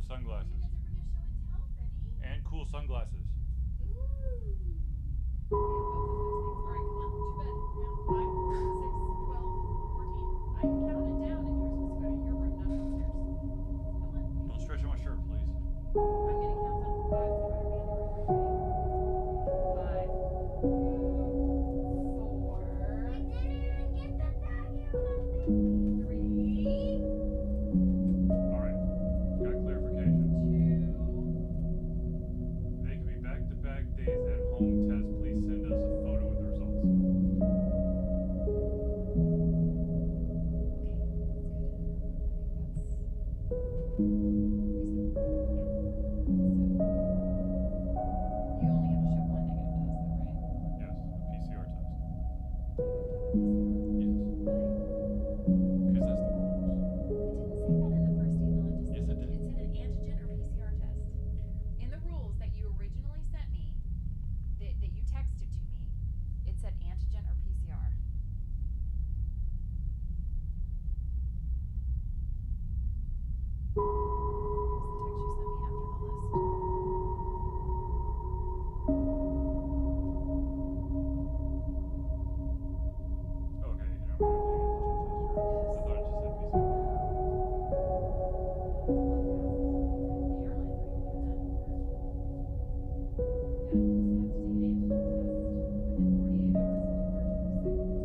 sunglasses. And cool sunglasses. Don't stretch on my shirt, please. Alright, got clarification. They can be back-to-back days at home test. Please send us a photo with the results. Yes, a PCR test. Yes. Because that's the rules. Yes, it did. It said an antigen or PCR test. In the rules that you originally sent me, that you texted to me, it said antigen or PCR. Here's the text you sent me after the list. Okay, you know, I'm gonna do the antigen test.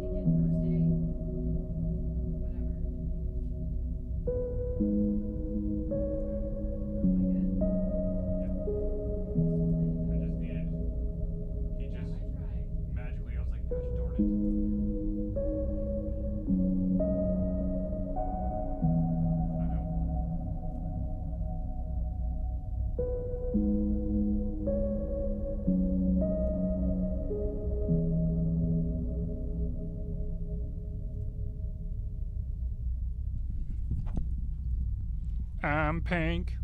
I thought it just said PCR. I just needed. He just magically. I was like, gosh darn it. I know. I'm pink.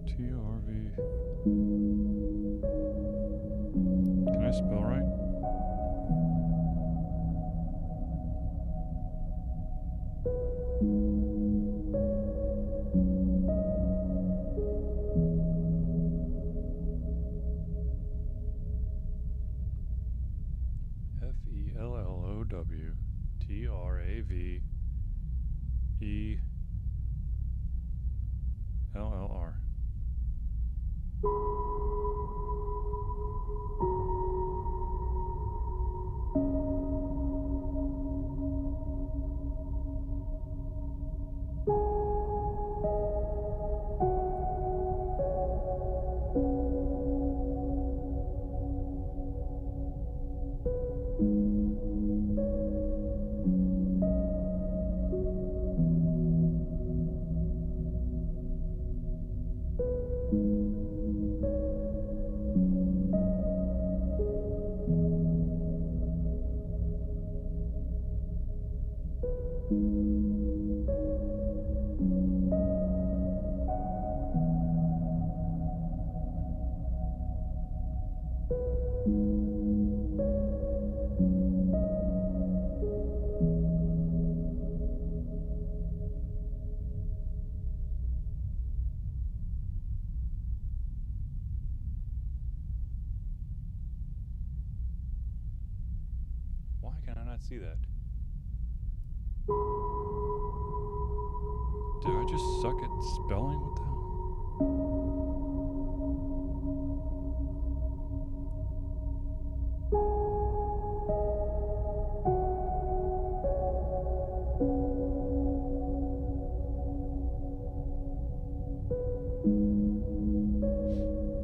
TRV. Can I spell right? FELLOWTRAVELLR. Why can I not see that? Do I just suck at spelling? What the hell?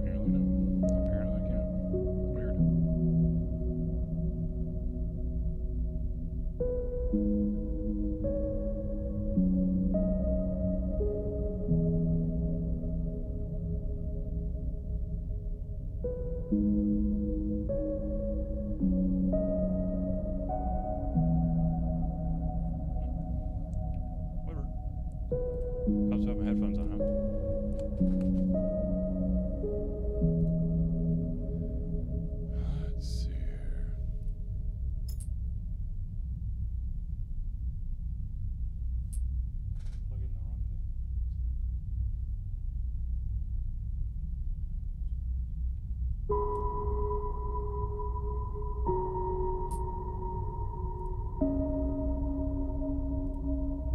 Apparently no. Apparently I can't. Weird. Whatever. Helps have my headphones on, Let's see here. Plug in the wrong thing.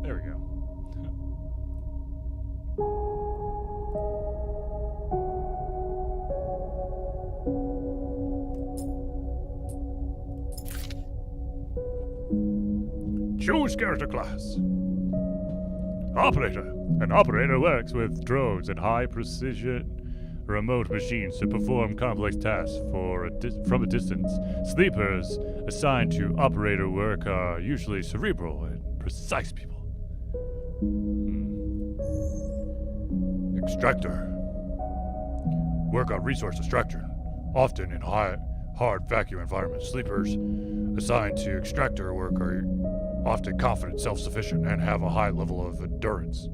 There we go. Choose character class. Operator. An operator works with drones and high precision remote machines to perform complex tasks from a distance. Sleepers assigned to operator work are usually cerebral and precise people. Extractor. Work on resource extraction, often in hard vacuum environments. Sleepers assigned to extractor work are often confident, self-sufficient, and have a high level of endurance.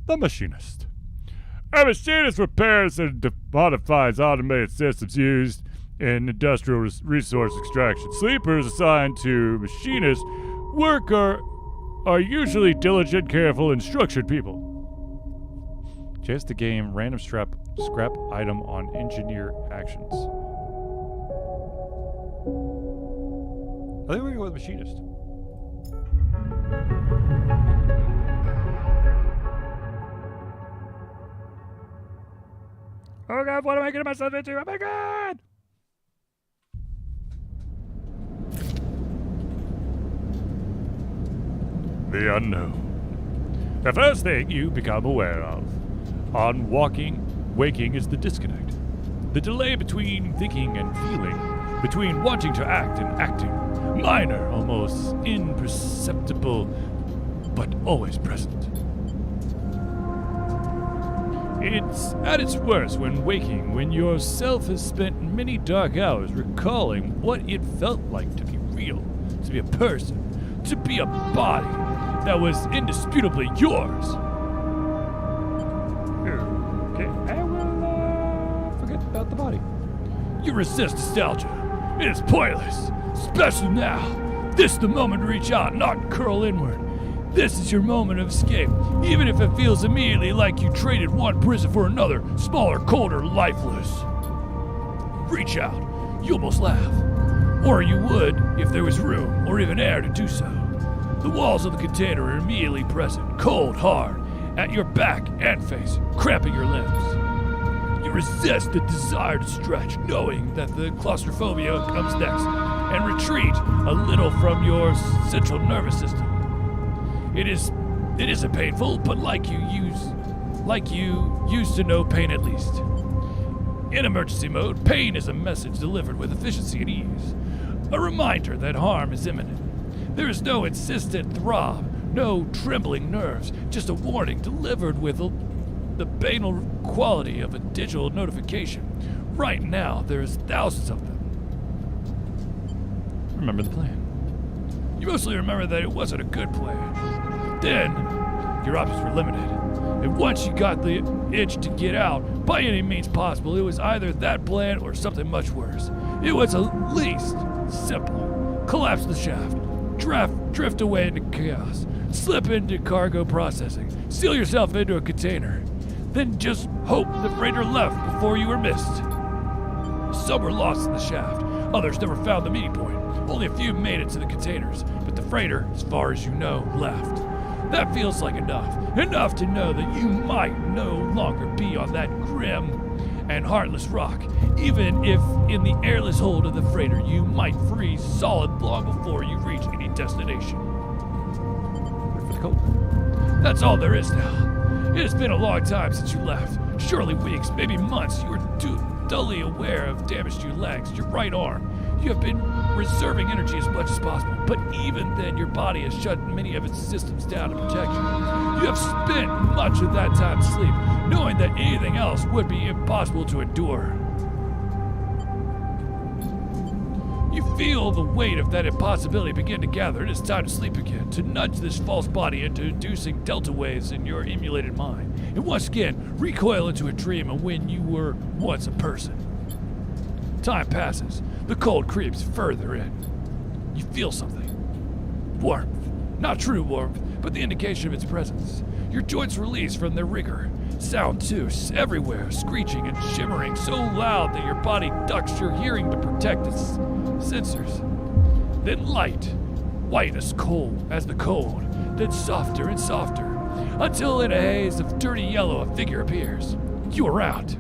The machinist. A machinist repairs and modifies automated systems used in industrial resource extraction. Sleepers assigned to machinist work are usually diligent, careful, and structured people. Chase the game random scrap item on engineer actions. I think we go with machinist. Oh god, what am I getting myself into? Oh my god! The unknown. The first thing you become aware of on waking is the disconnect. The delay between thinking and feeling, between wanting to act and acting. Minor, almost imperceptible, but always present. It's at its worst when waking, when yourself has spent many dark hours recalling what it felt like to be real, to be a person, to be a body that was indisputably yours. Okay, I will forget about the body. You resist nostalgia. It is pointless, especially now. This is the moment to reach out, not curl inward. This is your moment of escape, even if it feels immediately like you traded one prison for another, smaller, colder, lifeless. Reach out. You almost laugh. Or you would if there was room or even air to do so. The walls of the container are immediately present, cold, hard, at your back and face, cramping your limbs. You resist the desire to stretch, knowing that the claustrophobia comes next, and retreat a little from your central nervous system. It isn't painful, but like you used to know pain at least. In emergency mode, pain is a message delivered with efficiency and ease. A reminder that harm is imminent. There is no insistent throb, no trembling nerves, just a warning delivered with the banal quality of a digital notification. Right now, there's thousands of them. Remember the plan. You mostly remember that it wasn't a good plan. Then, your options were limited. And once you got the itch to get out, by any means possible, it was either that plan or something much worse. It was at least simple. Collapse the shaft, drift away into chaos, slip into cargo processing, seal yourself into a container, then just hope the freighter left before you were missed. Some were lost in the shaft, others never found the meeting point. Only a few made it to the containers, but the freighter, as far as you know, left. That feels like enough. Enough to know that you might no longer be on that grim and heartless rock, even if in the airless hold of the freighter you might freeze solid long before you reach any destination. Wait for the code. That's all there is now. It has been a long time since you left. Surely weeks, maybe months. You were dully aware of damage to your legs, your right arm. You have been reserving energy as much as possible, but even then your body has shut many of its systems down to protect you. You have spent much of that time asleep, knowing that anything else would be impossible to endure. You feel the weight of that impossibility begin to gather, and it's time to sleep again, to nudge this false body into inducing delta waves in your emulated mind, and once again recoil into a dream of when you were once a person. Time passes. The cold creeps further in. You feel something. Warmth. Not true warmth, but the indication of its presence. Your joints release from their rigor. Sound too, everywhere, screeching and shimmering so loud that your body ducks your hearing to protect its sensors. Then light. White as the cold. Then softer and softer. Until in a haze of dirty yellow a figure appears. You are out.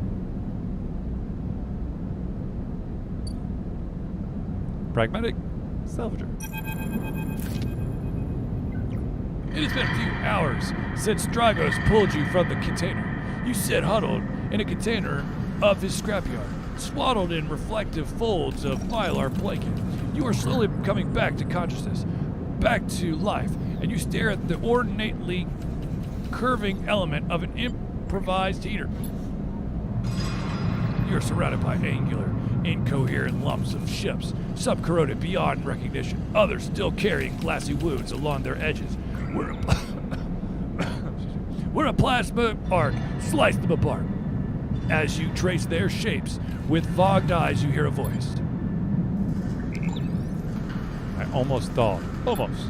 Pragmatic salvager. It has been a few hours since Dragos pulled you from the container. You sit huddled in a container of his scrapyard, swaddled in reflective folds of mylar blanket. You are slowly coming back to consciousness, back to life, and you stare at the ornately curving element of an improvised heater. You are surrounded by angular, incoherent lumps of ships, some corroded beyond recognition, others still carrying glassy wounds along their edges, where a plasma arc sliced them apart. As you trace their shapes, with fogged eyes you hear a voice. I almost thought. Almost.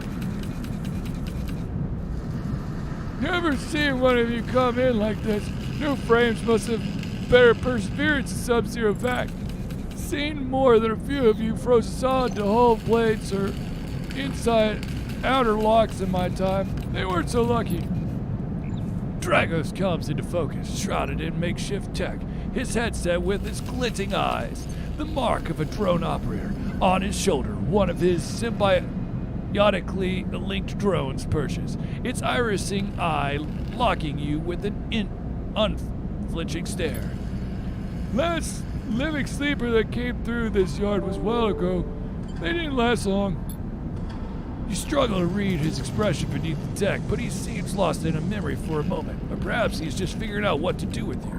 Never seen one of you come in like this. New frames must have better perseverance in Sub-Zero vac. Seen more than a few of you frozen solid to hull plates or inside outer locks in my time. They weren't so lucky. Dragos comes into focus, shrouded in makeshift tech, his headset with its glinting eyes, the mark of a drone operator. On his shoulder, one of his symbiotically linked drones perches, its irising eye locking you with an unflinching stare. Last living sleeper that came through this yard was a while ago. They didn't last long. You struggle to read his expression beneath the tech, but he seems lost in a memory for a moment, or perhaps he's just figuring out what to do with you.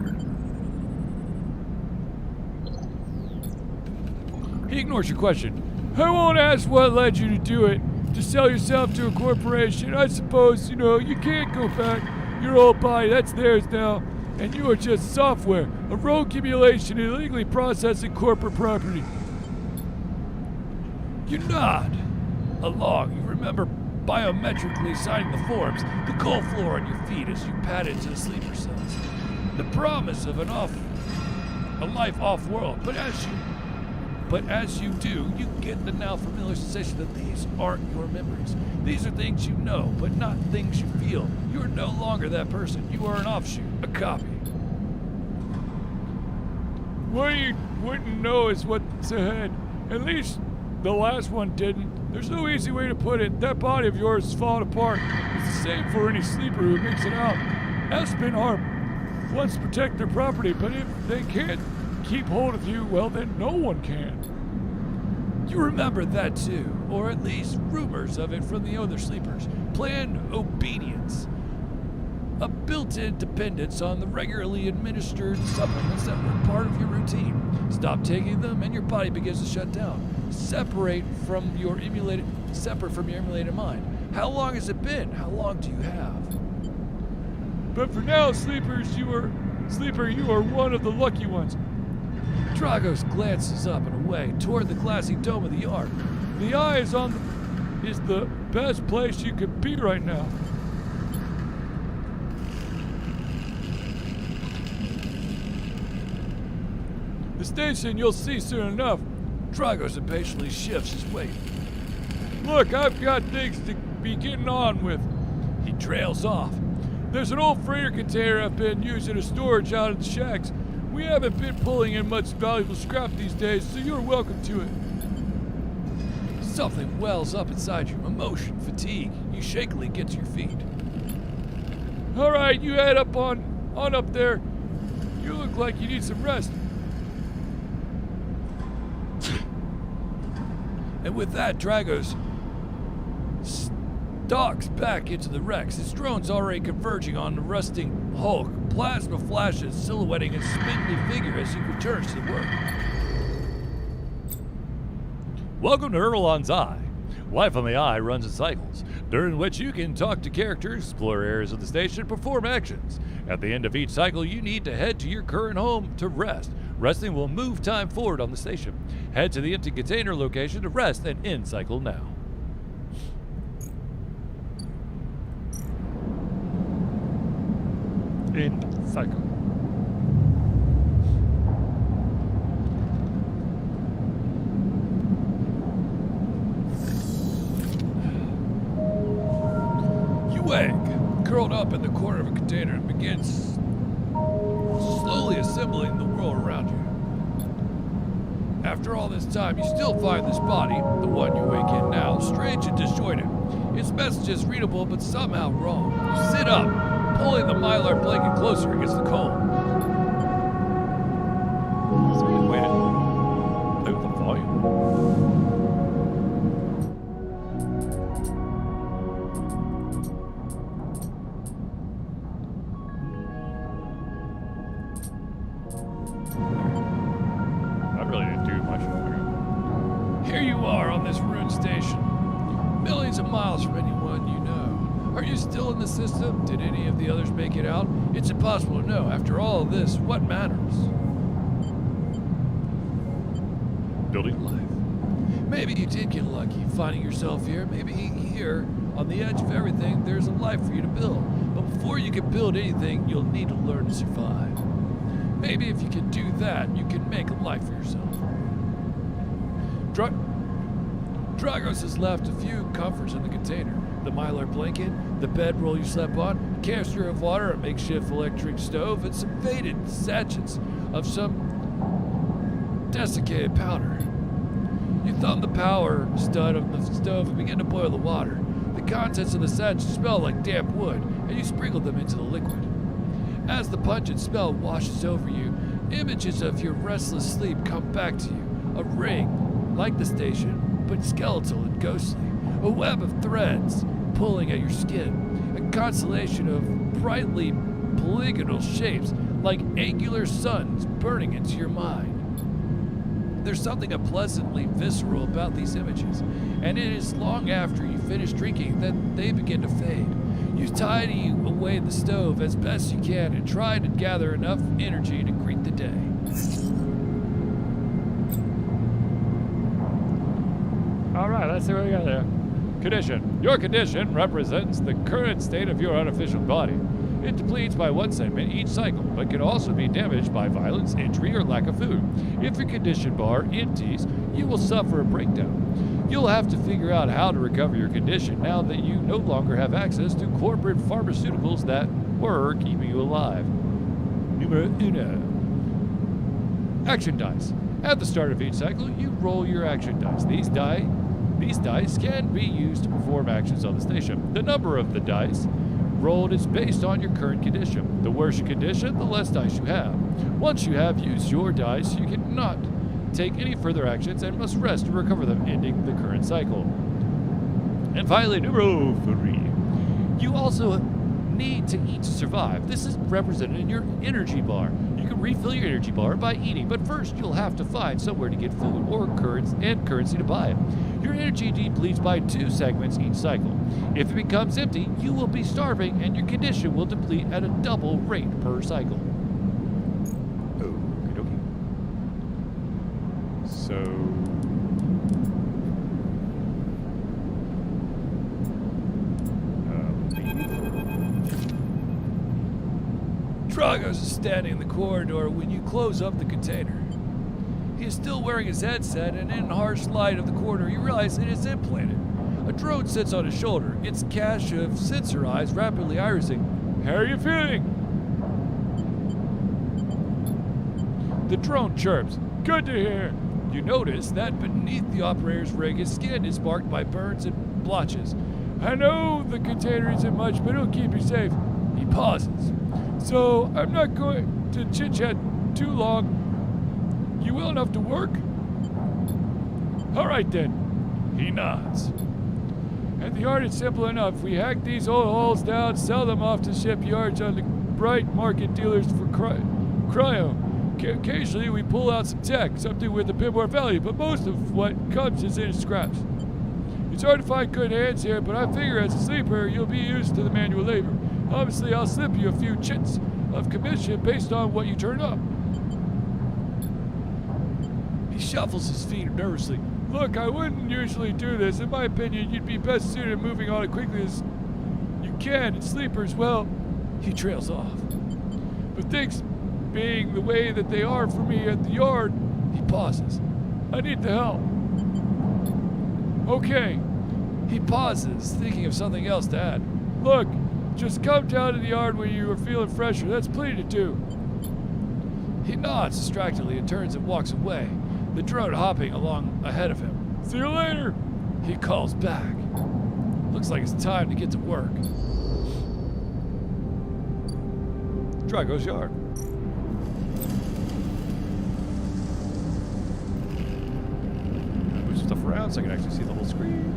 He ignores your question. I won't ask what led you to do it, to sell yourself to a corporation. I suppose, you can't go back. Your old body, that's theirs now. And you are just software, a rogue emulation illegally processing corporate property. You nod along. You remember biometrically signing the forms, the cold floor on your feet as you pad into the sleeper cells. The promise of a life off-world, but as you do, you get the now familiar sensation that these aren't your memories. These are things you know, but not things you feel. You are no longer that person. You are an offshoot, a copy. What you wouldn't know is what's ahead. At least the last one didn't. There's no easy way to put it. That body of yours is falling apart. It's the same for any sleeper who makes it out. Aspen Harp wants to protect their property, but if they can't keep hold of you, well, then no one can. You remember that too, or at least rumors of it from the other sleepers. Planned obedience. A built-in dependence on the regularly administered supplements that were part of your routine. Stop taking them and your body begins to shut down. Separate from your emulated mind. How long has it been? How long do you have? But for now, Sleeper, you are one of the lucky ones. Dragos glances up and away toward the glassy dome of the Ark. The eye is the best place you could be right now. The station you'll see soon enough. Dragos impatiently shifts his weight. Look, I've got things to be getting on with. He trails off. There's an old freighter container I've been using as storage out at the shacks. We haven't been pulling in much valuable scrap these days, so you're welcome to it. Something wells up inside you. Emotion, fatigue. You shakily get to your feet. All right, you head up on up there. You look like you need some rest. And with that, Dragos stalks back into the Rex. His drone's already converging on the rusting hulk. Plasma flashes silhouetting his spindly figure as he returns to the work. Welcome to Erlon's Eye. Life on the Eye runs in cycles, during which you can talk to characters, explore areas of the station, perform actions. At the end of each cycle, you need to head to your current home to rest. Resting will move time forward on the station. Head to the empty container location to rest and end cycle now. End cycle. You wake, curled up in the corner of a container, and begins slowly assembling the world around you. After all this time, you still find this body, the one you wake in now, strange and disjointed. Its message is readable, but somehow wrong. You sit up, pulling the mylar blanket closer against the cold. Is there any way to play with the volume? I really didn't do much. Here you are on this ruined station, millions of miles from anyone you know. Are you still in the system? Did any of the others make it out? It's impossible to know. After all of this, what matters? Building life. Maybe you did get lucky finding yourself here. Maybe here, on the edge of everything, there's a life for you to build. But before you can build anything, you'll need to learn to survive. Maybe if you can do that, you can make a life for yourself. Dragos has left a few comforts in the container. The mylar blanket, the bedroll you slept on, a canister of water, a makeshift electric stove, and some faded sachets of some desiccated powder. You thumb the power stud of the stove and begin to boil the water. The contents of the sachets smell like damp wood, and you sprinkle them into the liquid. As the pungent smell washes over you, images of your restless sleep come back to you. A ring, like the station, but skeletal and ghostly. A web of threads pulling at your skin. A constellation of brightly polygonal shapes like angular suns burning into your mind. There's something unpleasantly visceral about these images, and it is long after you finish drinking that they begin to fade. You tidy away the stove as best you can and try to gather enough energy to greet the day. All right, let's see what we got there. Condition. Your condition represents the current state of your artificial body. It depletes by one segment each cycle, but can also be damaged by violence, injury, or lack of food. If your condition bar empties, you will suffer a breakdown. You'll have to figure out how to recover your condition now that you no longer have access to corporate pharmaceuticals that were keeping you alive. Numero uno. Action dice. At the start of each cycle, you roll your action dice. These dice can be used to perform actions on the station. The number of the dice rolled is based on your current condition. The worse your condition, the less dice you have. Once you have used your dice, you cannot cannot take any further actions and must rest to recover them, ending the current cycle. And finally, numero 3. You also need to eat to survive. This is represented in your energy bar. You can refill your energy bar by eating, but first you'll have to find somewhere to get food or currency to buy it. Your energy depletes by 2 segments each cycle. If it becomes empty, you will be starving and your condition will deplete at a double rate per cycle. Okie dokie. So... Dragos is standing in the corridor when you close up the container. He is still wearing his headset, and in the harsh light of the corridor, you realize it is implanted. A drone sits on his shoulder, its cache of sensor eyes rapidly irising. How are you feeling? The drone chirps. Good to hear. You notice that beneath the operator's rig, his skin is marked by burns and blotches. I know the container isn't much, but it'll keep you safe. He pauses. So, I'm not going to chit-chat too long. You well enough to work? All right, then. He nods. At the yard, it's simple enough. We hack these old hulls down, sell them off to shipyards on the bright market dealers for cryo. Occasionally, we pull out some tech, something with a bit more value, but most of what comes is in scraps. It's hard to find good hands here, but I figure as a sleeper, you'll be used to the manual labor. Obviously, I'll slip you a few chits of commission based on what you turn up. He shuffles his feet nervously. Look, I wouldn't usually do this. In my opinion, you'd be best suited moving on as quickly as you can. And sleepers, well, he trails off. But things being the way that they are for me at the yard, he pauses. I need the help. Okay. He pauses, thinking of something else to add. Look, just come down to the yard when you are feeling fresher. That's plenty to do. He nods distractedly and turns and walks away, the drone hopping along ahead of him. See you later. He calls back. Looks like it's time to get to work. Drago's yard. Move some stuff around so I can actually see the whole screen.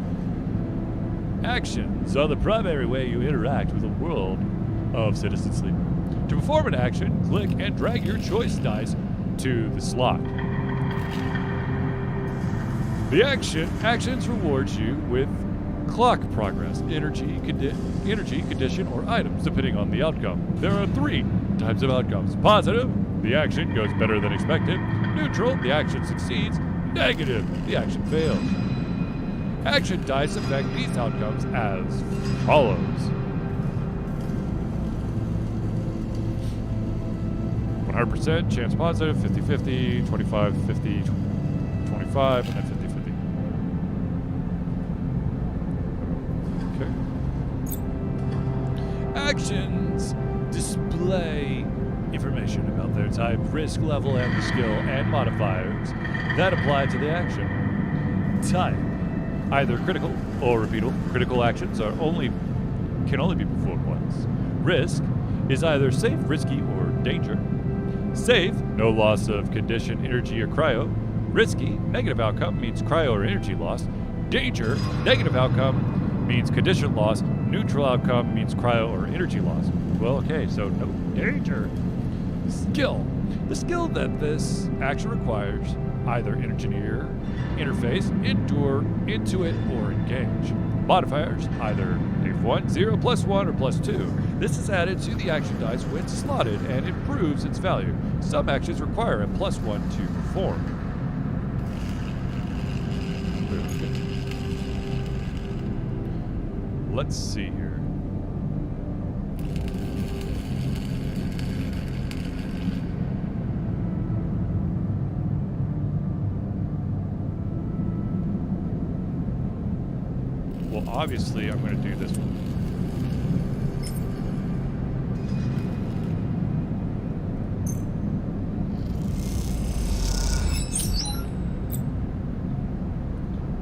Actions are the primary way you interact with the world of Citizen Sleep. To perform an action, click and drag your choice dice to the slot. The actions rewards you with clock progress, energy, condition, or items, depending on the outcome. There are 3 types of outcomes. Positive, the action goes better than expected. Neutral, the action succeeds. Negative, the action fails. Action dice affect these outcomes as follows. %, chance positive, 50-50, 25-50, 25, and 50-50. Okay. Actions display information about their type, risk level, and the skill, and modifiers that apply to the action. Type. Either critical or repeatable. Critical actions can only be performed once. Risk is either safe, risky, or danger. Safe, no loss of condition, energy, or cryo. Risky, negative outcome means cryo or energy loss. Danger, negative outcome means condition loss. Neutral outcome means cryo or energy loss. Well, okay, so no danger. Skill. The skill that this action requires, either engineer, interface, endure, intuit, or engage. Modifiers, either F1, 0, +1, or +2. This is added to the action dice when slotted and improves its value. Some actions require a +1 to perform. Let's see here. Well, obviously, I'm going to do this one.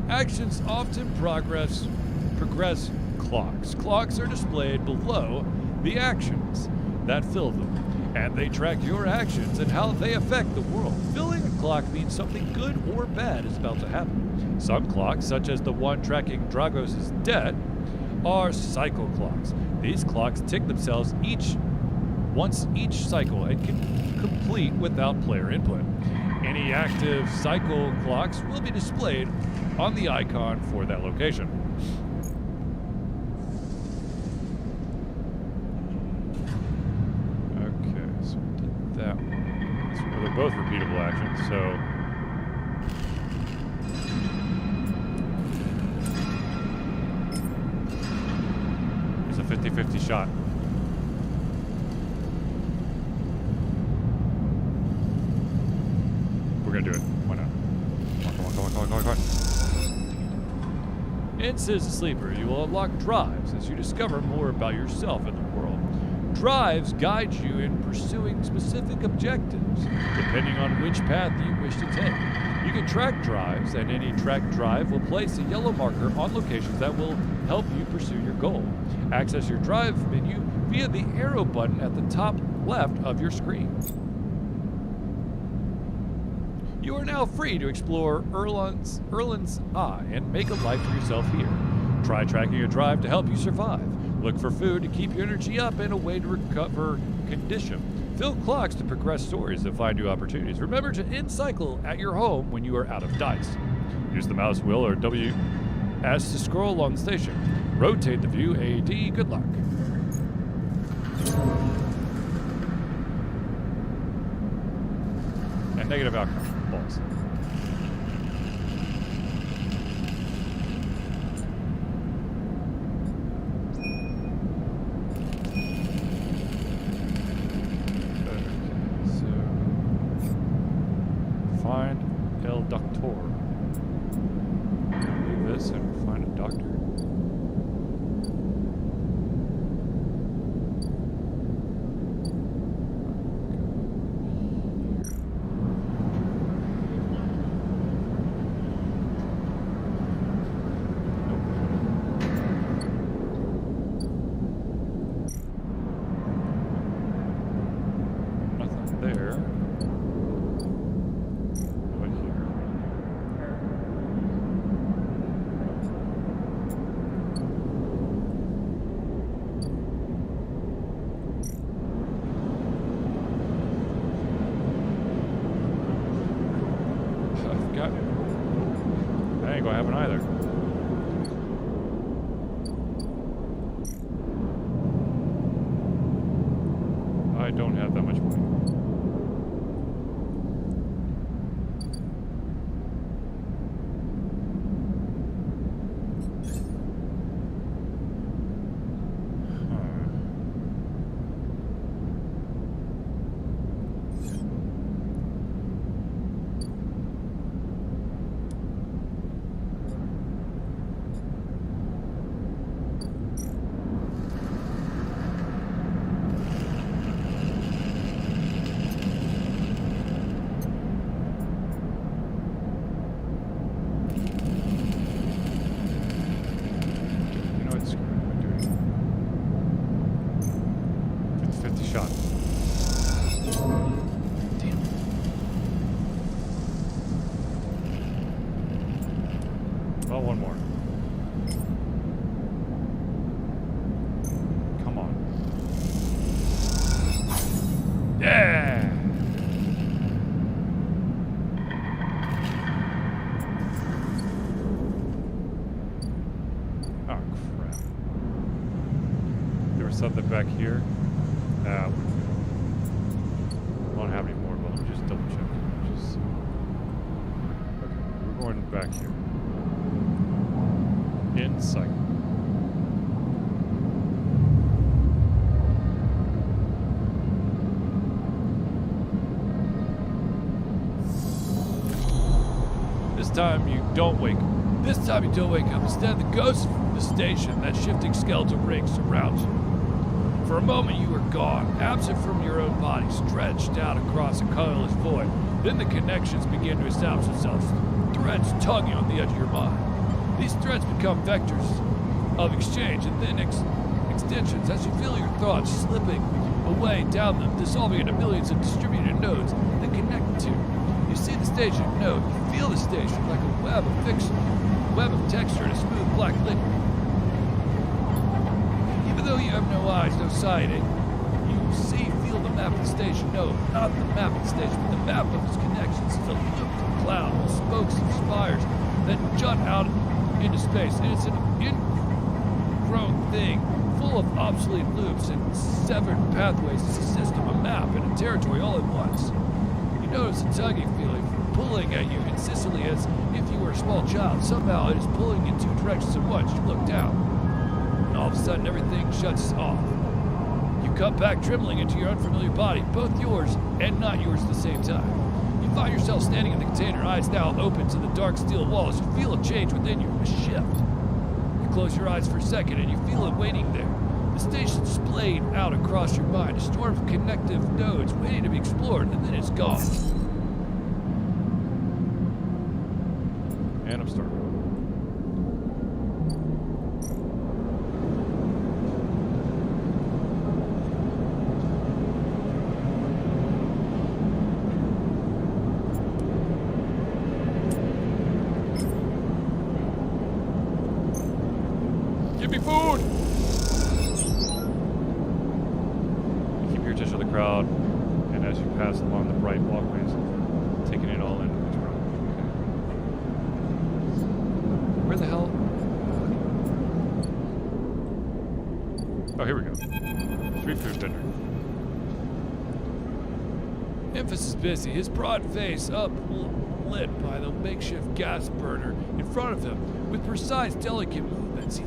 Actions often progress clocks. Clocks are displayed below the actions that fill them. and they track your actions and how they affect the world. Filling a clock means something good or bad is about to happen. Some clocks, such as the one tracking Dragos' death, are cycle clocks. These clocks tick themselves once each cycle and can complete without player input. Any active cycle clocks will be displayed on the icon for that location. Okay, so we did that one. So they're both repeatable actions, so... It's a 50-50 shot. We're gonna do it. Why not? Come on. In Citizen Sleeper, you will unlock drives as you discover more about yourself and the world. Drives guide you in pursuing specific objectives, depending on which path you wish to take. You can track drives, and any tracked drive will place a yellow marker on locations that will help you pursue your goal. Access your drive menu via the arrow button at the top left of your screen. You are now free to explore Erland's Eye and make a life for yourself here. Try tracking a drive to help you survive. Look for food to keep your energy up and a way to recover condition. Fill clocks to progress stories and find new opportunities. Remember to end cycle at your home when you are out of dice. Use the mouse wheel or WS to scroll along the station. Rotate the view AD. Good luck. And negative outcome. Balls. Find El Doctor. Leave this and find a doctor. Nothing there. That ain't gonna happen either. I don't have that much money. Shot. Damn. Well, one more. Come on. Yeah! Oh, crap. There was something back here. I don't have any more, but let me just double check. Okay, we're going back here. In cycle. This time you don't wake up. Instead, the ghost from the station, that shifting skeletal ring surrounds you. For a moment you are gone, absent from your own body, stretched out across a colorless void. Then the connections begin to establish themselves, threads tugging on the edge of your mind. These threads become vectors of exchange and then extend extensions as you feel your thoughts slipping away down them, dissolving into millions of distributed nodes that connect to. You see the station node, you feel the station like a web of texture in a smooth black liquid. Even though you have no eyes, no sight, feel the map of the station node, not the map of the station, but the map of its connections. It's a looped cloud with spokes and spires that jut out into space, and it's an ingrown thing full of obsolete loops and severed pathways. It's a system, a map, and a territory all at once. You notice a tugging feeling pulling at you insistently as if you were a small child. Somehow it is pulling in two directions at once. You look down, and all of a sudden everything shuts off. You cut back trembling into your unfamiliar body, both yours and not yours at the same time. You find yourself standing in the container, eyes now open to the dark steel walls. You feel a change within you, a shift. You close your eyes for a second and you feel it waiting there. The station's splayed out across your mind, a storm of connective nodes waiting to be explored, and then it's gone. And I'm starting. Give me food! Keep your attention to the crowd, and as you pass along the bright walkways, taking it all in. Where the hell? Oh, here we go. Street food vendor. Memphis is busy, his broad face uplit by the makeshift gas burner in front of him. With precise, delicate movements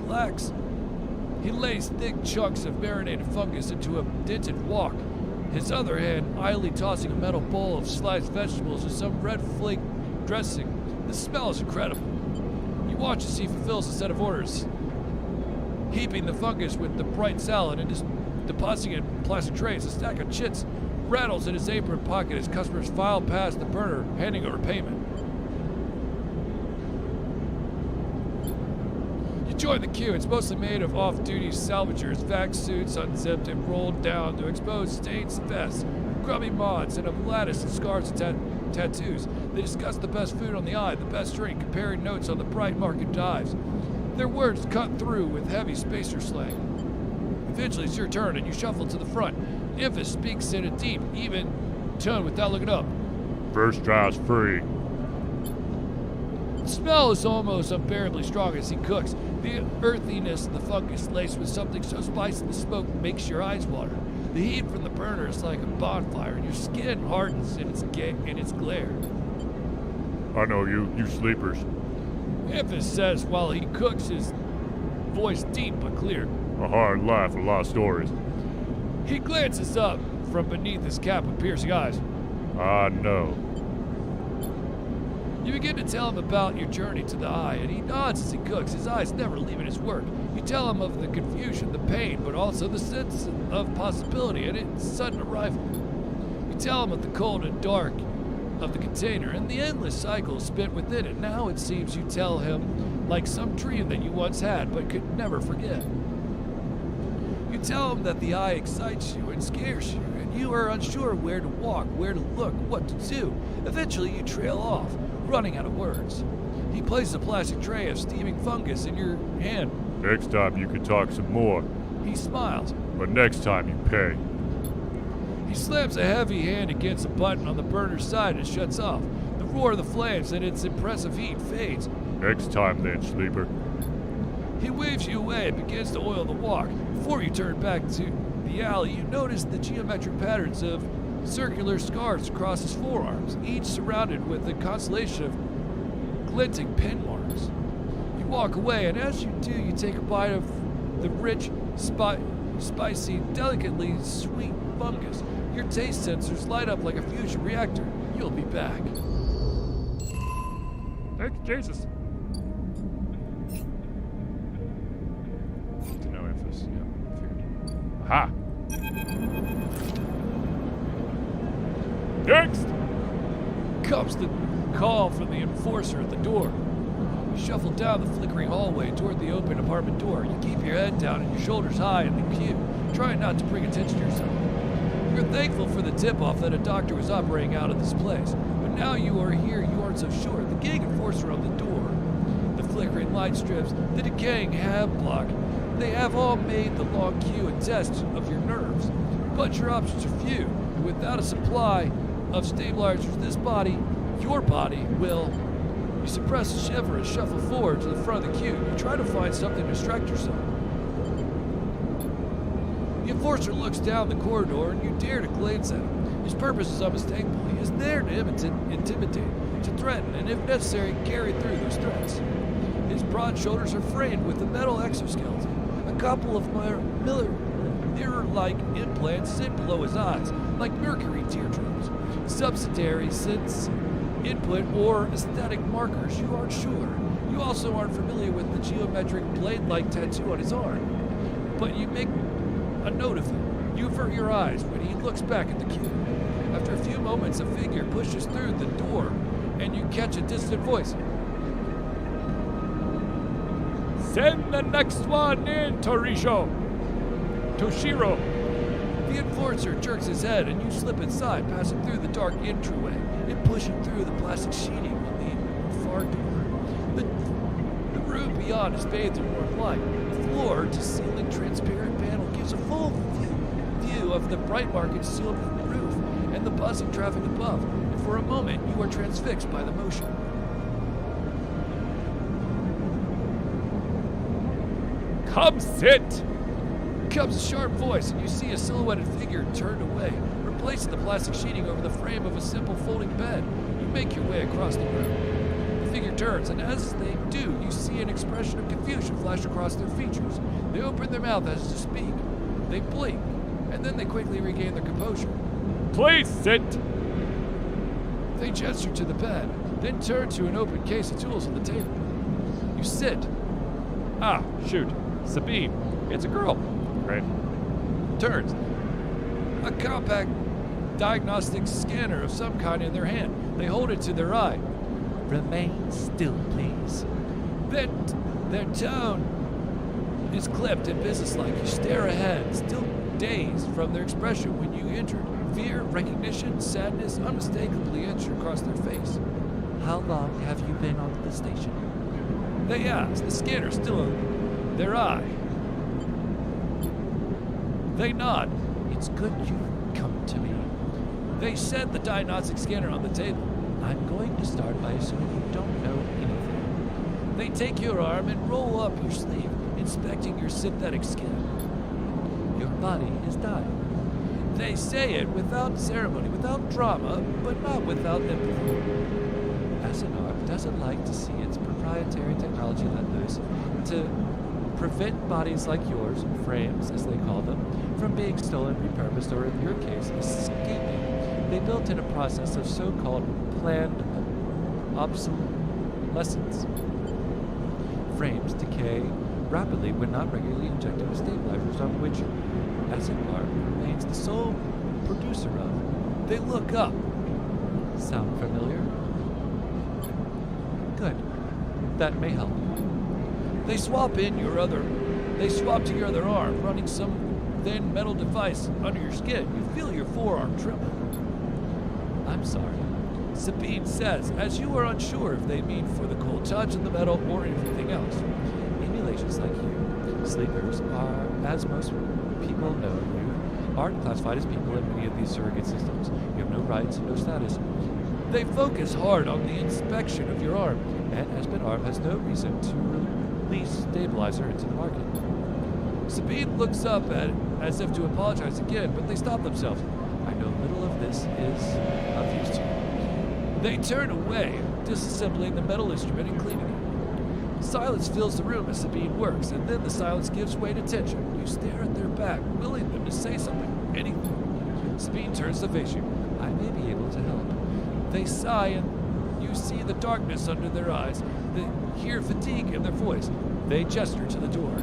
he lays thick chunks of marinated fungus into a dented wok, his other hand idly tossing a metal bowl of sliced vegetables with some red flake dressing. The smell is incredible. You watch as he fulfills a set of orders, heaping the fungus with the bright salad and depositing it in plastic trays. A stack of chits rattles in his apron pocket as customers file past the burner, handing over payment. You join the queue. It's mostly made of off-duty salvagers, vac suits unzipped and rolled down to expose stains, vests, grubby mods, and of lattice and scars and tattoos. They discuss the best food on the eye, the best drink, comparing notes on the bright market dives. Their words cut through with heavy spacer slang. Eventually, it's your turn, and you shuffle to the front. Memphis speaks in a deep, even tone without looking up. First draft's free. The smell is almost unbearably strong as he cooks. The earthiness of the fungus laced with something so spicy the smoke makes your eyes water. The heat from the burner is like a bonfire, and your skin hardens in its glare. I know you sleepers. Memphis says while he cooks, his voice deep but clear. A hard life, a lot of stories. He glances up from beneath his cap with piercing eyes. I know. You begin to tell him about your journey to the eye, and he nods as he cooks, his eyes never leaving his work. You tell him of the confusion, the pain, but also the sense of possibility and its sudden arrival. You tell him of the cold and dark of the container and the endless cycles spent within it. Now it seems you tell him like some dream that you once had but could never forget. You tell him that the eye excites you and scares you, and you are unsure where to walk, where to look, what to do. Eventually you trail off, running out of words. He places a plastic tray of steaming fungus in your hand. Next time you can talk some more. He smiles. But next time you pay. He slams a heavy hand against a button on the burner's side and shuts off. The roar of the flames and its impressive heat fades. Next time then, sleeper. He waves you away and begins to oil the wok. Before you turn back to the alley, you notice the geometric patterns of circular scars across his forearms, each surrounded with a constellation of glinting pin marks. You walk away, and as you do, you take a bite of the rich, spicy, delicately sweet fungus. Your taste sensors light up like a fusion reactor. You'll be back. Thank you, Jesus. To no Memphis. Yeah, figured. Aha! Next! Comes the call from the enforcer at the door. You shuffle down the flickering hallway toward the open apartment door. You keep your head down and your shoulders high in the queue, trying not to bring attention to yourself. You're thankful for the tip-off that a doctor was operating out of this place, but now you are here, you aren't so sure. The gang enforcer on the door, the flickering light strips, the decaying hab block, they have all made the long queue a test of your nerves. But your options are few, and without a supply of stabilizers, this body, your body, will... You suppress a shiver and shuffle forward to the front of the queue. You try to find something to distract yourself. The enforcer looks down the corridor and you dare to glance at him. His purpose is unmistakable. He is there to intimidate, to threaten, and if necessary, carry through those threats. His broad shoulders are framed with a metal exoskeleton. A couple of mirror-like implants sit below his eyes, like mercury teardrops. Subsidiary sense input or aesthetic markers, you aren't sure. You also aren't familiar with the geometric blade-like tattoo on his arm. But you make a note of it. You avert your eyes when he looks back at the queue. After a few moments, a figure pushes through the door and you catch a distant voice. Send the next one in, Toshiro. The enforcer jerks his head and you slip inside, passing through the dark entryway and pushing through the plastic sheeting on the far door. The room beyond is bathed in warm light. The floor-to-ceiling transparent panel gives a full view of the bright market sealed roof and the buzzing traffic above. And for a moment, you are transfixed by the motion. Come sit! Comes a sharp voice, and you see a silhouetted figure turned away, replacing the plastic sheeting over the frame of a simple folding bed. You make your way across the room. The figure turns, and as they do, you see an expression of confusion flash across their features. They open their mouth as to speak. They blink, and then they quickly regain their composure. Please sit! They gesture to the bed, then turn to an open case of tools on the table. You sit. Ah, shoot. Sabine. It's a girl. Right. Turns. A compact diagnostic scanner of some kind in their hand. They hold it to their eye. Remain still, please. Their tone is clipped and businesslike. You stare ahead, still dazed from their expression when you entered. Fear, recognition, sadness unmistakably etched across their face. How long have you been on the station? They ask, the scanner still in their eye. They nod. It's good you've come to me. They set the diagnostic scanner on the table. I'm going to start by assuming you don't know anything. They take your arm and roll up your sleeve, inspecting your synthetic skin. Your body is dying. They say it without ceremony, without drama, but not without empathy. SNR doesn't like to see its proprietary technology let loose to prevent bodies like yours, frames as they call them, from being stolen, repurposed, or in your case, escaping. They built in a process of so-called planned obsolescence. Frames decay rapidly when not regularly injected with stabilizers, on which SNR remains the sole producer of. They look up. Sound familiar? Good. That may help. They swap to your other arm, running some thin metal device under your skin. You feel your forearm tremble. I'm sorry, Sabine says, as you are unsure if they mean for the cold touch of the metal or anything else. Emulations like you, sleepers, are, as most people know you, aren't classified as people in many of these surrogate systems. You have no rights and no status. They focus hard on the inspection of your arm, and Espen Arm has no reason to release stabilizer into the market. Sabine looks up at it as if to apologize again, but they stop themselves. I know little of this is of use to you. They turn away, disassembling the metal instrument and cleaning it. Silence fills the room as Sabine works, and then the silence gives way to tension. You stare at their back, willing them to say something, anything. Sabine turns to face you. I may be able to help. They sigh, and you see the darkness under their eyes. They hear fatigue in their voice. They gesture to the door.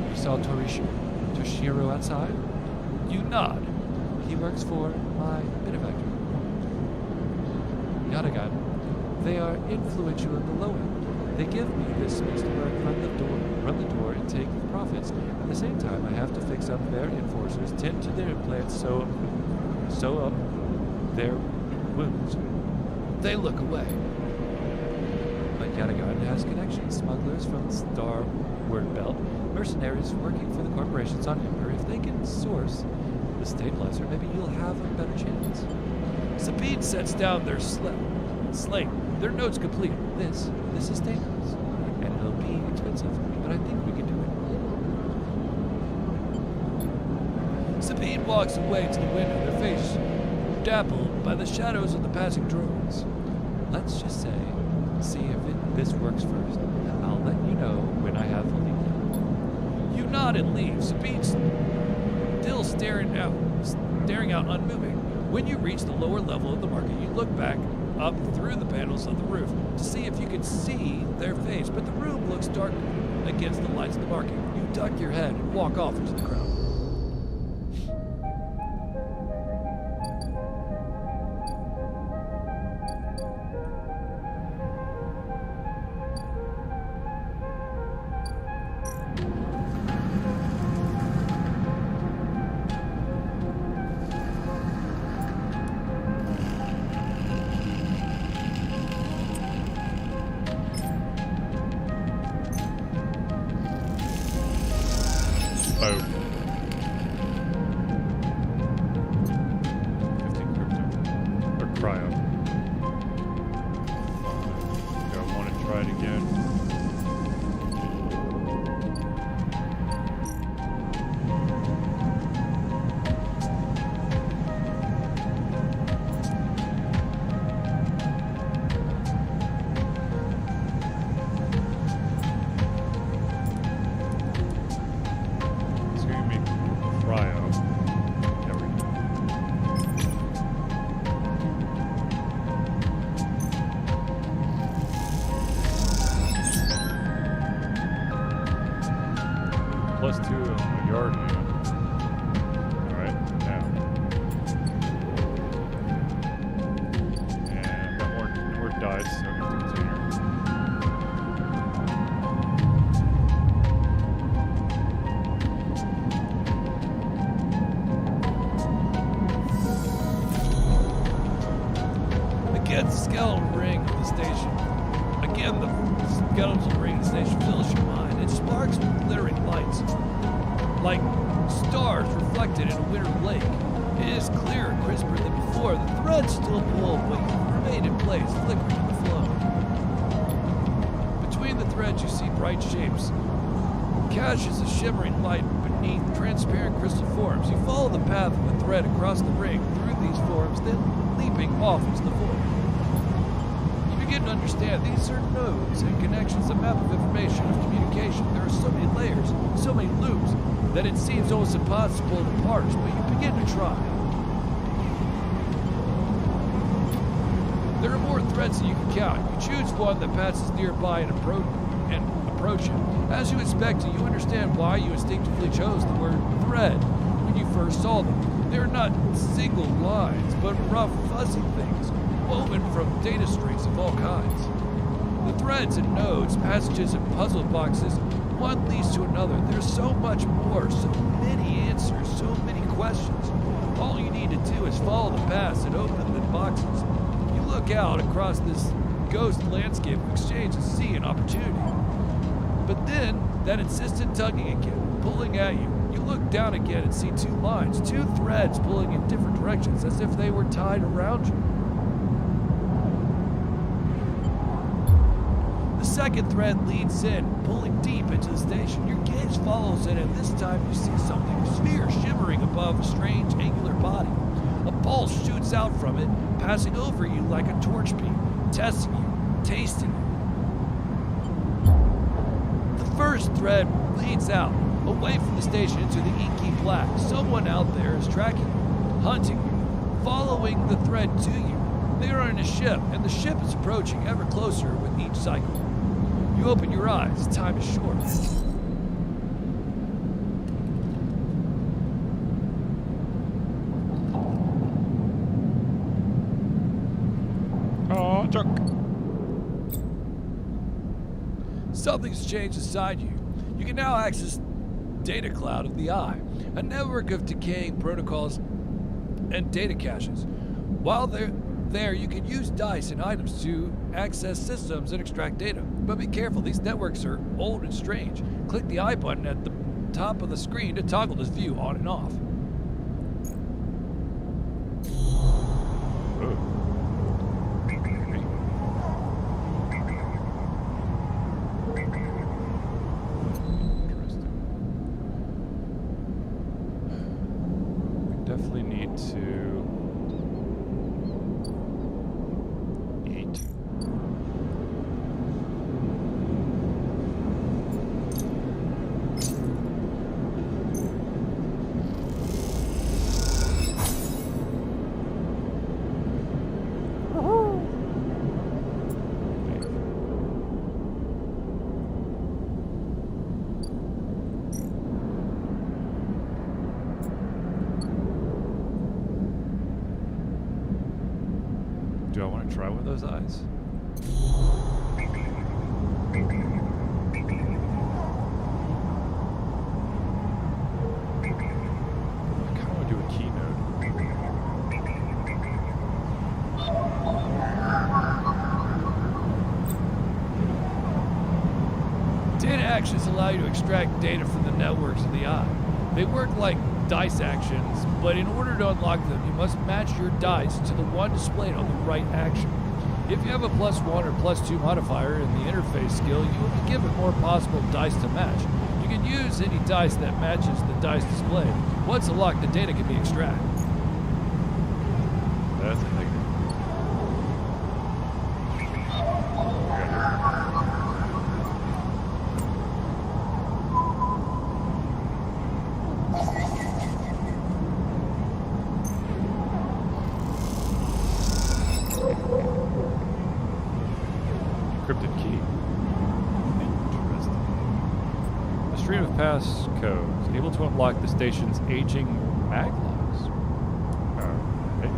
You saw Toshiro outside? You nod. He works for my benefactor. Yadagan. They are influential in the low end. They give me this space to work, run the door, and take the profits. At the same time, I have to fix up their enforcers, tend to their implants, sew up their wounds. They look away. But Yadagan has connections. Smugglers from the Starward Belt, mercenaries working for the corporations on Ember. If they can source the stabilizer, maybe you'll have a better chance. Sabine sets down their slate. Their note's complete. This is dangerous, and it'll be expensive, but I think we can do it. Sabine walks away to the window, their face dappled by the shadows of the passing drones. Let's just see if this works first. I'll let you know when I have the lead. You nod and leave. Sabine's still staring out unmoving. When you reach the lower level of the market, you look back up through the panels of the roof to see if you can see their face, but the room looks dark against the lights of the market. You duck your head and walk off into the crowd. Boom. 15 crypto. Or cryo. Do I want to try it again? Cryo. There we go. +2 a yard hand. Alright, now. And I've got more dice, so I have to continue. Again, the skeletal ring of the station. Again, the skeletal ring of the station fills your mind. It sparks with glittering lights, like stars reflected in a winter lake. It is clearer and crisper than before. The threads still pull, but you remain in place, flickering in the flow. Between the threads, you see bright shapes. Caches of shimmering light beneath transparent crystal forms. You follow the path of the thread across the ring through these forms, then leaping off into the void. You begin to understand these are nodes and connections, a map of information, of communication. There are so many layers, so many loops, that it seems almost impossible to parse, but you begin to try. There are more threads than you can count. You choose one that passes nearby and approach it. As you inspect it, you understand why you instinctively chose the word thread when you first saw them. They are not single lines, but rough, fuzzy things, woven from data strings of all kinds. The threads and nodes, passages and puzzle boxes, one leads to another. There's so much more, so many answers, so many questions. All you need to do is follow the paths and open the boxes. You look out across this ghost landscape of exchange and see an opportunity. But then, that insistent tugging again, pulling at you. You look down again and see two lines, two threads pulling in different directions as if they were tied around you. The second thread leads in, pulling deep into the station. Your gaze follows it, and this time you see something, a sphere shimmering above a strange angular body. A pulse shoots out from it, passing over you like a torch beam, testing you, tasting you. The first thread leads out, away from the station into the inky black. Someone out there is tracking you, hunting you, following the thread to you. They are in a ship, and the ship is approaching ever closer with each cycle. You open your eyes. Time is short. Oh, Chuck. Something's changed inside you. You can now access Data Cloud of the Eye, a network of decaying protocols and data caches. While there, you can use dice and items to access systems and extract data. But be careful, these networks are old and strange. Click the I button at the top of the screen to toggle this view on and off. Definitely need to eat. Do I want to try one of those eyes? I kind of want to do a keynote. Data actions allow you to extract data from the networks of the eye. They work like dice actions, but in order to unlock them, you must match your dice to the one displayed on the right action. If you have a +1 or +2 modifier in the interface skill, you will be given more possible dice to match. You can use any dice that matches the dice displayed. Once unlocked, the data can be extracted. That's a negative. Encrypted key. Interesting. A stream of passcodes able to unlock the station's aging maglocks. Okay.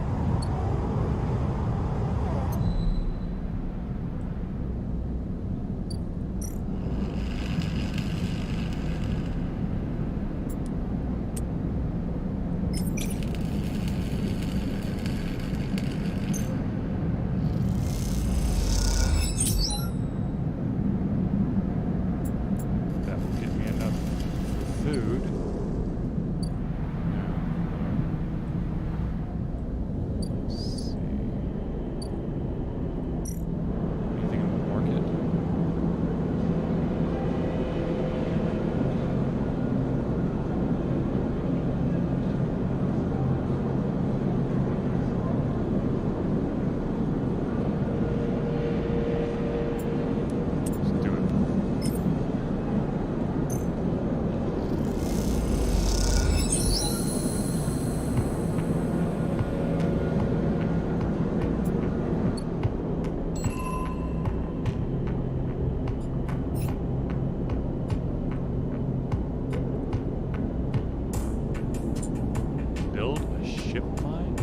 That will get me enough food. Let's see. Anything in the market? Let's do it. Build a ship mine?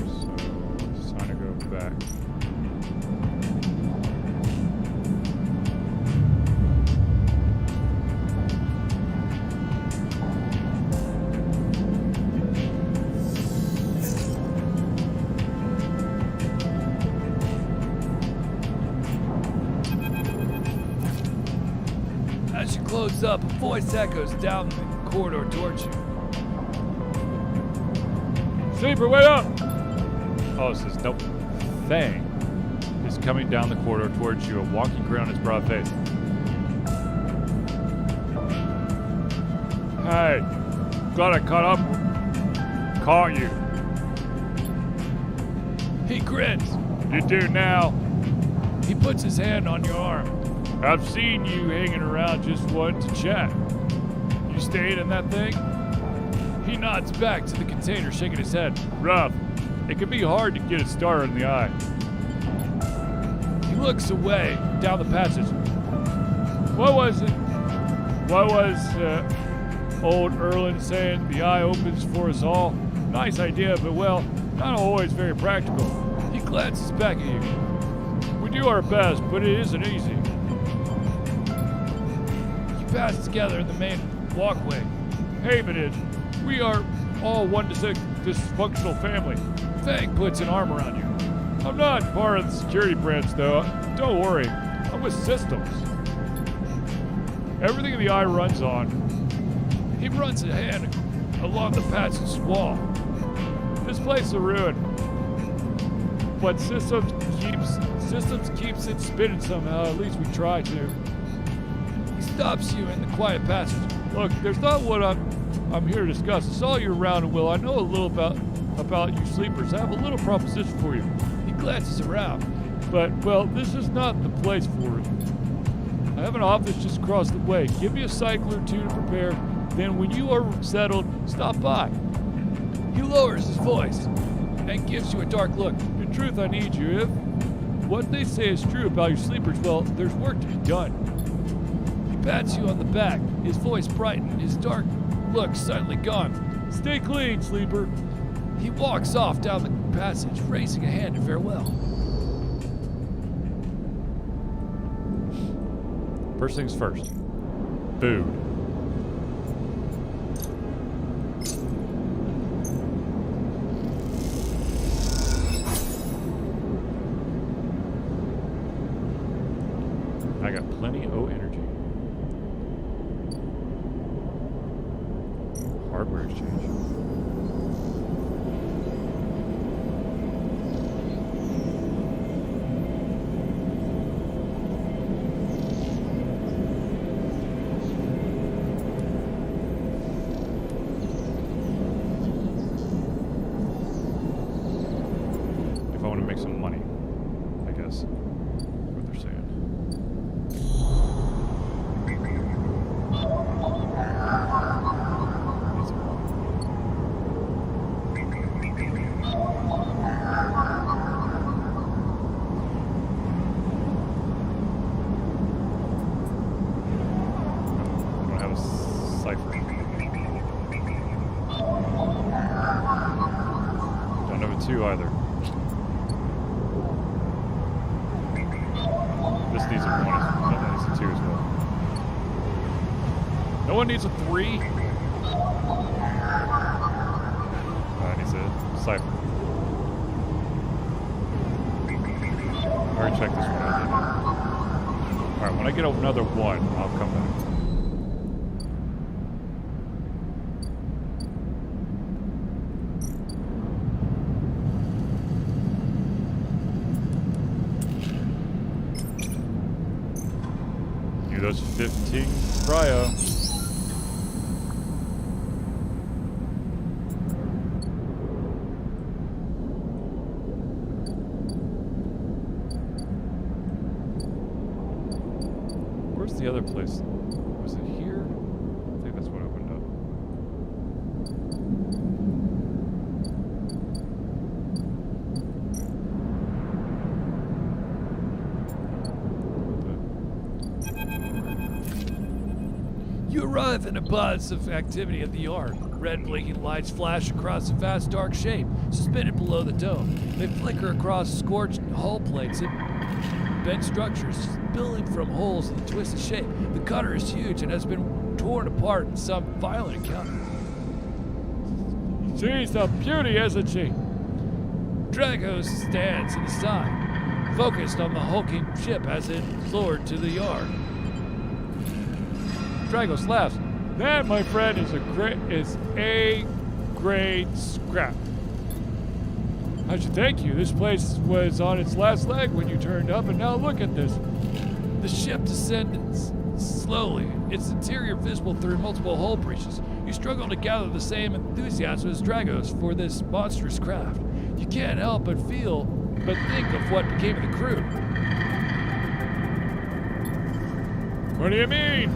So it's time to go back. As you close up, a voice echoes down the corridor towards you. Sleeper, wait up! Oh, it says nope. Thing is coming down the corridor towards you, a walking grin on its broad face. Hey, glad I caught you. He grins. You do now. He puts his hand on your arm. I've seen you hanging around just wanting to chat. You staying in that thing? He nods back to the container, shaking his head. Rough. It can be hard to get a star in the eye. He looks away down the passage. What was old Erland saying? The eye opens for us all. Nice idea, but well, not always very practical. He glances back at you. We do our best, but it isn't easy. You pass together in the main walkway. Havenage, we are all one dysfunctional family. Fang puts an arm around you. I'm not part of the security branch, though. Don't worry. I'm with systems. Everything in the eye runs on. He runs a hand along the passage wall. This place is a ruin. But systems keeps it spinning somehow. At least we try to. He stops you in the quiet passage. Look, there's not what I'm here to discuss. I saw you around, and Will, I know a little about you sleepers. I have a little proposition for you. He glances around. But, well, this is not the place for it. I have an office just across the way. Give me a cycle or two to prepare. Then when you are settled, stop by. He lowers his voice and gives you a dark look. In truth, I need you. If what they say is true about your sleepers, well, there's work to be done. He pats you on the back. His voice brightened. His dark look suddenly gone. Stay clean, sleeper. He walks off down the passage, raising a hand in farewell. First things first. Food. I got plenty O energy. Hardware exchange. If I want to make some money, I guess. What they're saying. Don't have a 2 either. This needs a 1 as well. That needs a 2 as well. No one needs a 3? That needs a cipher. I already checked this one out, didn't I? Alright, when I get another 1, I'll come back. Those 15 cryo. Where's the other place? Was it here? I think that's what opened up. You arrive in a buzz of activity at the yard. Red blinking lights flash across a vast dark shape, suspended below the dome. They flicker across scorched hull plates and bent structures, spilling from holes in the twisted shape. The cutter is huge and has been torn apart in some violent encounter. She's a beauty, isn't she? Dragos stands in the side, focused on the hulking ship as it lowered to the yard. Dragos laughs. That, my friend, is A grade scrap. I should thank you. This place was on its last leg when you turned up, and now look at this. The ship descends slowly, its interior visible through multiple hull breaches. You struggle to gather the same enthusiasm as Dragos for this monstrous craft. You can't help but think of what became of the crew. What do you mean?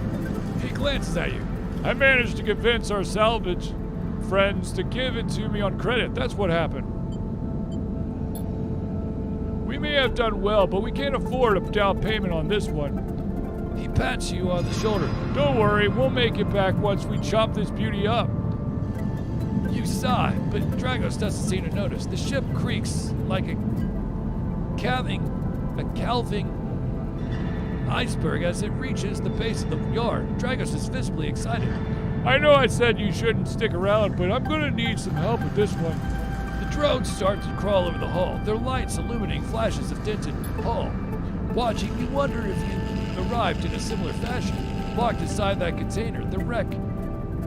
He glances at you. I managed to convince our salvage friends to give it to me on credit. That's what happened. We may have done well, but we can't afford a down payment on this one. He pats you on the shoulder. Don't worry, we'll make it back once we chop this beauty up. You sigh, but Dragos doesn't seem to notice. The ship creaks like a calving iceberg as it reaches the base of the yard. Dragos is visibly excited. I know I said you shouldn't stick around, but I'm gonna need some help with this one. The drones start to crawl over the hull, their lights illuminating flashes of dented hull. Watching, you wonder if you arrived in a similar fashion. Locked inside that container, the wreck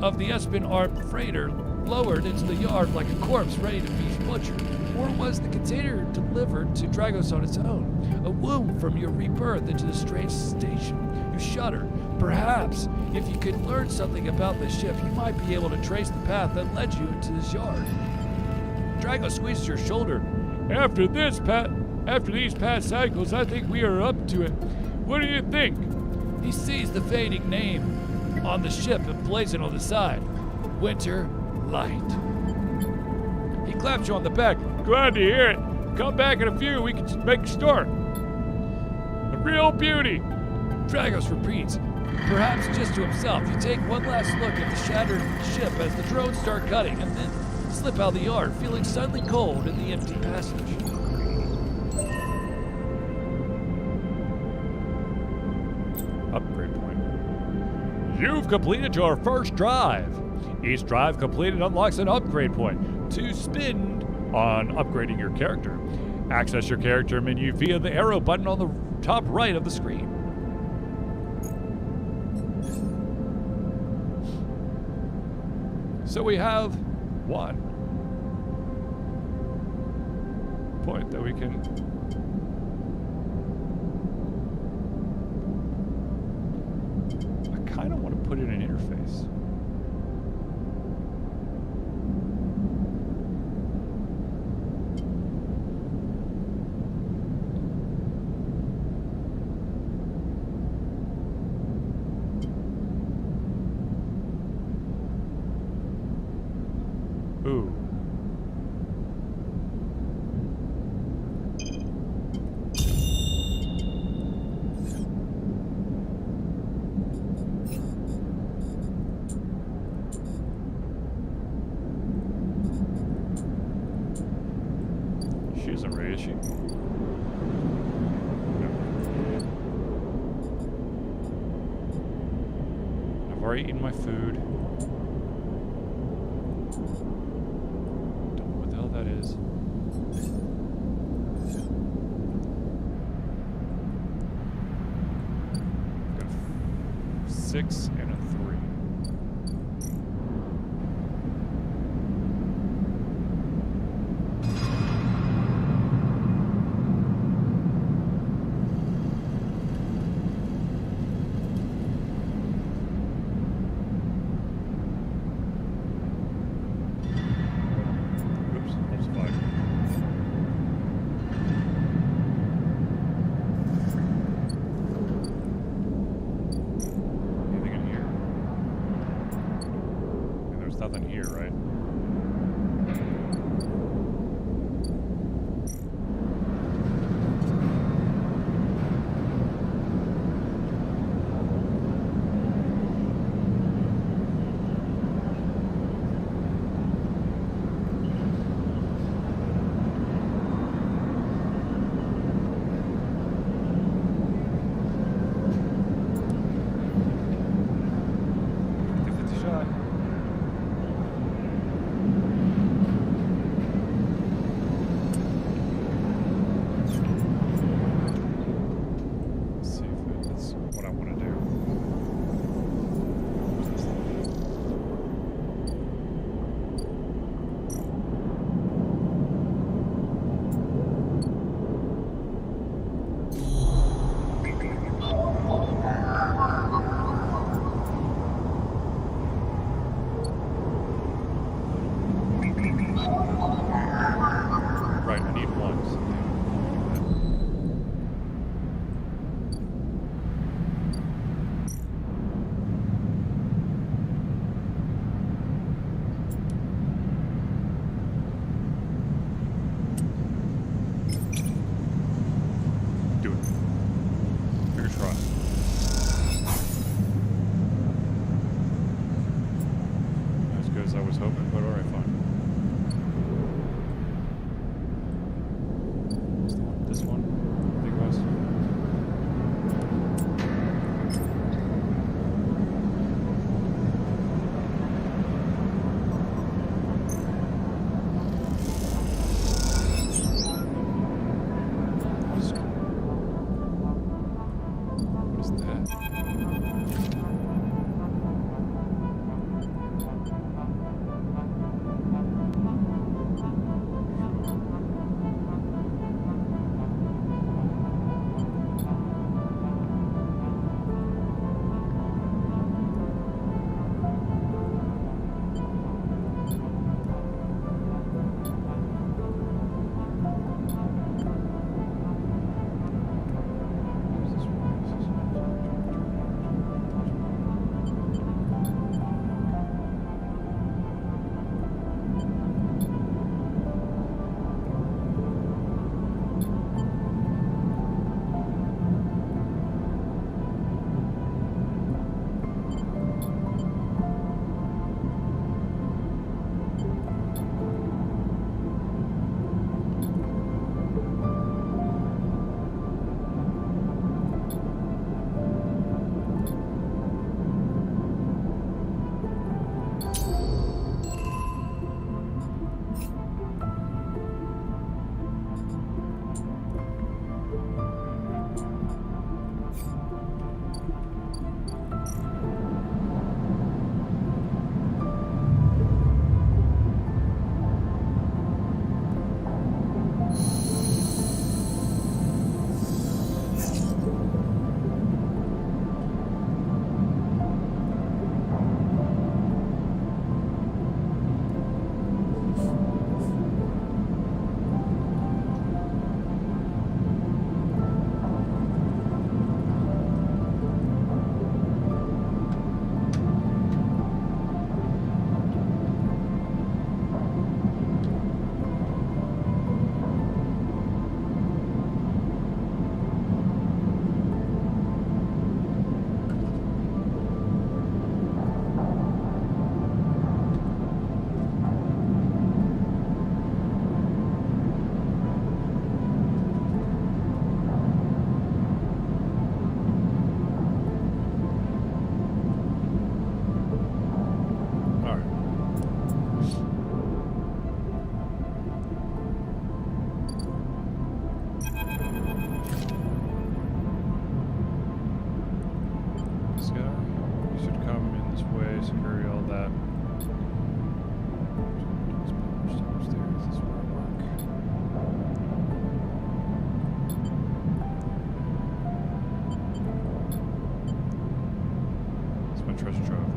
of the Espen armed freighter lowered into the yard like a corpse ready to be butchered. Or was the container delivered to Dragos on its own? A womb from your rebirth into the strange station. You shudder. Perhaps, if you could learn something about the ship, you might be able to trace the path that led you into this yard. Dragos squeezes your shoulder. After these past cycles, I think we are up to it. What do you think? He sees the fading name on the ship emblazoned on the side. Winter Light. He claps you on the back. Glad to hear it. Come back in a few, we can make a start. A real beauty. Dragos repeats, perhaps just to himself. You take one last look at the shattered ship as the drones start cutting and then slip out of the yard, feeling suddenly cold in the empty passage. Upgrade point. You've completed your first drive. Each drive completed unlocks an upgrade point to spend on upgrading your character. Access your character menu via the arrow button on the top right of the screen. So we have one point that we can I kind of want to put in an interface. Ooh. She isn't ready, is she? No. I've already eaten my food. That is. Got a 6 and a 3. Anything in here?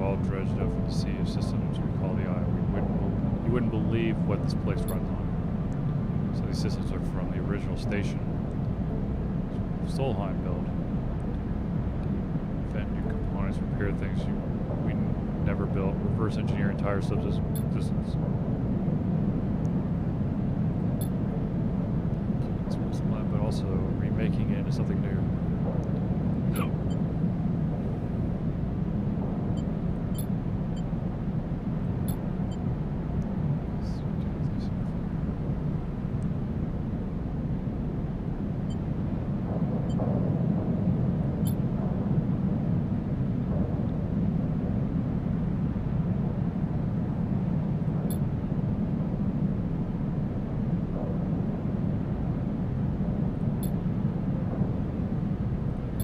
all dredged up from the sea of systems we call the Eye. You wouldn't believe what this place runs on. So these systems are from the original station Solheim built. Invent new components, repair things we never built, reverse engineer entire subsystems. But also remaking it into something new.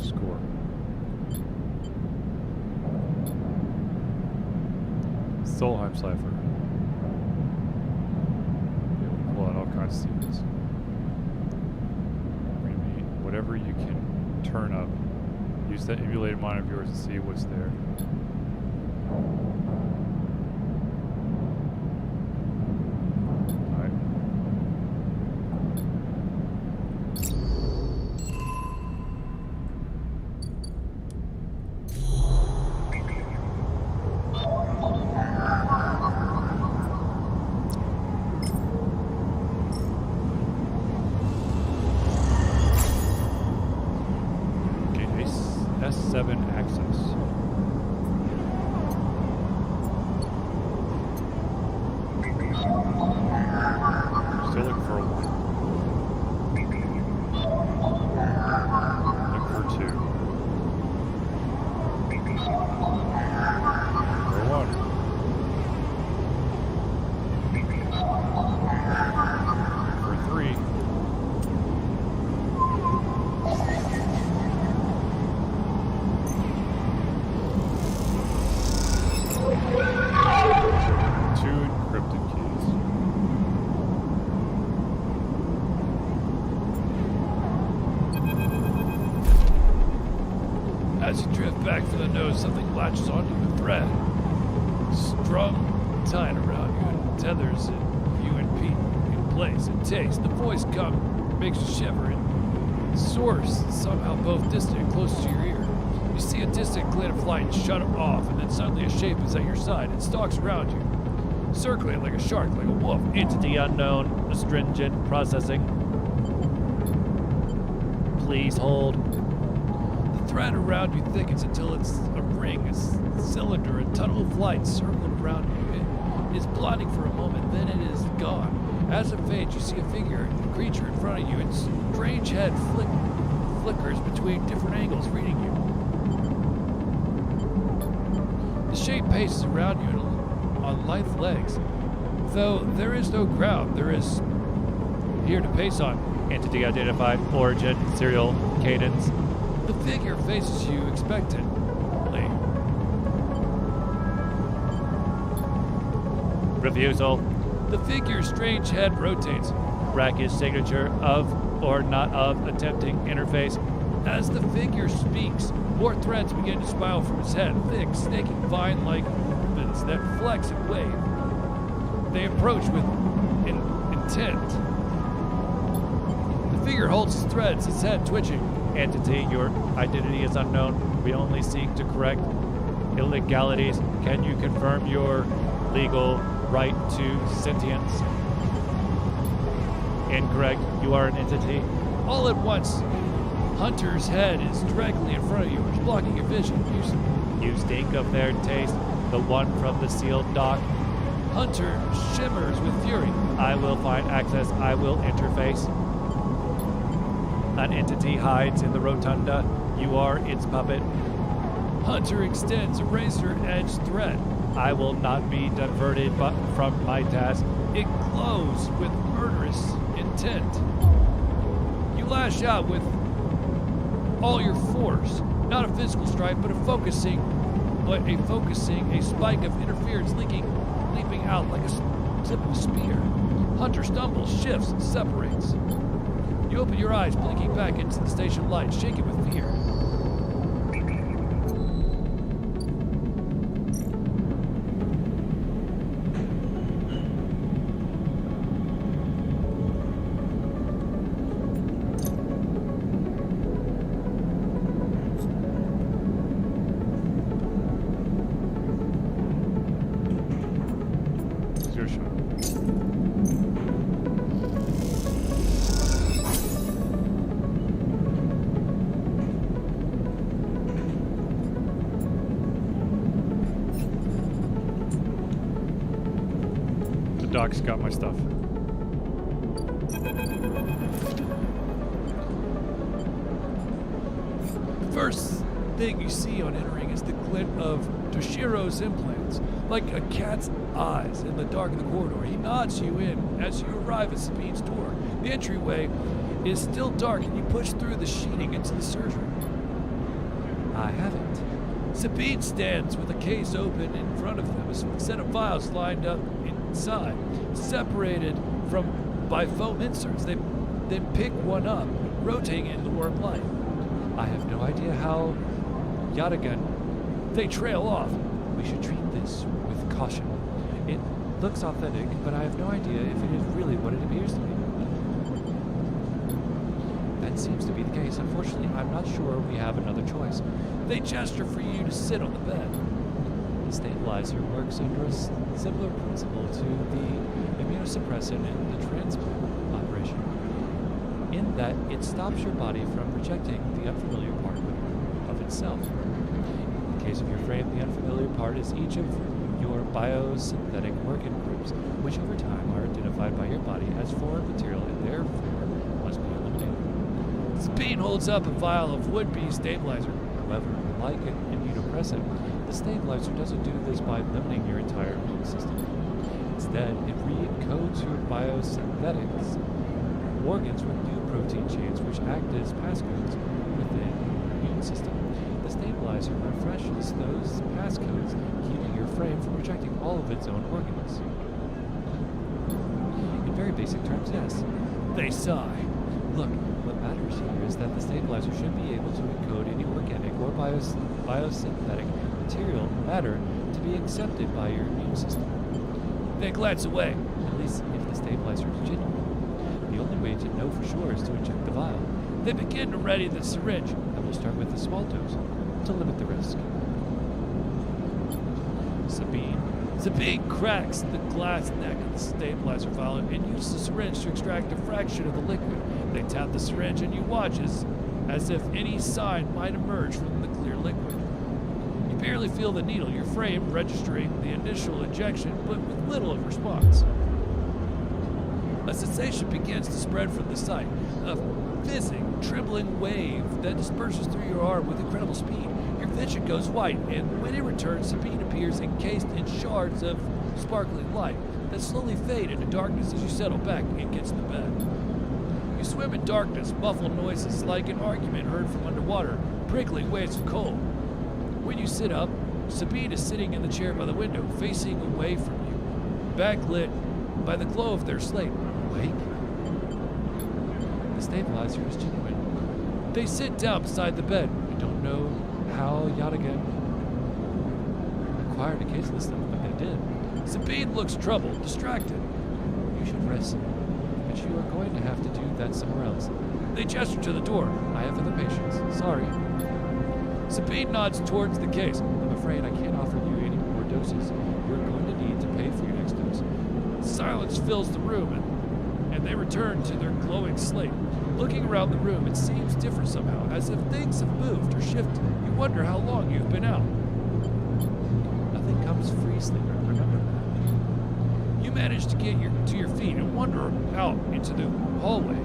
Score. Solheim cipher. Be able to pull out all kinds of secrets. Whatever you can turn up. Use that emulated mind of yours to see what's there. S7 access. Still looking for a 1. Look for 2. For 1. For 3. As you drift back from the nose, something latches onto a thread. Strung, tied around you, and tethers you and Pete in place. It takes. The voice comes, makes you shiver. It soars, somehow both distant and close to your ear. You see a distant glint of light shut off, and then suddenly a shape is at your side. It stalks around you, circling like a shark, like a wolf. Entity unknown, astringent processing. Please hold. The thread around you thickens until it's a ring, a cylinder, a tunnel of light circling around you. It is blinding for a moment, then it is gone. As it fades, you see a figure, a creature in front of you. Its strange head flickers between different angles, reading you. The shape paces around you on lithe legs. Though there is no ground, there is here to pace on. Entity identified, origin, serial, cadence. The figure faces you expectantly. Refusal. The figure's strange head rotates. Brackish signature of or not of attempting interface. As the figure speaks, more threads begin to spiral from his head, thick, snaking vine-like ribbons that flex and wave. They approach with intent. The figure holds its threads, its head twitching. Entity, your identity is unknown. We only seek to correct illegalities. Can you confirm your legal right to sentience? Incorrect. You are an entity. All at once, Hunter's head is directly in front of you, it's blocking your vision. You stink of their taste, the one from the sealed dock. Hunter shimmers with fury. I will find access. I will interface. An entity hides in the rotunda. You are its puppet. Hunter extends a razor-edged thread. I will not be diverted from my task. It glows with murderous intent. You lash out with all your force. Not a physical strike, but a focusing, a spike of interference leaping out like a tip of a spear. Hunter stumbles, shifts, and separates. You open your eyes, blinking back into the station light, shaking with fear. Doc's got my stuff. First thing you see on entering is the glint of Toshiro's implants, like a cat's eyes in the dark of the corridor. He nods you in as you arrive at Sabine's door. The entryway is still dark, and you push through the sheeting into the surgery. I haven't. Sabine stands with a case open in front of them, a set of vials lined up inside, separated by foam inserts. They then pick one up, rotating it in the warm light. I have no idea how Yadagan. They trail off. We should treat this with caution. It looks authentic, but I have no idea if it is really what it appears to be. That seems to be the case. Unfortunately, I'm not sure we have another choice. They gesture for you to sit on the bed. The stabilizer works under a similar principle to the immunosuppressant in the transplant operation, in that it stops your body from projecting the unfamiliar part of itself. In the case of your frame, the unfamiliar part is each of your biosynthetic organ groups, which over time are identified by your body as foreign material and therefore must be eliminated. Sabine holds up a vial of would-be stabilizer. However, like an immunosuppressant, the stabilizer doesn't do this by limiting your entire immune system. Instead, it re-encodes your biosynthetics organs with new protein chains which act as passcodes within your immune system. The stabilizer refreshes those passcodes, keeping your frame from rejecting all of its own organs. In very basic terms, yes. They sigh. Look, what matters here is that the stabilizer should be able to encode any organic or biosynthetic material matter to be accepted by your immune system. They glance away. At least if the stabilizer is genuine. The only way to know for sure is to inject the vial. They begin to ready the syringe. I will start with a small dose to limit the risk. Sabine cracks the glass neck of the stabilizer vial and uses the syringe to extract a fraction of the liquid. They tap the syringe and you watch as if any sign might emerge from the clear liquid. You barely feel the needle, your frame registering the initial injection, but with little of response. A sensation begins to spread from the site, a fizzing, trembling wave that disperses through your arm with incredible speed. Your vision goes white, and when it returns, Sabine appears encased in shards of sparkling light that slowly fade into darkness as you settle back against the bed. You swim in darkness, muffled noises like an argument heard from underwater, prickling waves of cold. When you sit up, Sabine is sitting in the chair by the window, facing away from you, backlit by the glow of their slate. Awake? The stabilizer is genuine. They sit down beside the bed. I don't know how Yadagan acquired a case system, but they did. Sabine looks troubled, distracted. You should rest, but you are going to have to do that somewhere else. They gesture to the door. I have other patients. Sorry. Sabine nods towards the case. I'm afraid I can't offer you any more doses. You're going to need to pay for your next dose. Silence fills the room, and they return to their glowing slate. Looking around the room, it seems different somehow, as if things have moved or shifted. You wonder how long you've been out. Nothing comes free, Sleeper. Remember that. You manage to get to your feet and wander out into the hallway.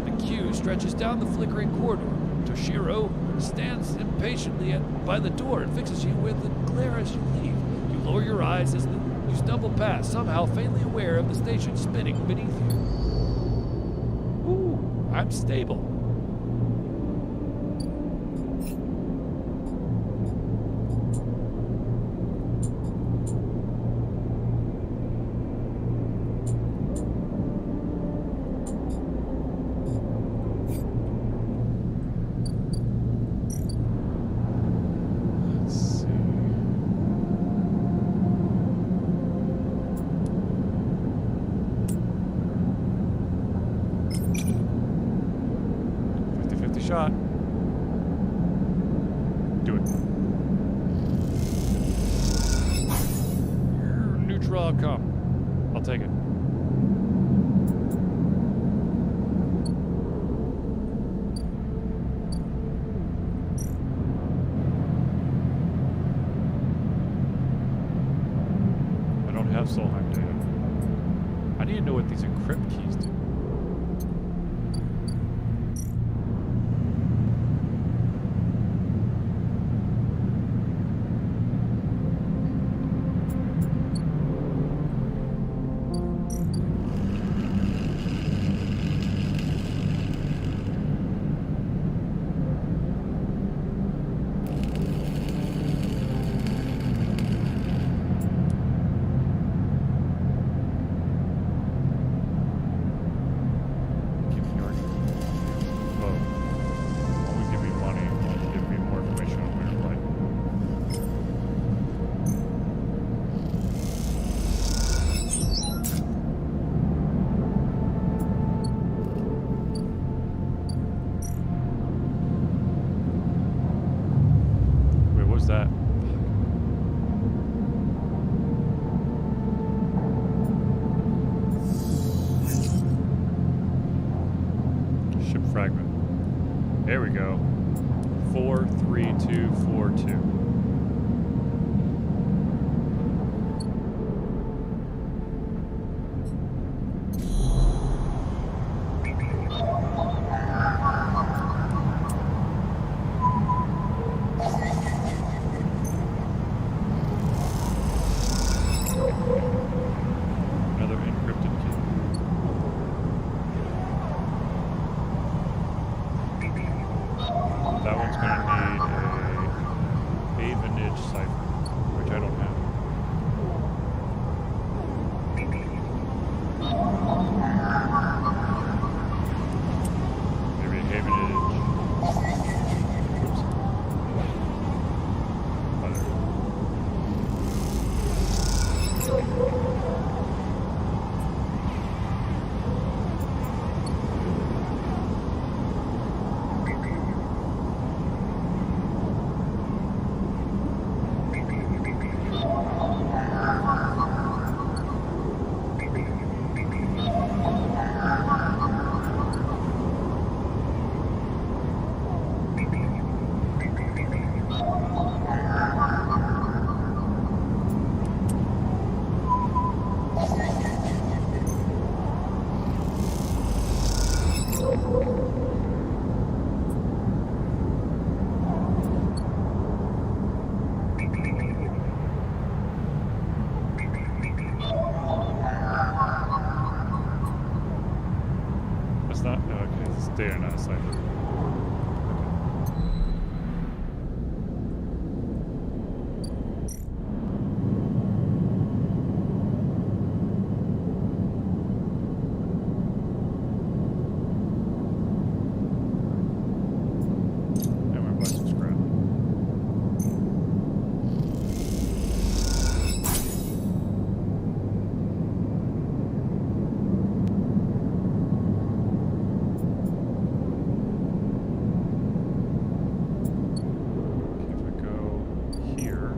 The queue stretches down the flickering corridor. Toshiro stands impatiently by the door and fixes you with a glare as you leave. You lower your eyes as you stumble past, somehow faintly aware of the station spinning beneath you. Ooh, I'm stable. Let's see. $50-50 shot. Do it. Neutral outcome. I'll take it. I don't have Solheim data. know what these encrypt keys do. Keep yarning. Oh. Won't give me money. Won't give me more information on where to play. Wait, what was that? Ship fragment. There we go. 43242. Another encrypted key. That one's going to need a Havenage cipher, which I don't have. Maybe a Havenage. Oops. Other. That's not. No, okay, it's data, not a cipher. And we're busting scrap. Okay, if I go here.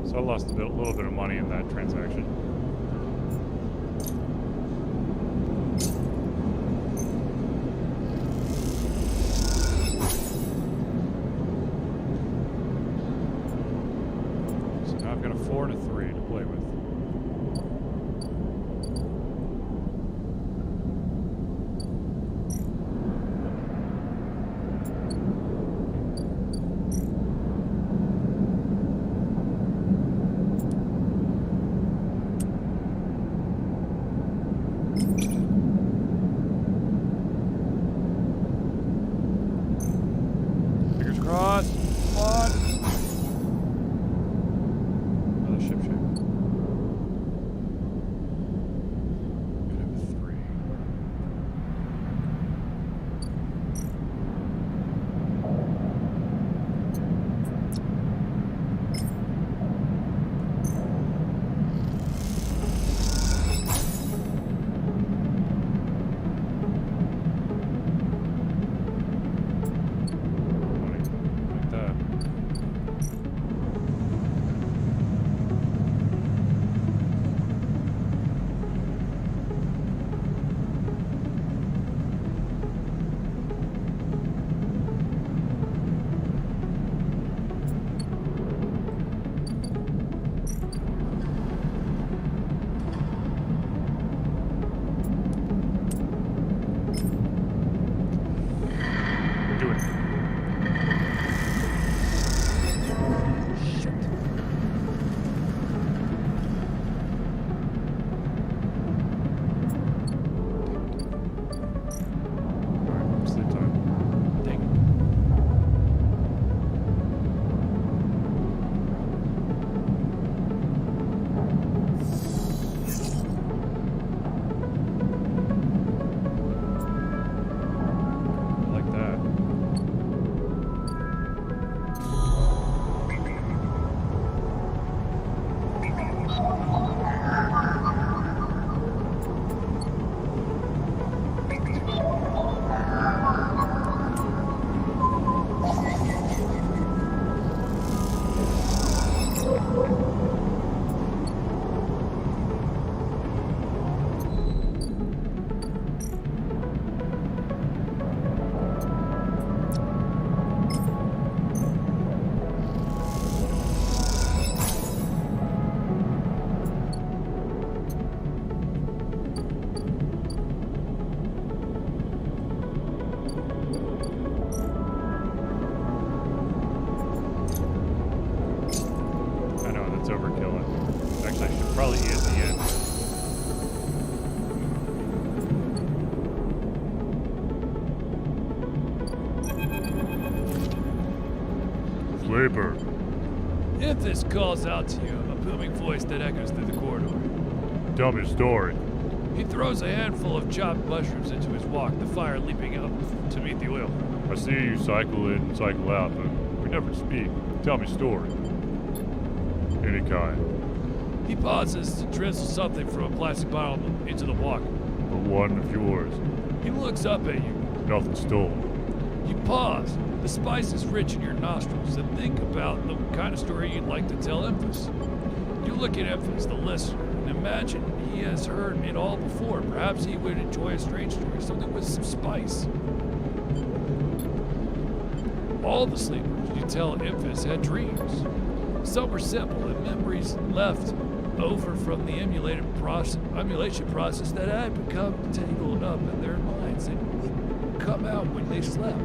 So I lost a little bit of money in that transaction. So now I've got a 4 and a 3 to play with. Fingers crossed. Come on. Another ship shape. Alright, sleep time. Dang it. Like that. I know, that's overkill. Actually, I should probably eat at the end. Sleeper. Imphis calls out to you, a booming voice that echoes through the corridor. Tell me a story. He throws a handful of chopped mushrooms into his wok, the fire leaping up to meet the oil. I see you cycle in and cycle out, but we never speak. Tell me a story. Any kind. He pauses to drizzle something from a plastic bottle into the wok. But one of yours. He looks up at you. Nothing stolen. You pause. The spice is rich in your nostrils, and think about the kind of story you'd like to tell Imphis. You look at Imphis, the listener, and imagine he has heard it all before. Perhaps he would enjoy a strange story, something with some spice. All the sleepers you tell Imphis had dreams. Some were simple and memories left over from the emulation process that had become tangled up in their minds and would come out when they slept.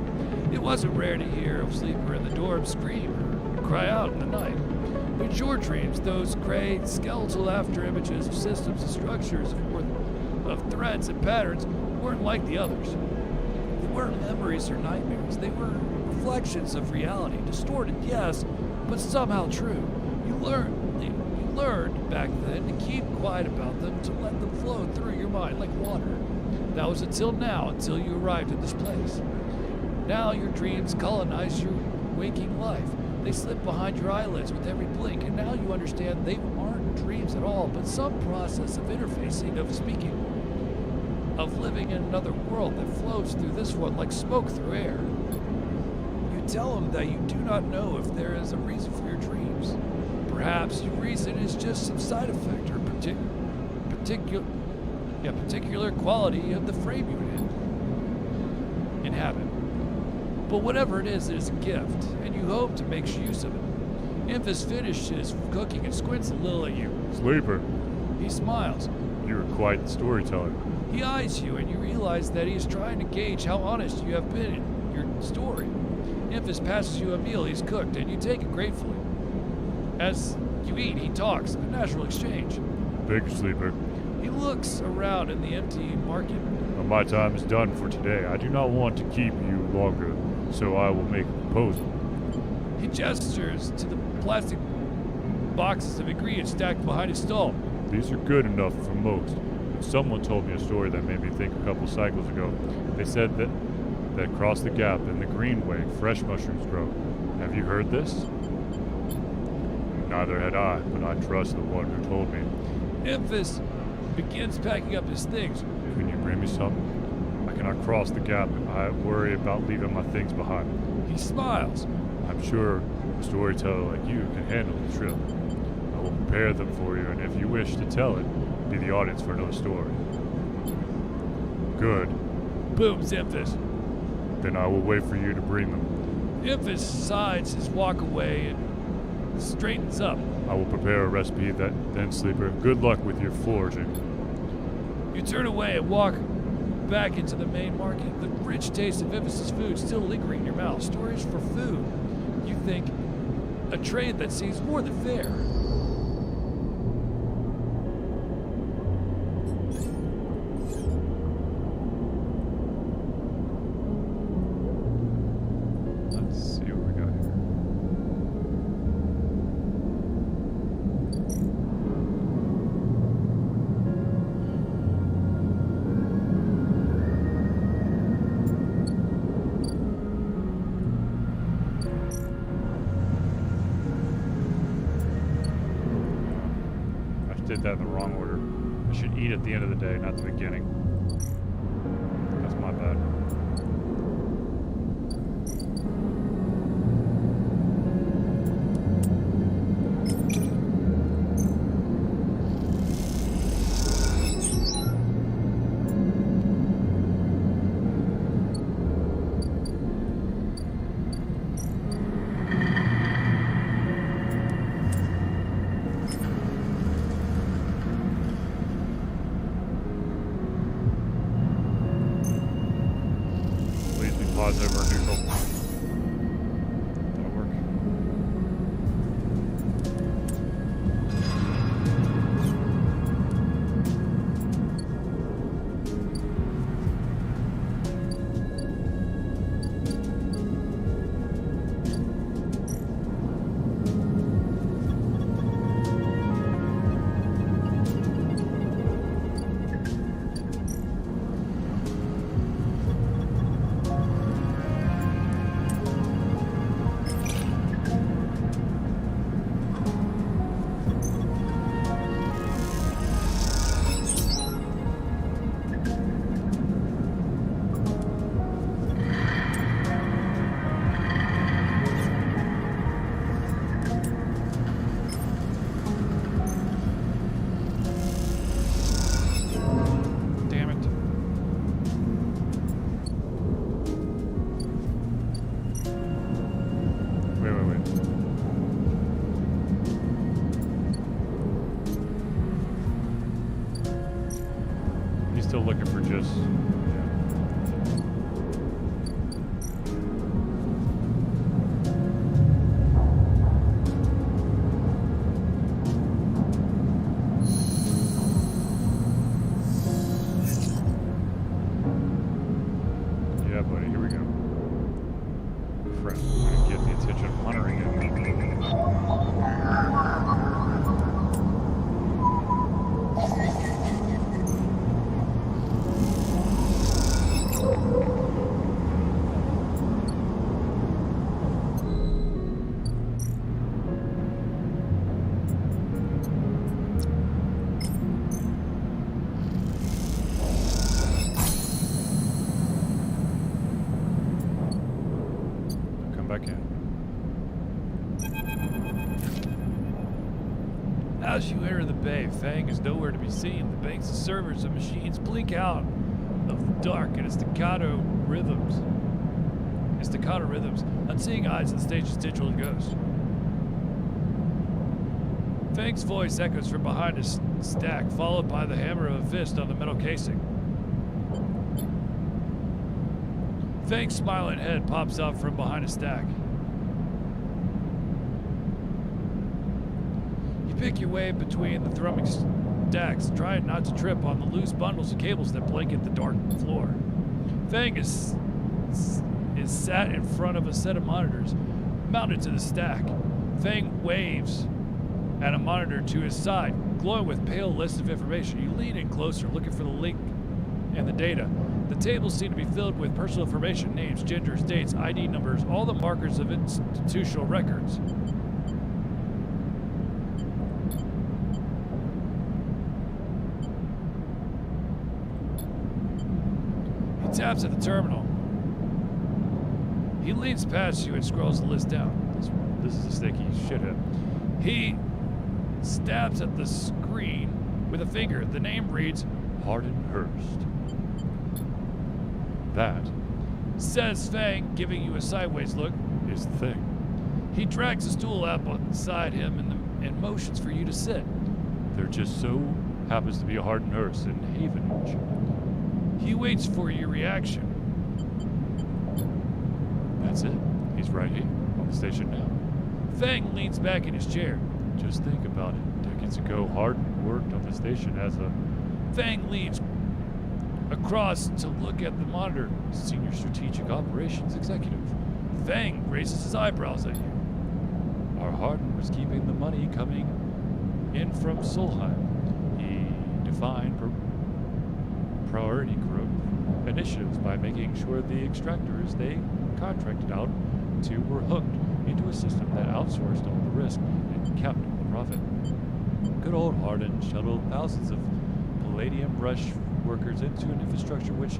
It wasn't rare to hear a sleeper in the dorm scream or cry out in the night. But your dreams, those gray, skeletal after images of systems and structures of threads and patterns, weren't like the others. They weren't memories or nightmares. They were reflections of reality, distorted, yes, but somehow true. You learned back then to keep quiet about them, to let them flow through your mind like water. That was until now, until you arrived at this place. Now your dreams colonize your waking life. They slip behind your eyelids with every blink, and now you understand they aren't dreams at all, but some process of interfacing, of speaking, of living in another world that flows through this one like smoke through air. You tell them that you do not know if there is a reason for your dreams. Perhaps your reason is just some side effect or particular quality of the frame you inhabit. But whatever it is a gift, and you hope to make use of it. Imphis finishes cooking and squints a little at you. Sleeper, He smiles. you're quite the storyteller. He eyes you, and you realize that he is trying to gauge how honest you have been in your story. Imphis passes you a meal he's cooked, and you take it gratefully. As you eat, he talks, a natural exchange. Big sleeper. He looks around in the empty market. Well, my time is done for today. I do not want to keep you longer, so I will make a proposal. He gestures to the plastic boxes of ingredients stacked behind his stall. These are good enough for most. But someone told me a story that made me think a couple cycles ago. They said that across the gap in the Greenway, fresh mushrooms grow. Have you heard this? Neither had I, but I trust the one who told me. Imphis begins packing up his things. Can you bring me some? I cannot cross the gap. I worry about leaving my things behind. He smiles. I'm sure a storyteller like you can handle the trip. I will prepare them for you, and if you wish to tell it, be the audience for another story. Good. Booms Imphis. Then I will wait for you to bring them. Imphis sides his walk away and straightens up. I will prepare a recipe then, Sleeper. Good luck with your foraging. You turn away and walk back into the main market, the rich taste of Ivis's food still lingering in your mouth. Storage for food. You think a trade that seems more than fair. Let's see what we got here. I did that in the wrong order. I should eat at the end of the day, not the beginning. That's my bad. Please be positive or neutral. That'll work. Damn it. Wait. He's still looking for just. Yeah, buddy, here we go. Friend, I'm gonna get the attention of Hunter again. Come back in. As you enter the bay, Fang is nowhere to be seen. The banks of servers and machines blink out of the dark and its staccato rhythms. Unseeing eyes and the stage's digital ghost. Fang's voice echoes from behind his stack, followed by the hammer of a fist on the metal casing. Fang's smiling head pops out from behind a stack. You pick your way between the thrumming stacks, trying not to trip on the loose bundles of cables that blanket the dark floor. Fang is sat in front of a set of monitors mounted to the stack. Fang waves at a monitor to his side, glowing with pale lists of information. You lean in closer, looking for the link and the data. The tables seem to be filled with personal information, names, genders, dates, ID numbers, all the markers of institutional records. He taps at the terminal. He leans past you and scrolls the list down. This is a sticky shithead. He stabs at the screen with a finger. The name reads Hardin Hurst. That says Fang, giving you a sideways look. is the thing. He drags a stool up beside him and motions for you to sit. There just so happens to be a Hardin Hurst in Havenage. He says, "Come on in." He waits for your reaction. That's it. He's right here on the station now. Fang leans back in his chair. Just think about it. Decades ago, Hardin worked on the station as a Fang leans across to look at the monitor. senior strategic operations executive. Fang raises his eyebrows at you. Our Hardin was keeping the money coming in from Solheim. He defined priority growth initiatives by making sure the extractors they contracted out to were hooked into a system that outsourced all the risk and kept the profit. Good old Hardin shuttled thousands of Palladium Rush workers into an infrastructure which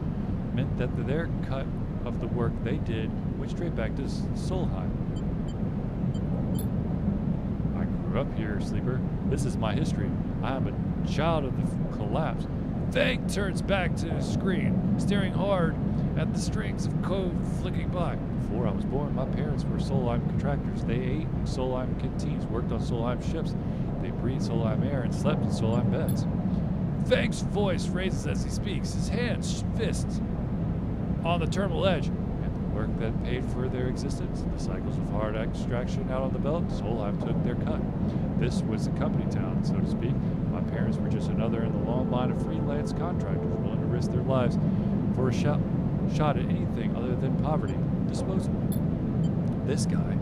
meant that their cut of the work they did went straight back to Solheim. I grew up here, Sleeper. This is my history. I am a child of the collapse. Fang turns back to his screen, staring hard at the strings of code flicking by. Before I was born, my parents were Solheim contractors. They ate in Solheim canteens, worked on Solheim ships. They breathed Solheim air and slept in Solheim beds. Fang's voice raises as he speaks, his hands fists on the terminal edge. And the work that paid for their existence, the cycles of hard extraction out on the belt, Solheim took their cut. This was a company town, so to speak. My parents were just another in the long line of freelance contractors willing to risk their lives for a shot at anything other than poverty. Disposable. This guy,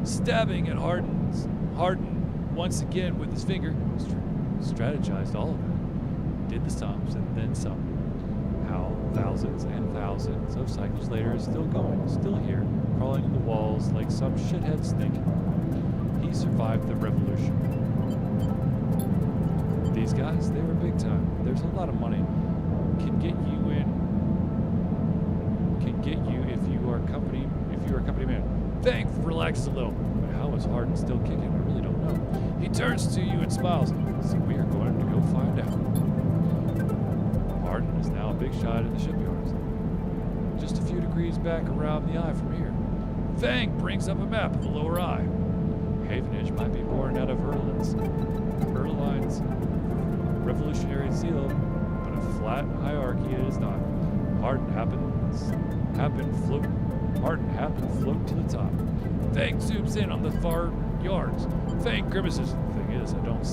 Stabbing at Hardin once again with his finger. strategized all of it. Did the sums and then some. How thousands and thousands of cycles later is still going, still here, crawling in the walls like some shitheads think. He survived the revolution. These guys, they were big time. There's a lot of money. Can get you if you are a company man. Fang relaxes a little. But how is Hardin still kicking? I really don't know. He turns to you and smiles. So we are going to go find out. Hardin is now a big shot in the shipyards. Just a few degrees back around the eye from here. Fang brings up a map of the lower eye. Havenage might be born out of Erline's revolutionary zeal, but a flat hierarchy it is not. Hardin happened float to the top. Fang zooms in on the far yards. Fang grimaces. The thing is, I don't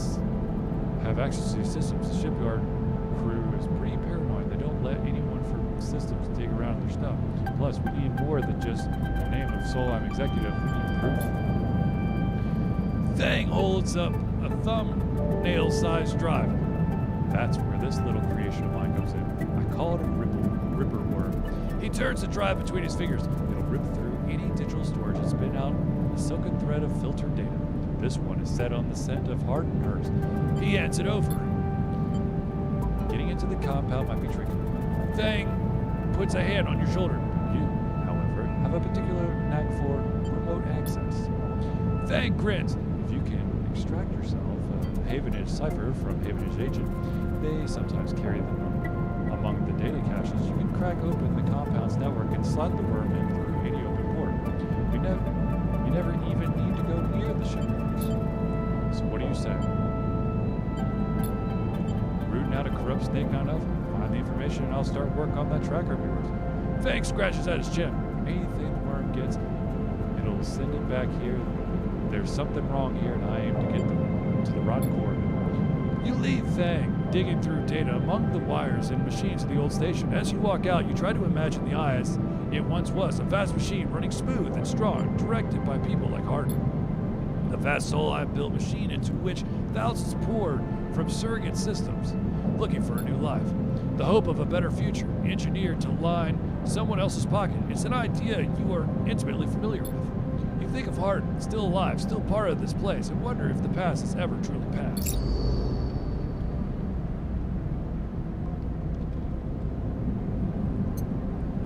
have access to these systems. The shipyard crew is pretty paranoid. They don't let anyone from systems dig around their stuff. Plus, we need more than just the name of Solheim executive. We need proof. Fang holds up a thumbnail-sized drive. That's where this little creation of mine comes in. I call it a ripper worm. He turns the drive between his fingers. It'll rip through any digital storage and spin out a silken thread of filtered data. This one is set on the scent of Hardinhurst. He hands it over. Getting into the compound might be tricky. Fang puts a hand on your shoulder. You, however, have a particular knack for remote access. Fang grins. If you can extract yourself a Havenage cipher from Havenage agent, they sometimes carry them among the data caches. You can crack open the compound's network and slot the worm in through any open port. You never even need to go near the shipyards. So what do you say? Rooting out a corrupt snake not enough? Find the information and I'll start work on that tracker of yours. Fang scratches at his chin. Anything the worm gets, it'll send it back here. There's something wrong here and I aim to get to the rotten core. You leave Fang digging through data among the wires and machines of the old station. As you walk out, you try to imagine the eye as it once was, a vast machine running smooth and strong, directed by people like Hardin. A vast Solheim-built machine into which thousands poured from surrogate systems, looking for a new life. The hope of a better future, engineered to line someone else's pocket. It's an idea you are intimately familiar with. You think of Hardin, still alive, still part of this place, and wonder if the past has ever truly passed.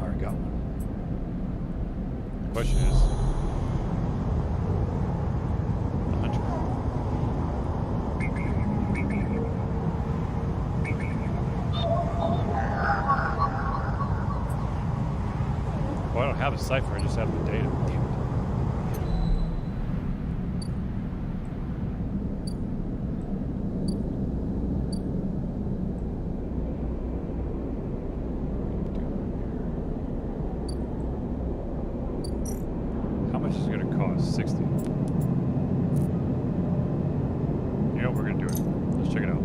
Alright, got one. The question is, the hunter. Well, I don't have a cipher, I just have the data. cost? 60. You know what, we're gonna do it. Let's check it out.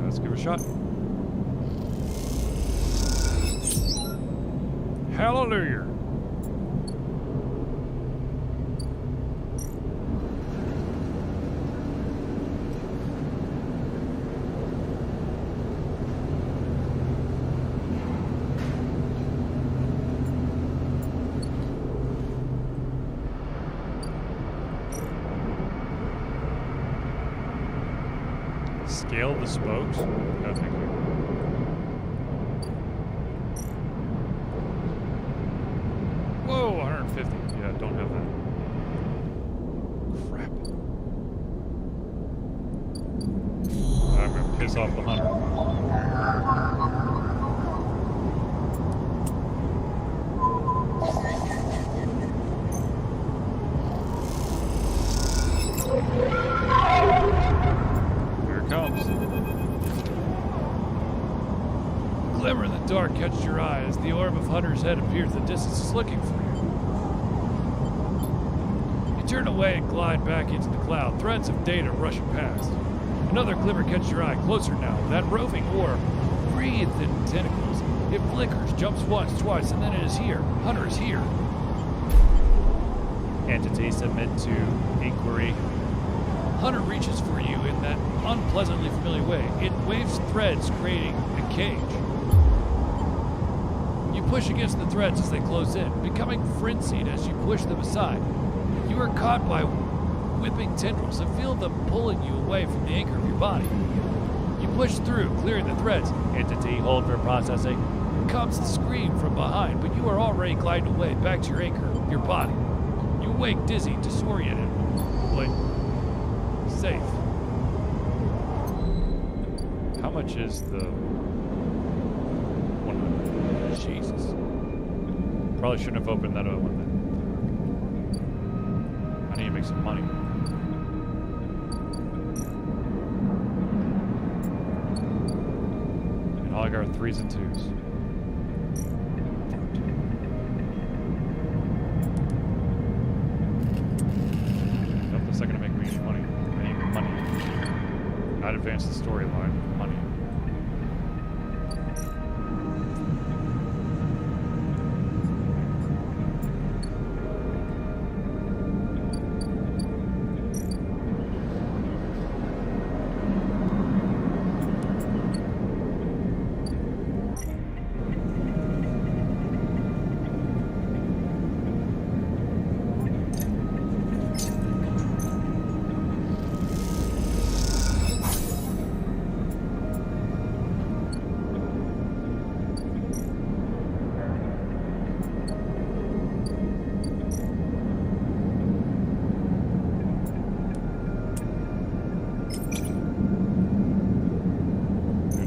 Let's give it a shot. Hallelujah. Scale the spokes? No, thank you. Whoa, 150. Yeah, don't have that. Crap. I'm gonna piss off the hunter. Here it comes. A glimmer in the dark catches your eye as the orb of Hunter's head appears in the distance, is looking for you. You turn away and glide back into the cloud, threads of data rushing past. Another glimmer catches your eye, closer now. That roving orb, wreathed in tentacles. It flickers, jumps once, twice, and then it is here. Hunter is here. Entity submit to inquiry. Hunter reaches for you in that unpleasantly familiar way. It waves threads, creating a cage. You push against the threads as they close in, becoming frenzied as you push them aside. You are caught by whipping tendrils and feel them pulling you away from the anchor of your body. You push through, clearing the threads. Entity hold for processing. Comes the scream from behind, but you are already gliding away back to your anchor, your body. You awake dizzy, disoriented, but safe. How much is the one? Jesus. Probably shouldn't have opened that other one then. I need to make some money. And all I got are 3s and 2s. Nope, that's not gonna make me any money. I need money. Not advance the storyline. Money.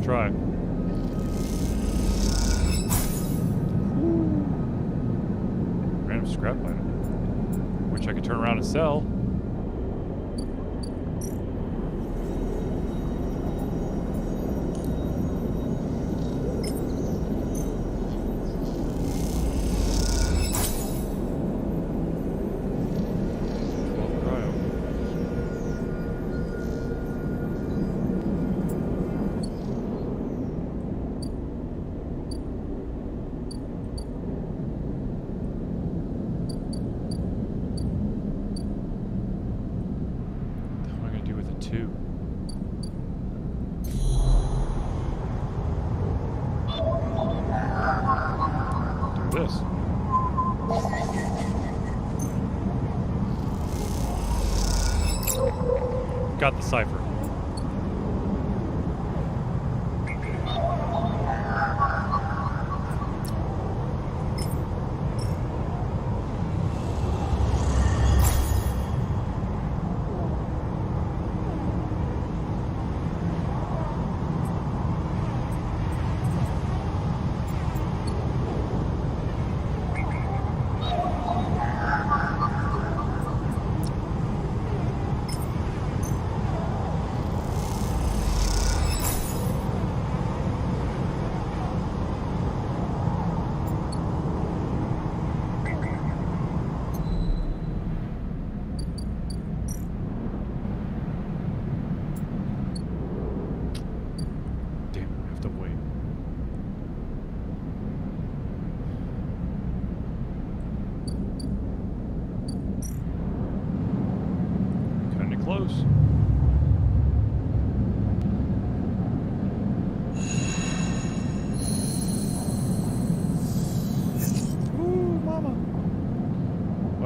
Try. Random scrap item, which I could turn around and sell. This. Got the cipher.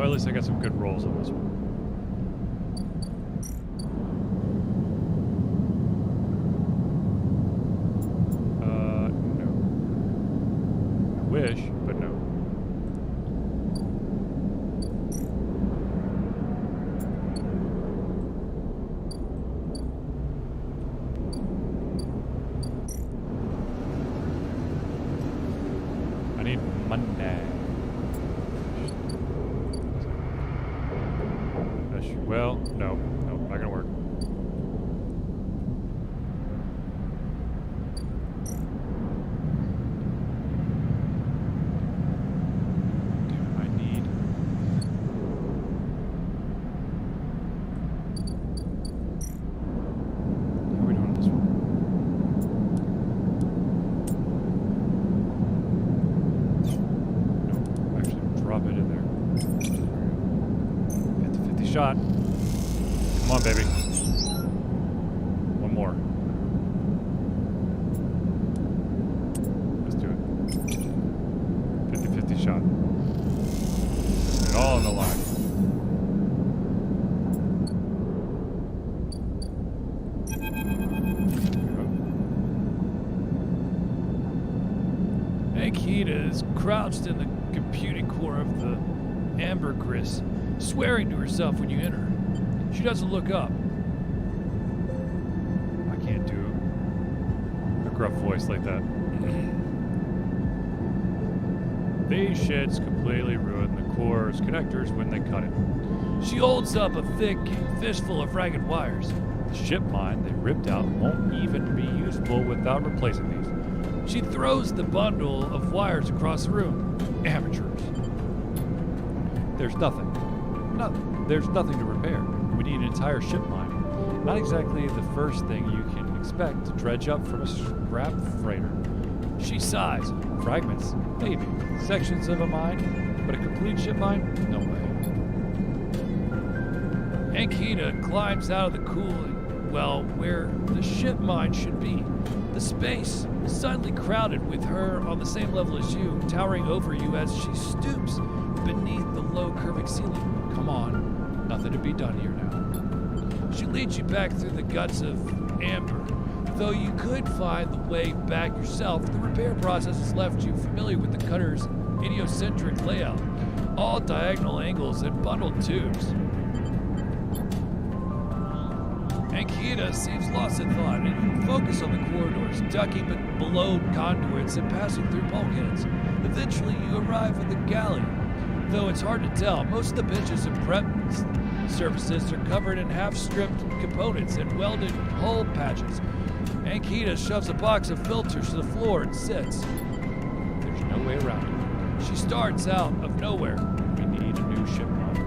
at least I got some good rolls on this one. No. I wish, but no. I need Monday. Well, no, not gonna work. Damn, I need. How are we doing this one? No, actually, drop it in there. 50-50 shot. Come on, baby. One more. Let's do it. 50-50 shot. And all on the line. Ankita is crouched in the computing core of the ambergris, swearing to herself when you enter. She doesn't look up. I can't do a gruff voice like that. These shits completely ruin the core's connectors when they cut it. She holds up a thick fistful of ragged wires. The ship mine they ripped out won't even be usable without replacing these. She throws the bundle of wires across the room. Amateurs. There's nothing. There's nothing to repair. We need an entire ship mine. Not exactly the first thing you can expect to dredge up from a scrap freighter. She sighs. Fragments, maybe. Sections of a mine, but a complete ship mine? No way. Ankita climbs out of the cooling, well, where the ship mine should be. The space is suddenly crowded with her on the same level as you, towering over you as she stoops beneath the low curving ceiling. Come on, nothing to be done here now. She leads you back through the guts of amber. Though you could find the way back yourself, the repair process has left you familiar with the cutter's idiosyncratic layout. All diagonal angles and bundled tubes. Ankita seems lost in thought, and you focus on the corridors, ducking below conduits and passing through bulkheads. Eventually, you arrive at the galley. Though it's hard to tell, most of the benches and prep surfaces are covered in half-stripped components and welded hull patches. Ankita shoves a box of filters to the floor and sits. There's no way around it. She starts out of nowhere. We need a new ship mine.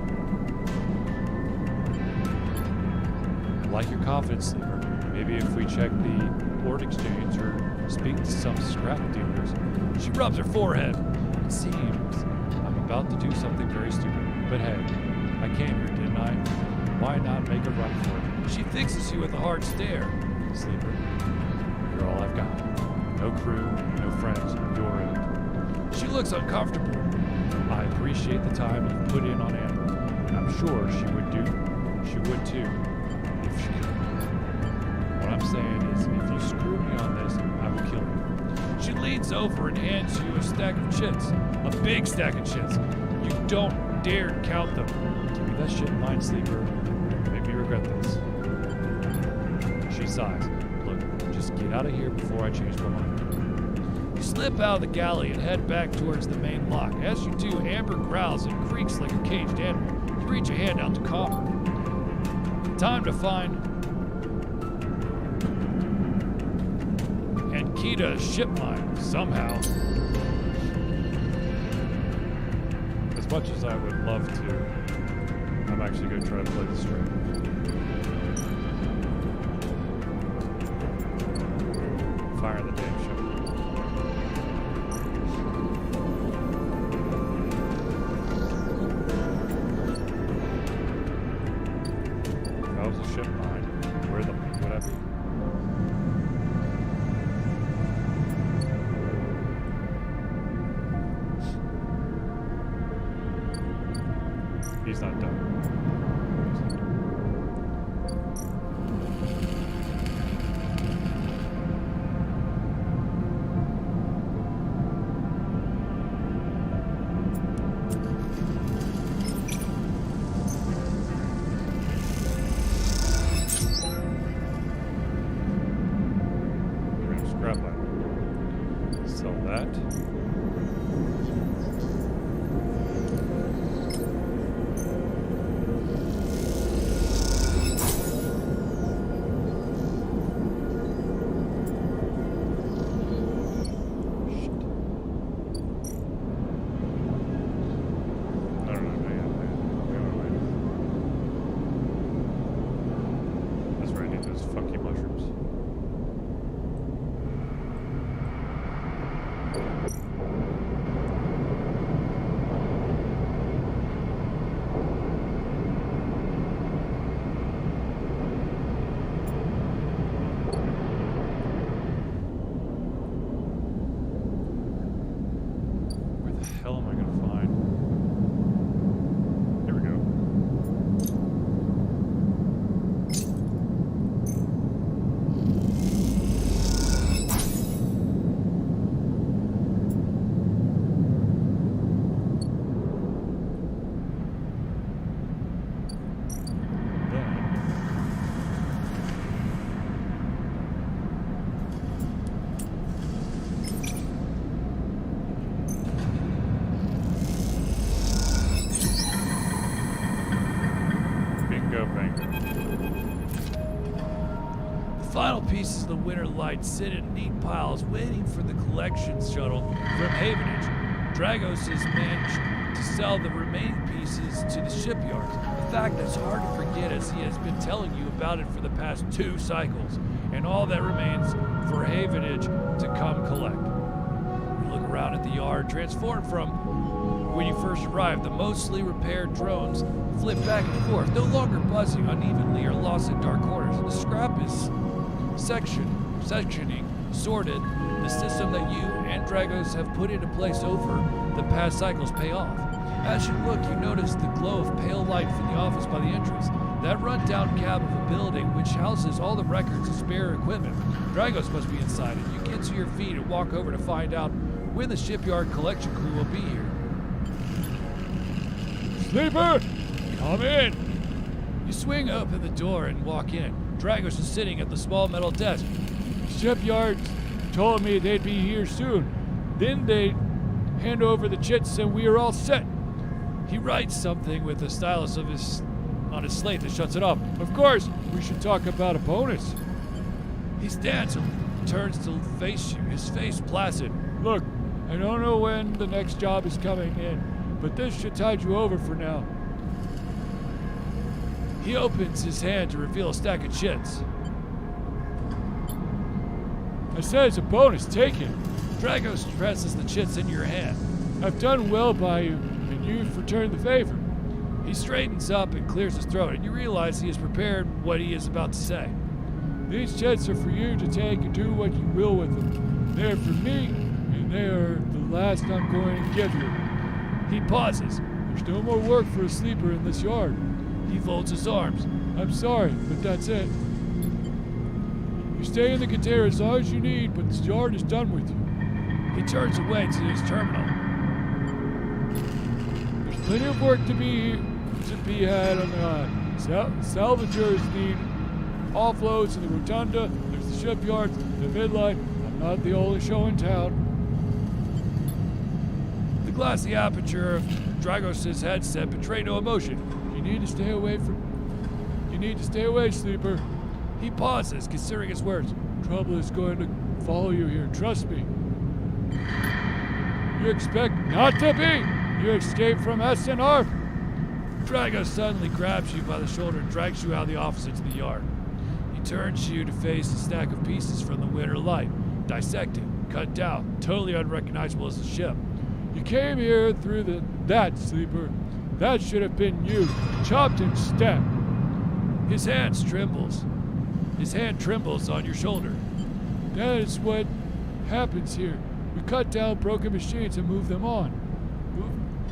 I like your confidence, Sleeper. Maybe if we check the port exchange or speak to some scrap dealers. She rubs her forehead. It seems I'm about to do something very stupid. But hey, I came here, didn't I? Why not make a run for it? She fixes you with a hard stare. Sleeper, you're all I've got. No crew, no friends, you're it. She looks uncomfortable. I appreciate the time you've put in on Amber. And I'm sure she would too, if she could. What I'm saying is, if you screw me on this, I will kill you. She leans over and hands you a stack of chits. A big stack of chits. You don't dare count them. Give me that shit, mind Sleeper. Make me regret this. She sighs. Look, just get out of here before I change my mind. You slip out of the galley and head back towards the main lock. As you do, Amber growls and creaks like a caged animal. You reach a hand out to calm her. Time to find Ankita's ship mine, somehow. As much as I would love to, I'm actually going to try to play this straight. Fire the damn ship. If I was a ship mine, where the fuck would I be? He's not done. Scrap item. Sell that. That's right, I need those funky mushrooms. Where the hell am I gonna find? Here we go. Bingo bango. The final pieces of the Winter Light sit in neat piles waiting for the collections shuttle from Havenage. Dragos has managed to sell the remaining pieces to the shipyards, a fact that's hard to forget as he has been telling you about it for the past 2 cycles, and all that remains for Havenage to come collect. You look around at the yard, transformed from when you first arrived. The mostly repaired drones flip back and forth, no longer buzzing unevenly or lost in dark corners. The scrap is sectioning, sorted. The system that you and Dragos have put into place over the past cycles pay off. As you look, you notice the glow of pale light from the office by the entrance. That run-down cab of a building which houses all the records and spare equipment. Dragos must be inside it. You get to your feet and walk over to find out when the shipyard collection crew will be here. Sleeper! Come in! You swing open the door and walk in. Dragos is sitting at the small metal desk. Shipyards told me they'd be here soon. Then they'd hand over the chits and we are all set. He writes something with the stylus on his slate that shuts it off. Of course, we should talk about a bonus. He stands and turns to face you, his face placid. Look, I don't know when the next job is coming in, but this should tide you over for now. He opens his hand to reveal a stack of chits. I said it's a bonus, take it. Dragos presses the chits in your hand. I've done well by you, and you've returned the favor. He straightens up and clears his throat, and you realize he has prepared what he is about to say. These chits are for you to take and do what you will with them. They're for me, and they are the last I'm going to give you. He pauses. There's no more work for a sleeper in this yard. He folds his arms. I'm sorry, but that's it. You stay in the container as long as you need, but the yard is done with you. He turns away to his terminal. There's plenty of work to be had on the line. Salvagers need offloads in the rotunda. There's the shipyards, the midline. I'm not the only show in town. The glassy aperture of Dragos' headset betrayed no emotion. You need to stay away, sleeper. He pauses, considering his words. Trouble is going to follow you here, trust me. You expect not to be? You escaped from SNR? Dragos suddenly grabs you by the shoulder and drags you out of the office into the yard. He turns you to face a stack of pieces from the Winter Light, dissected, cut down, totally unrecognizable as a ship. You came here through that, sleeper. That should have been you, chopped and stabbed. His hand trembles on your shoulder. That is what happens here. We cut down broken machines and move them on.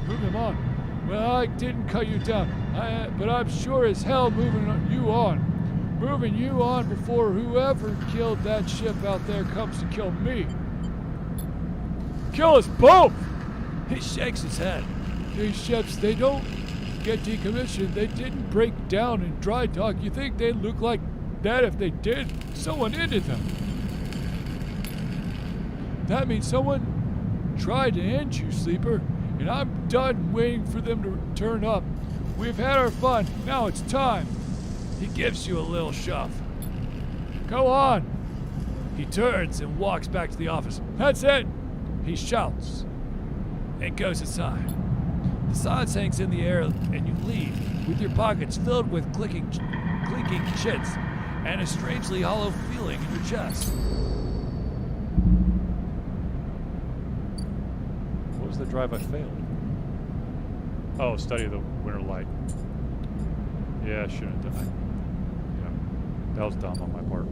Move them on. Well, I didn't cut you down, but I'm sure as hell moving you on before whoever killed that ship out there comes to kill me. Kill us both! He shakes his head. These ships, they don't get decommissioned. They didn't break down in dry dock. You think they'd look like that if they did? Someone ended them. That means someone tried to end you, Sleeper, and I'm done waiting for them to turn up. We've had our fun. Now it's time. He gives you a little shove. Go on. He turns and walks back to the office. That's it. He shouts and goes inside. The silence hangs in the air and you leave with your pockets filled with clinking chits and a strangely hollow feeling in your chest. What was the drive I failed? Oh, study the winter light. Yeah, I shouldn't have done that. Yeah, that was dumb on my part.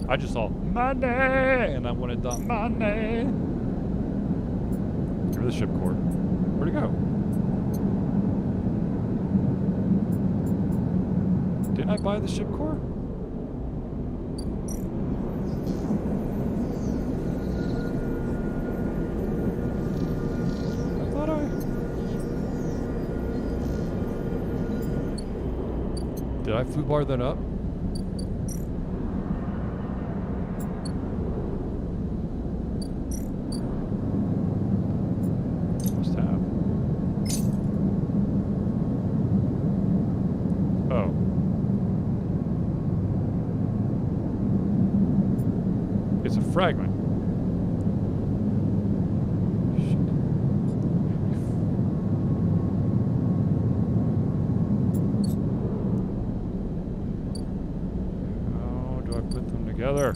I just saw money, and I wanted the money. Give her the ship core. Where'd it go? Didn't I buy the ship core? I thought Did I foobar that up? Must have. Oh. It's a fragment. How do I put them together?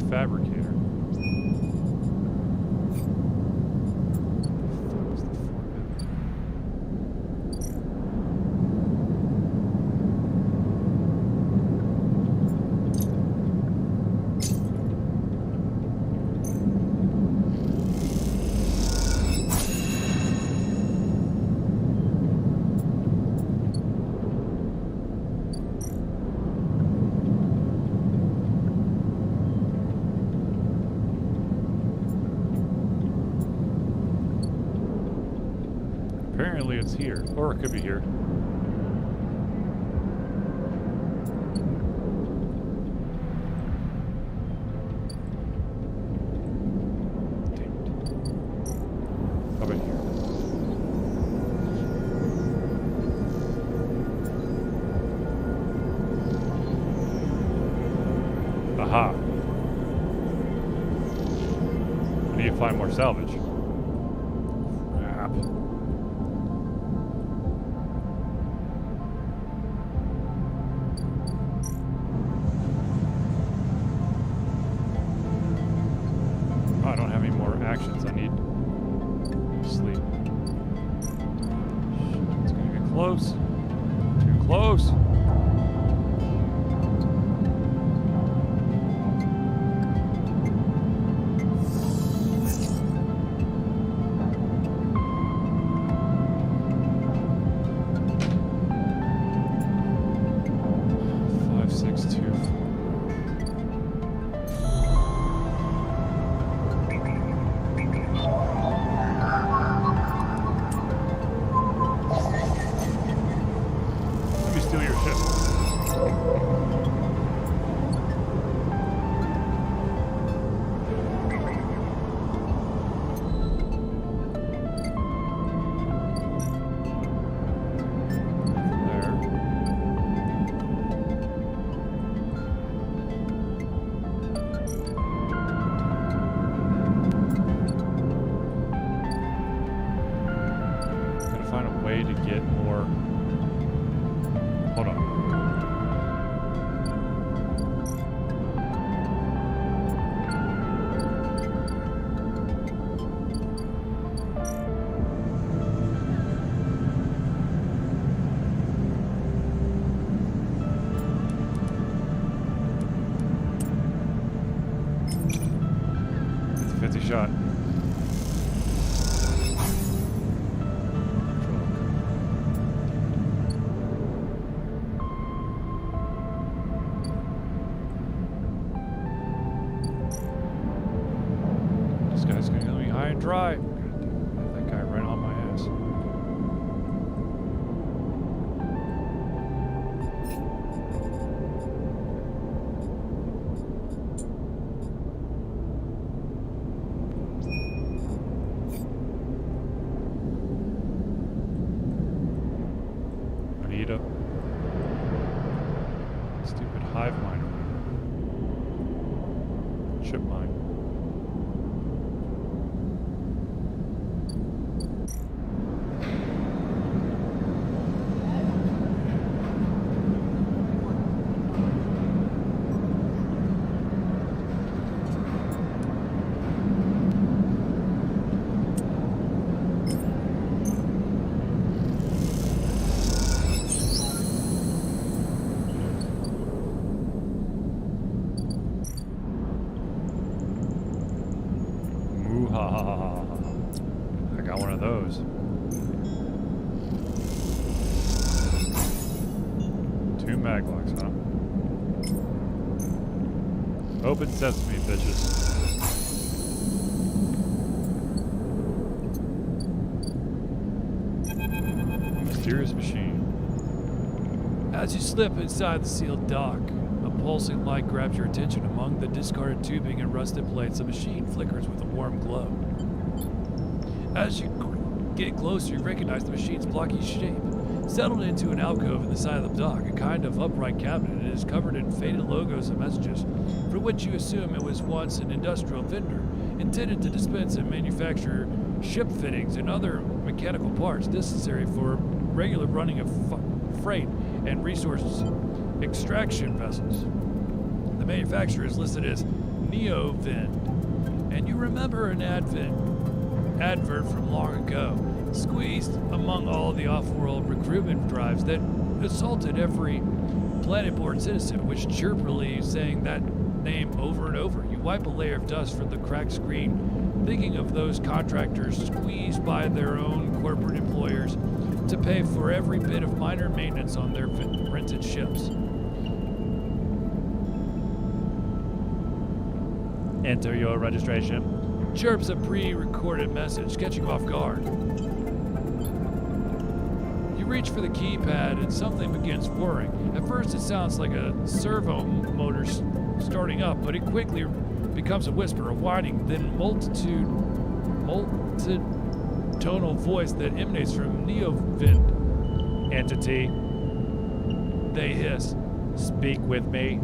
Fabricator. That was the format. Apparently it's here, or it could be here. Damn it. How about here? Aha. I need to find more salvage. Crap. I don't have any more actions. I need sleep. It's gonna get close. Too close. way to get more. Hold on. It's a 50 shot. This guy's gonna get me high and dry. That guy right on my ass. I need a stupid hive mind or whatever. Chip mine. I got one of those. Two maglocks, huh? Open sesame, bitches. Mysterious machine. As you slip inside the sealed dock, a pulsing light grabs your attention. Among the discarded tubing and rusted plates, a machine flickers with a warm glow. As you get closer, you recognize the machine's blocky shape. Settled into an alcove in the side of the dock, a kind of upright cabinet, it is covered in faded logos and messages, for which you assume it was once an industrial vendor, intended to dispense and manufacture ship fittings and other mechanical parts necessary for regular running of freight and resources extraction vessels. The manufacturer is listed as Neovind, and you remember an advert from long ago, squeezed among all the off-world recruitment drives that assaulted every planet-born citizen, which cheerfully saying that name over and over. You wipe a layer of dust from the cracked screen, thinking of those contractors squeezed by their own corporate employers to pay for every bit of minor maintenance on their rented ships. Enter your registration. Chirps a pre-recorded message, catching you off guard. You reach for the keypad and something begins whirring. At first it sounds like a servo motor starting up, but it quickly becomes a whisper, a whining, then multi-tonal voice that emanates from Neovind. Entity, They hiss. speak with me.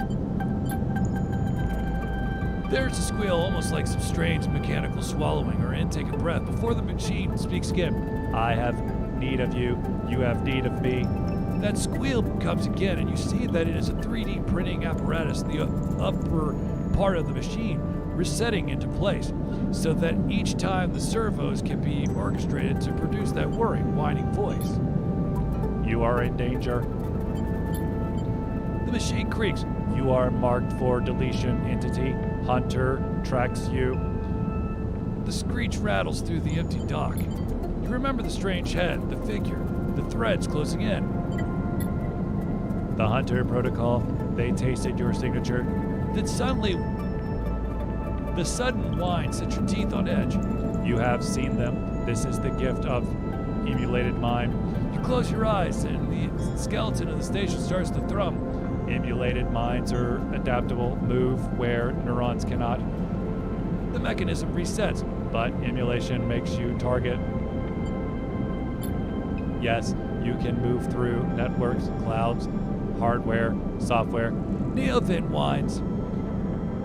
There's a squeal, almost like some strange mechanical swallowing or intake of breath, before the machine speaks again. I have need of you. You have need of me. That squeal comes again, and you see that it is a 3D printing apparatus in the upper part of the machine, resetting into place, so that each time the servos can be orchestrated to produce that whirring, whining voice. You are in danger. The machine creaks. You are marked for deletion, entity. Hunter tracks you. The screech rattles through the empty dock. You remember the strange head, the figure, the threads closing in. The Hunter protocol. They tasted your signature. Then suddenly, the sudden whine sets your teeth on edge. You have seen them. This is the gift of emulated mind. You close your eyes, and the skeleton of the station starts to thrum. Emulated minds are adaptable, move where neurons cannot, The mechanism resets. but emulation makes you target. Yes, you can move through networks, clouds, hardware, software, Neovind whines.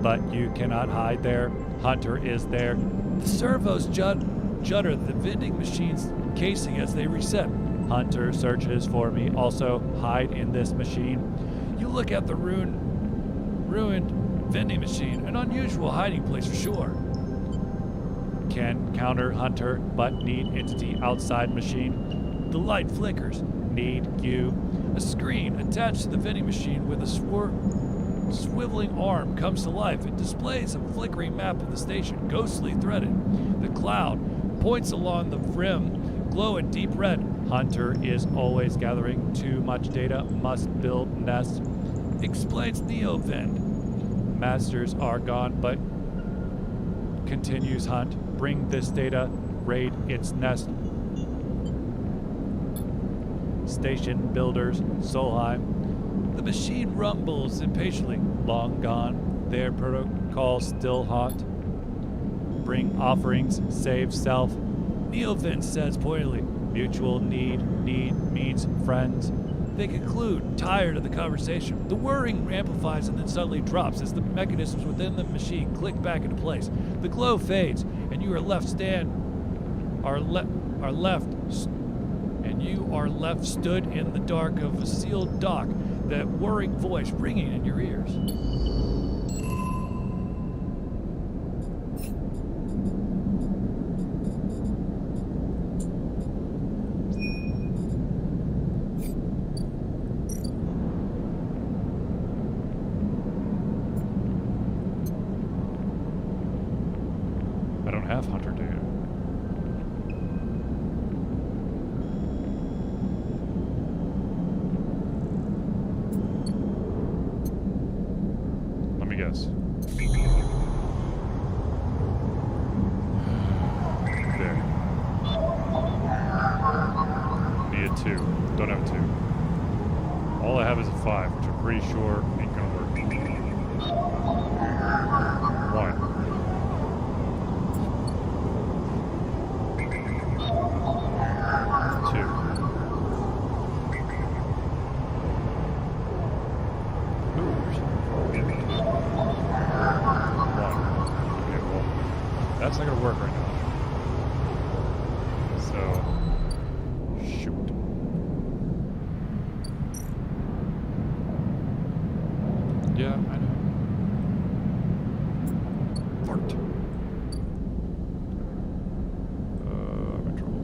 but you cannot hide there. Hunter is there. The servos judder the vending machine's casing as they reset. Hunter searches for me. Also, hide in this machine. You look at the ruined vending machine, an unusual hiding place for sure. Can counter Hunter, but need entity outside machine. The light flickers. Need you. A screen attached to the vending machine with a swiveling arm comes to life. It displays a flickering map of the station, ghostly threaded. The cloud points along the rim, glow in deep red. Hunter is always gathering too much data. Must build nest. Explains Neovend. Masters are gone, but continues Hunt. Bring this data. Raid its nest. Station builders. Solheim. The machine rumbles impatiently. Long gone. Their protocol still hot. Bring offerings. Save self. Neovend says pointedly. Mutual need. Need means friends. They conclude, tired of the conversation. The whirring amplifies and then suddenly drops as the mechanisms within the machine click back into place. The glow fades, and you are left stood in the dark of a sealed dock, that whirring voice ringing in your ears. I don't have Hunter data. Let me guess. There. Need a 2. Don't have a 2. All I have is a 5, which I'm pretty sure ain't gonna work. 1. That's not gonna work right now. So, shoot. Yeah, I know. Fart. I'm in trouble.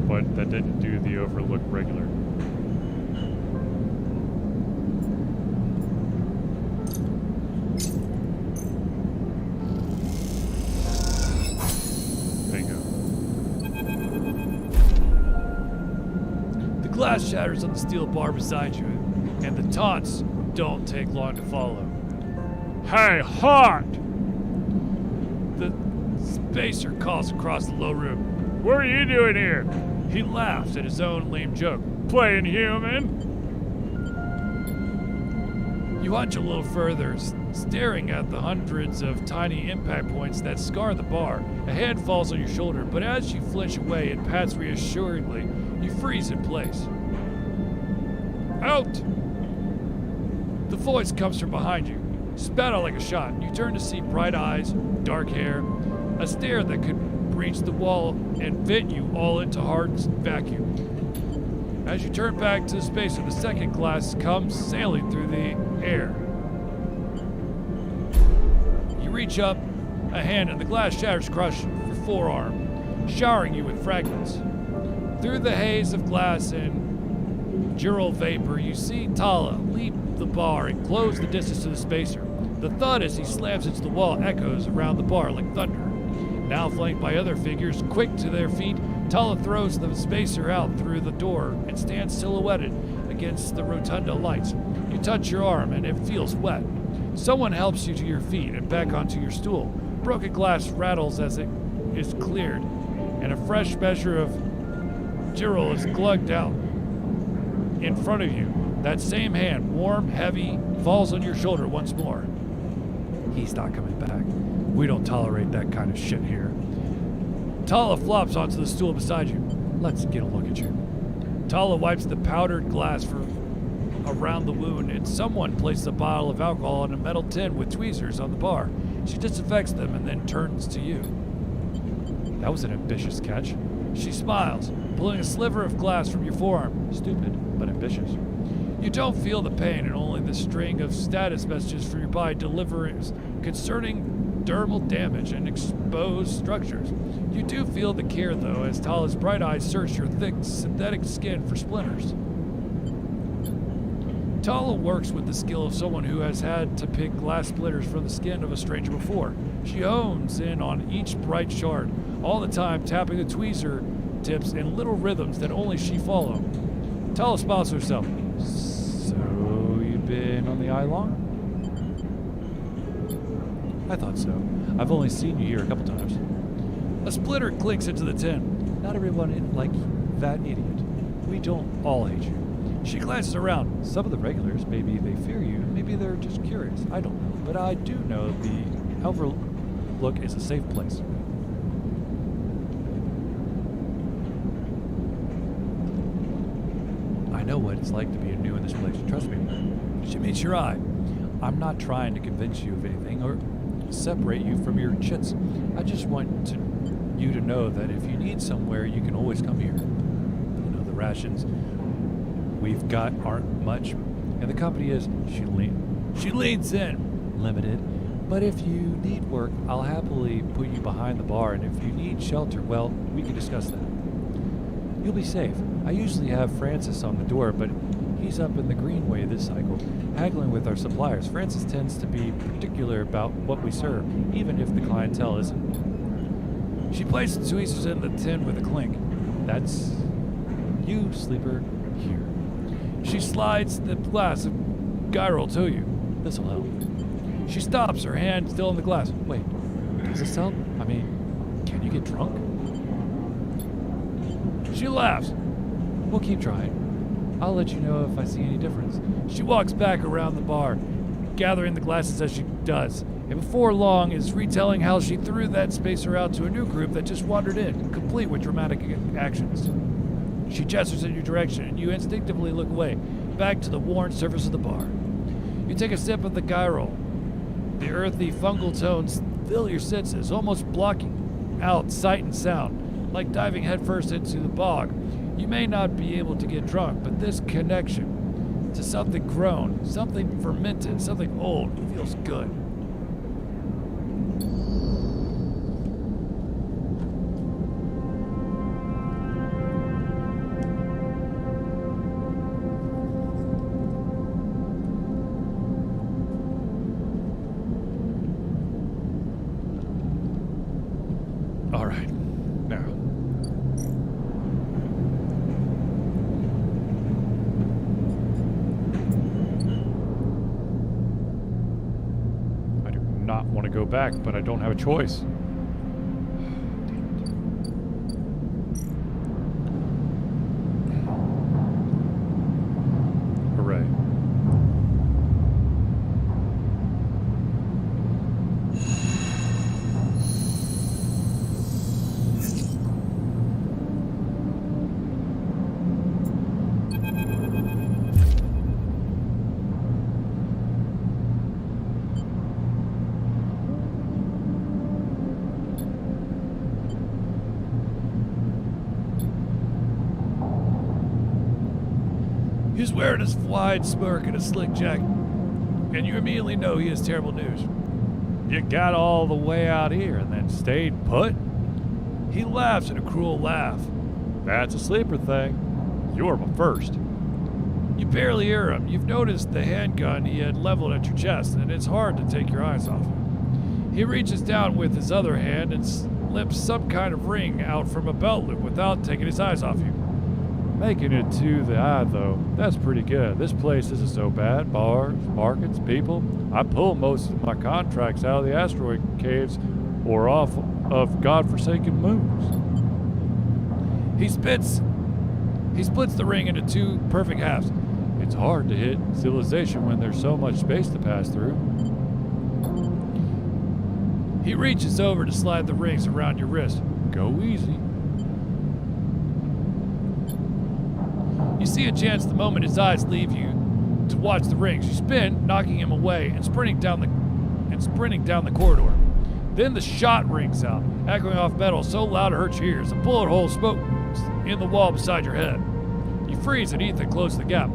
But that didn't do the overlook regular. Bingo. The glass shatters on the steel bar beside you, and the taunts don't take long to follow. Hey, Hart! The spacer calls across the low room. What are you doing here? He laughs at his own lame joke. Playing human? You hunch a little further, staring at the hundreds of tiny impact points that scar the bar. A hand falls on your shoulder, but as you flinch away and pats reassuringly, you freeze in place. Out! The voice comes from behind you, spat out like a shot. You turn to see bright eyes, dark hair, a stare that could breach the wall and vent you all into hard vacuum. As you turn back to the spacer, the second glass comes sailing through the air. You reach up a hand and the glass shatters across your forearm, showering you with fragments. Through the haze of glass and jural vapor, you see Tala leap the bar and close the distance to the spacer. The thud as he slams into the wall echoes around the bar like thunder. Now flanked by other figures quick to their feet, Tala throws the spacer out through the door and stands silhouetted against the rotunda lights. You touch your arm and it feels wet. Someone helps you to your feet and back onto your stool. Broken glass rattles as it is cleared, and a fresh measure of Girol is glugged out. In front of you, that same hand, warm, heavy, falls on your shoulder once more. He's not coming back. We don't tolerate that kind of shit here. Tala flops onto the stool beside you. Let's get a look at you. Tala wipes the powdered glass around the wound, and someone placed a bottle of alcohol in a metal tin with tweezers on the bar. She disinfects them and then turns to you. That was an ambitious catch. She smiles, pulling a sliver of glass from your forearm. Stupid, but ambitious. You don't feel the pain and only the string of status messages from your body delivers concerning dermal damage and exposed structures. You do feel the care, though, as Tala's bright eyes search your thick synthetic skin for splinters. Tala works with the skill of someone who has had to pick glass splinters from the skin of a stranger before. She hones in on each bright shard, all the time tapping the tweezer tips in little rhythms that only she follows. Tala smiles to herself. So, you've been on the eye long? I thought so. I've only seen you here a couple times. A splinter clinks into the tin. Not everyone is like that idiot. We don't all hate you. She glances around. Some of the regulars, maybe they fear you, maybe they're just curious. I don't know. But I do know the Overlook is a safe place. I know what it's like to be new in this place. Trust me. She meets your eye. I'm not trying to convince you of anything or separate you from your chits. I just want you to know that if you need somewhere, you can always come here. You know, the rations we've got aren't much, and the company is, she leans in, limited. But if you need work, I'll happily put you behind the bar, and if you need shelter, well, we can discuss that. You'll be safe. I usually have Francis on the door, but he's up in the Greenway this cycle, haggling with our suppliers. Francis tends to be particular about what we serve, even if the clientele isn't. She places tweezers in the tin with a clink. That's you, sleeper, here. She slides the glass of Girol to you. This'll help. She stops, her hand still in the glass. Wait, does this help? I mean, can you get drunk? She laughs. We'll keep trying. I'll let you know if I see any difference. She walks back around the bar, gathering the glasses as she does, and before long is retelling how she threw that spacer out to a new group that just wandered in, complete with dramatic actions. She gestures in your direction, and you instinctively look away, back to the worn surface of the bar. You take a sip of the Girol. The earthy fungal tones fill your senses, almost blocking out sight and sound, like diving headfirst into the bog. You may not be able to get drunk, but this connection to something grown, something fermented, something old feels good. All right, now. I do not want to go back, but I don't have a choice. Hooray. He's wearing his wide smirk and a slick jacket, and you immediately know he has terrible news. You got all the way out here and then stayed put? He laughs in a cruel laugh. That's a sleeper thing. You're my first. You barely hear him. You've noticed the handgun he had leveled at your chest, and it's hard to take your eyes off him. He reaches down with his other hand and slips some kind of ring out from a belt loop without taking his eyes off you. Making it to the eye, though, that's pretty good. This place isn't so bad. Bars, markets, people. I pull most of my contracts out of the asteroid caves or off of godforsaken moons. He splits the ring into two perfect halves. It's hard to hit civilization when there's so much space to pass through. He reaches over to slide the rings around your wrist. Go easy. You see a chance the moment his eyes leave you to watch the rings. You spin, knocking him away and sprinting down the corridor. Then the shot rings out, echoing off metal so loud it hurts your ears. A bullet hole smokes in the wall beside your head. You freeze and Ethan closes the gap.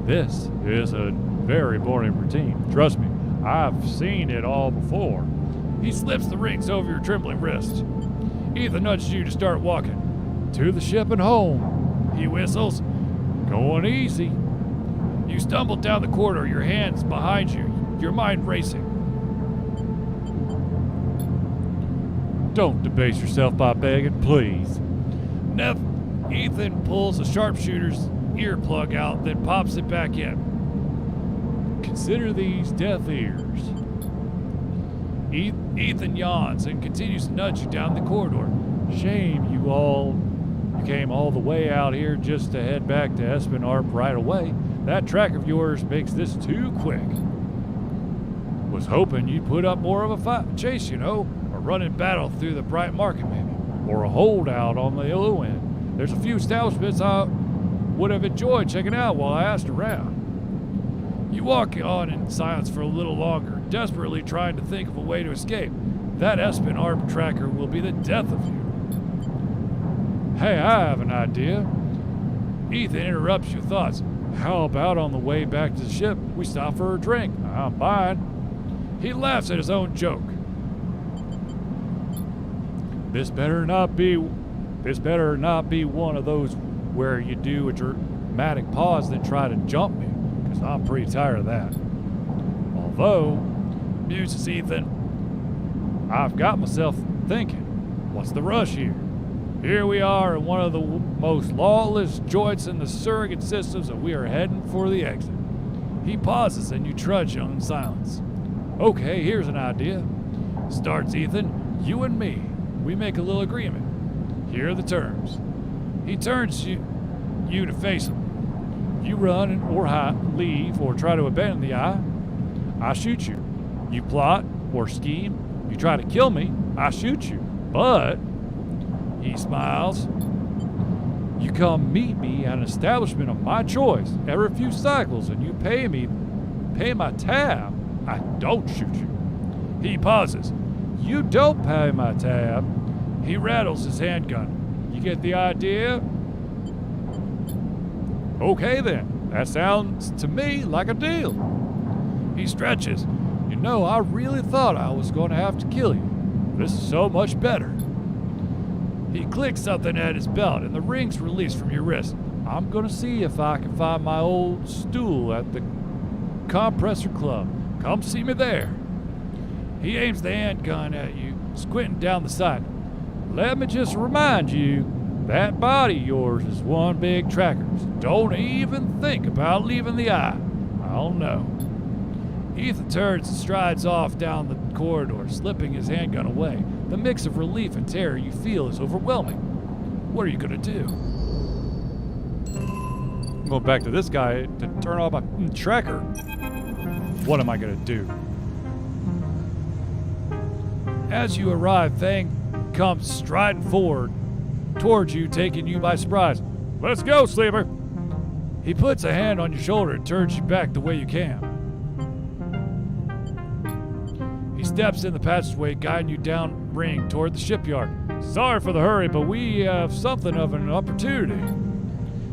This is a very boring routine. Trust me, I've seen it all before. He slips the rings over your trembling wrist. Ethan nudges you to start walking. To the ship and home. He whistles. Going easy. You stumble down the corridor, your hands behind you, your mind racing. Don't debase yourself by begging, please. Ethan pulls a sharpshooter's earplug out, then pops it back in. Consider these deaf ears. Ethan yawns and continues to nudge you down the corridor. Shame you came all the way out here just to head back to Espen Arp right away. That track of yours makes this too quick. Was hoping you'd put up more of a chase, you know, A running battle through the bright market, maybe. or a holdout on the low end. There's a few establishments I would have enjoyed checking out while I asked around. You walk on in silence for a little longer, desperately trying to think of a way to escape. That Espen Arp tracker will be the death of you. Hey, I have an idea. Ethan interrupts your thoughts. How about on the way back to the ship, we stop for a drink? I'm buying. He laughs at his own joke. This better not be one of those where you do a dramatic pause then try to jump me, because I'm pretty tired of that. Although, Muses Ethan. I've got myself thinking, what's the rush here? Here we are in one of the most lawless joints in the surrogate systems, and we are heading for the exit. He pauses and you trudge on in silence. Okay, here's an idea. Starts Ethan. You and me. We make a little agreement. Here are the terms. He turns you to face him. You run or leave or try to abandon the eye, I shoot you. You plot or scheme, you try to kill me, I shoot you. But, He smiles. you come meet me at an establishment of my choice every few cycles and you pay my tab, I don't shoot you. He pauses. You don't pay my tab. He rattles his handgun. You get the idea? Okay then, that sounds to me like a deal. He stretches. You know, I really thought I was going to have to kill you. This is so much better. He clicks something at his belt and the ring's released from your wrist. I'm going to see if I can find my old stool at the Compressor Club. Come see me there. He aims the handgun at you, squinting down the sight. Let me just remind you, that body of yours is one big tracker. So don't even think about leaving the eye. I'll know. Ethan turns and strides off down the corridor, slipping his handgun away. The mix of relief and terror you feel is overwhelming. What are you going to do? I'm going back to this guy to turn off my tracker. What am I going to do? As you arrive, Fang comes striding forward towards you, taking you by surprise. Let's go, Sleeper. He puts a hand on your shoulder and turns you back the way you can. He steps in the passageway, guiding you down ring toward the shipyard. Sorry for the hurry, but we have something of an opportunity.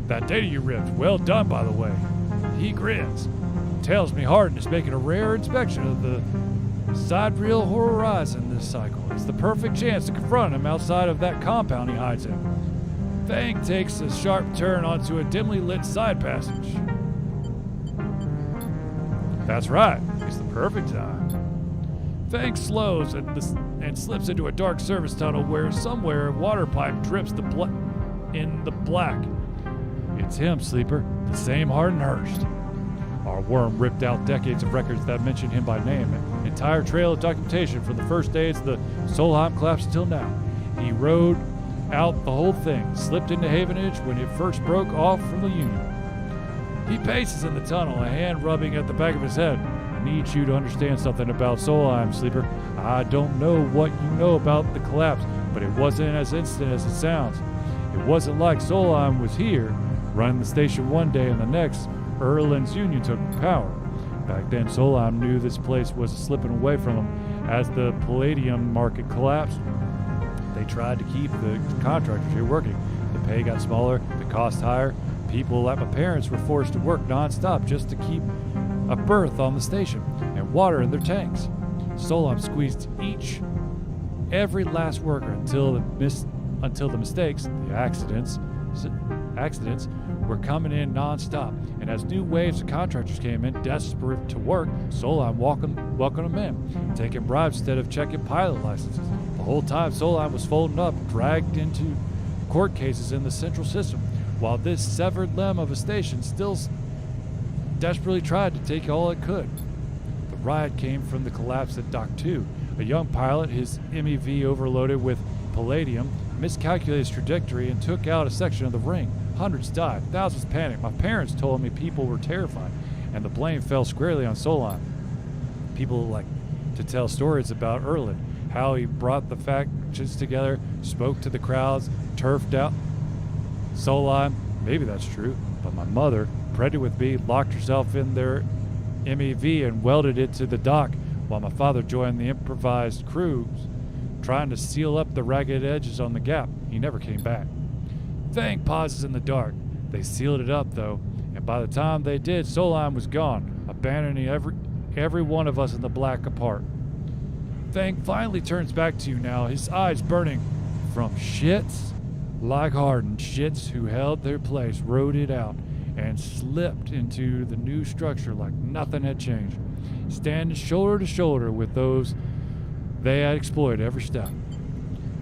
That data you ripped, well done, by the way. He grins. Tells me Hardin is making a rare inspection of the sidereal horizon this cycle. It's the perfect chance to confront him outside of that compound he hides in. Fang takes a sharp turn onto a dimly lit side passage. That's right. It's the perfect time. Fang slows and slips into a dark service tunnel where somewhere a water pipe drips in the black. It's him, Sleeper. The same Harden Hurst. Our worm ripped out decades of records that mentioned him by name, an entire trail of documentation from the first days of the Solheim collapse until now. He rode out the whole thing, slipped into Havenage when it first broke off from the Union. He paces in the tunnel, a hand rubbing at the back of his head. I need you to understand something about Solheim, Sleeper. I don't know what you know about the collapse, but it wasn't as instant as it sounds. It wasn't like Solheim was here, running the station one day and the next, Erland's Union took power. Back then, Solheim knew this place was slipping away from them as the palladium market collapsed. They tried to keep the contractors here working. The pay got smaller, the cost higher. People like my parents were forced to work non-stop just to keep a berth on the station and water in their tanks. Solheim squeezed every last worker until the mistakes, the accidents were coming in non-stop. And as new waves of contractors came in, desperate to work, Solheim welcomed them in, taking bribes instead of checking pilot licenses. The whole time, Solheim was folding up, dragged into court cases in the central system, while this severed limb of a station still desperately tried to take all it could. The riot came from the collapse at Dock 2. A young pilot, his MEV overloaded with palladium, miscalculated his trajectory and took out a section of the ring. Hundreds died, thousands panicked. My parents told me people were terrified, and the blame fell squarely on Solheim. People like to tell stories about Erland, how he brought the factions together, spoke to the crowds, turfed out Solheim. Maybe that's true, but my mother, pregnant with me, locked herself in their MEV and welded it to the dock, while my father joined the improvised crews, trying to seal up the ragged edges on the gap. He never came back. Fang pauses in the dark. They sealed it up, though, and by the time they did, Solheim was gone, abandoning every one of us in the black apart. Fang finally turns back to you now, his eyes burning from shits like Harden. Shits who held their place rode it out and slipped into the new structure like nothing had changed, standing shoulder to shoulder with those they had exploited every step.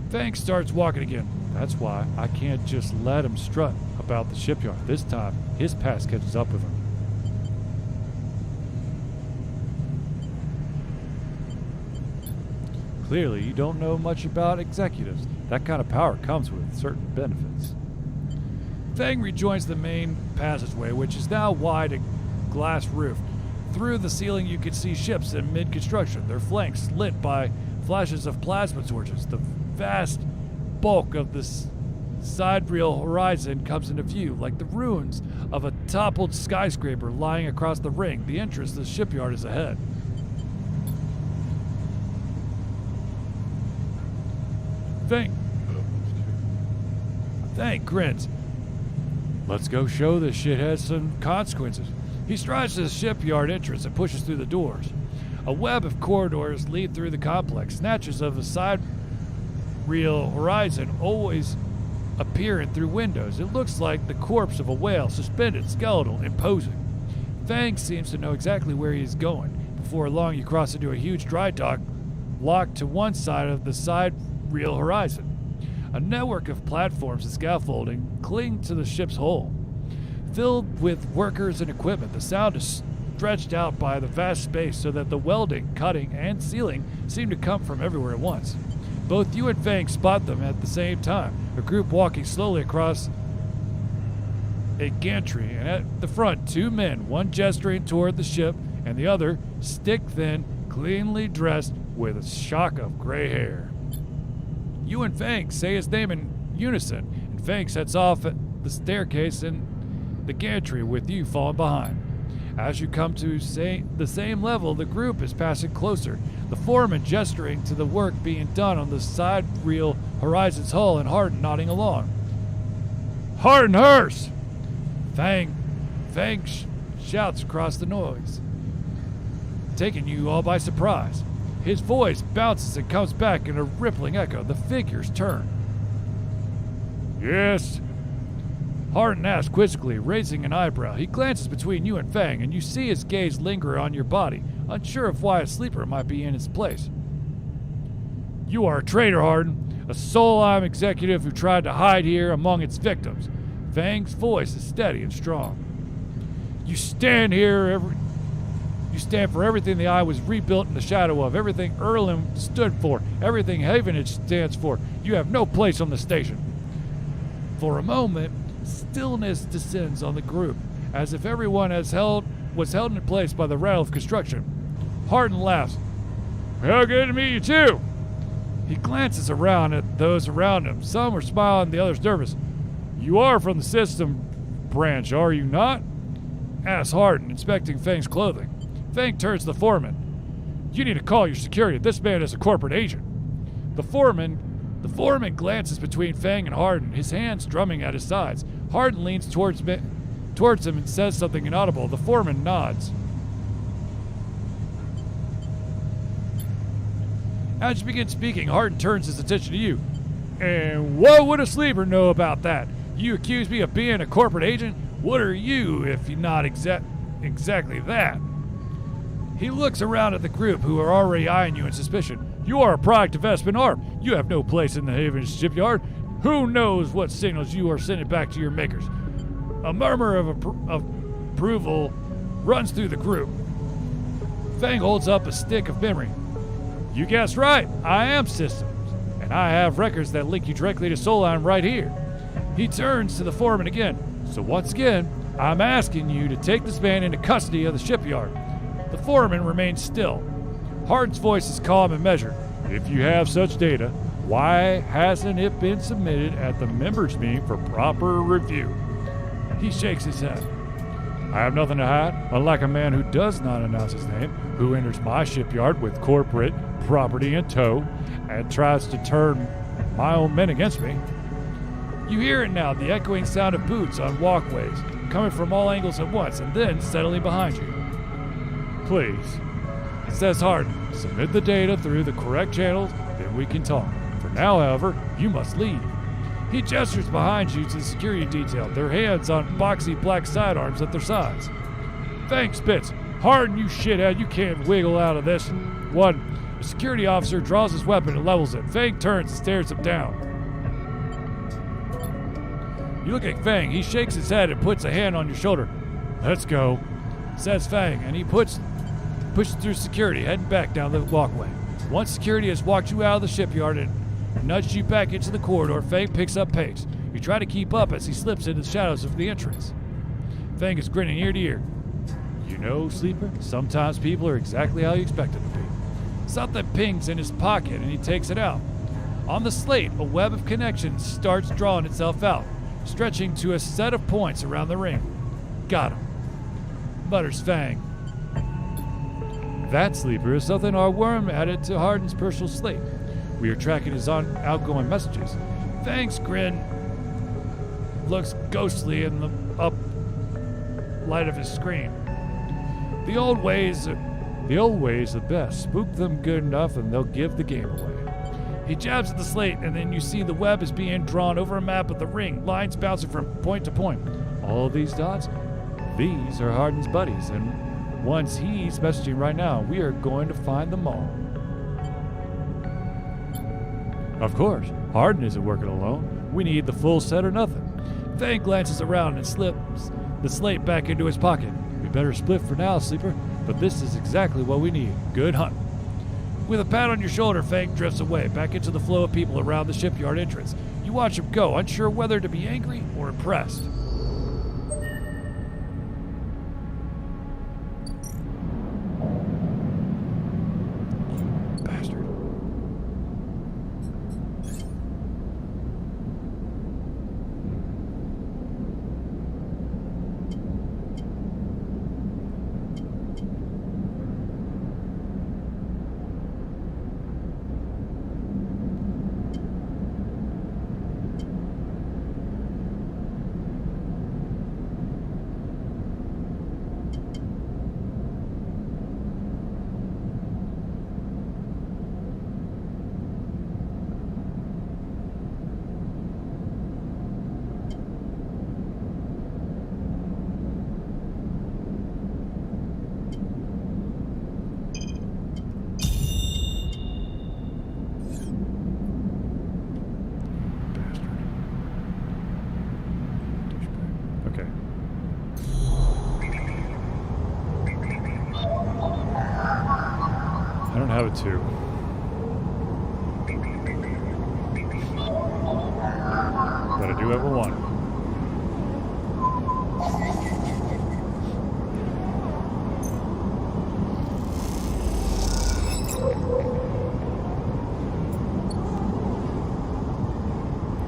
Fang starts walking again. That's why I can't just let him strut about the shipyard. This time, his past catches up with him. Clearly, you don't know much about executives. That kind of power comes with certain benefits. Fang rejoins the main passageway, which is now wide and glass-roofed. Through the ceiling, you can see ships in mid-construction, their flanks lit by flashes of plasma torches. The vast bulk of the sidereal horizon comes into view, like the ruins of a toppled skyscraper lying across the ring. The entrance to the shipyard is ahead. Fang grins. Let's go show this shithead some consequences. He strides to the shipyard entrance and pushes through the doors. A web of corridors lead through the complex, snatches of a sidereal horizon always appearing through windows. It looks like the corpse of a whale, suspended, skeletal, imposing. Fang seems to know exactly where he is going. Before long, you cross into a huge dry dock locked to one side of the sidereal horizon. A network of platforms and scaffolding cling to the ship's hull. Filled with workers and equipment, the sound is stretched out by the vast space so that the welding, cutting, and sealing seem to come from everywhere at once. Both you and Fang spot them at the same time, a group walking slowly across a gantry, and at the front, two men, one gesturing toward the ship and the other stick-thin, cleanly dressed with a shock of gray hair. You and Fang say his name in unison, and Fang sets off at the staircase in the gantry with you falling behind. As you come to the same level, the group is passing closer, the foreman gesturing to the work being done on the sidereal horizon's hull and Harden nodding along. Harden Hurst! Fang shouts across the noise, taking you all by surprise. His voice bounces and comes back in a rippling echo. The figures turn. Yes? Harden asks quizzically, raising an eyebrow. He glances between you and Fang, and you see his gaze linger on your body, unsure of why a sleeper might be in its place. You are a traitor, Harden, a Solheim executive who tried to hide here among its victims. Fang's voice is steady and strong. You stand for everything the Eye was rebuilt in the shadow of, everything Erlen stood for, everything Havenage stands for. You have no place on the station. For a moment, stillness descends on the group, as if everyone was held in place by the rattle of construction. Harden laughs. Well, good to meet you too. He glances around at those around him. Some are smiling, the others nervous. You are from the system branch, are you not? Asks Harden, inspecting Fang's clothing. Fang turns to the foreman. You need to call your security. This man is a corporate agent. The foreman glances between Fang and Harden, his hands drumming at his sides. Harden leans towards him and says something inaudible. The foreman nods. As you begin speaking, Harden turns his attention to you. And what would a sleeper know about that? You accuse me of being a corporate agent? What are you, if not exactly that? He looks around at the group, who are already eyeing you in suspicion. You are a product of Espen Arp. You have no place in the Haven shipyard. Who knows what signals you are sending back to your makers? A murmur of approval runs through the group. Fang holds up a stick of memory. You guessed right. I am systems, and I have records that link you directly to Solheim right here. He turns to the foreman again. So once again, I'm asking you to take this man into custody of the shipyard. The foreman remains still. Harden's voice is calm and measured. If you have such data, why hasn't it been submitted at the members' meeting for proper review? He shakes his head. I have nothing to hide, unlike a man who does not announce his name, who enters my shipyard with corporate property in tow and tries to turn my own men against me. You hear it now, the echoing sound of boots on walkways, coming from all angles at once and then settling behind you. Please, says Harden, submit the data through the correct channels, then we can talk. For now, however, you must leave. He gestures behind you to the security detail, their hands on boxy black sidearms at their sides. Fang spits. Harden, you shithead, you can't wiggle out of this. One, the security officer draws his weapon and levels it. Fang turns and stares him down. You look at Fang. He shakes his head and puts a hand on your shoulder. Let's go, says Fang, and he pushes through security, heading back down the walkway. Once security has walked you out of the shipyard and nudged you back into the corridor, Fang picks up pace. You try to keep up as he slips into the shadows of the entrance. Fang is grinning ear to ear. You know, Sleeper, sometimes people are exactly how you expect them to be. Something pings in his pocket and he takes it out. On the slate, a web of connections starts drawing itself out, stretching to a set of points around the ring. Got him, mutters Fang. That, Sleeper, is something our worm added to Harden's personal slate. We are tracking his outgoing messages. Fang's grin looks ghostly in the up light of his screen. The old ways are best. Spook them good enough and they'll give the game away. He jabs at the slate, and then you see the web is being drawn over a map of the ring, lines bouncing from point to point. All of these dots, these are Harden's buddies, and once he's messaging right now, we are going to find them all. Of course, Harden isn't working alone. We need the full set or nothing. Fang glances around and slips the slate back into his pocket. We better split for now, Sleeper, but this is exactly what we need. Good hunt. With a pat on your shoulder, Fang drifts away, back into the flow of people around the shipyard entrance. You watch him go, unsure whether to be angry or impressed. Bastard. don't have a 2. But I do have a 1.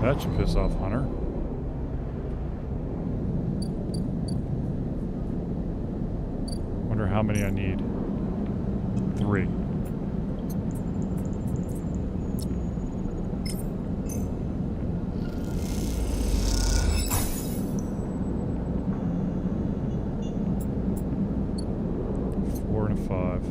That should piss off Hunter. Wonder how many I need. 3. Four and a 5.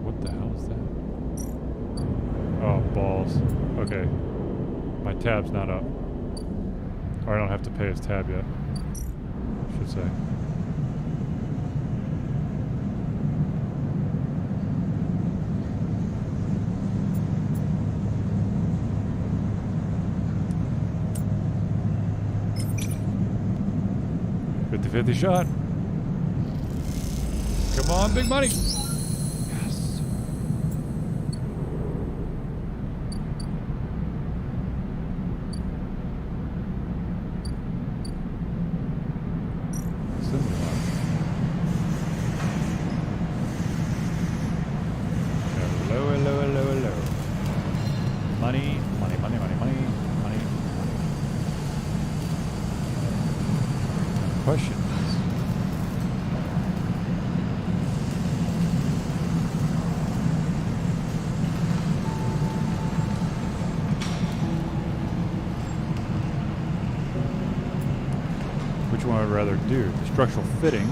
What the hell is that? Oh, balls. Okay. My tab's not up. Or I don't have to pay his tab yet. I should say. $50-50 shot. Come on, big money. Yes. Hello, hello, hello, hello. Money, money, money, money, money, money. Question is, which one I'd rather do? The structural fitting.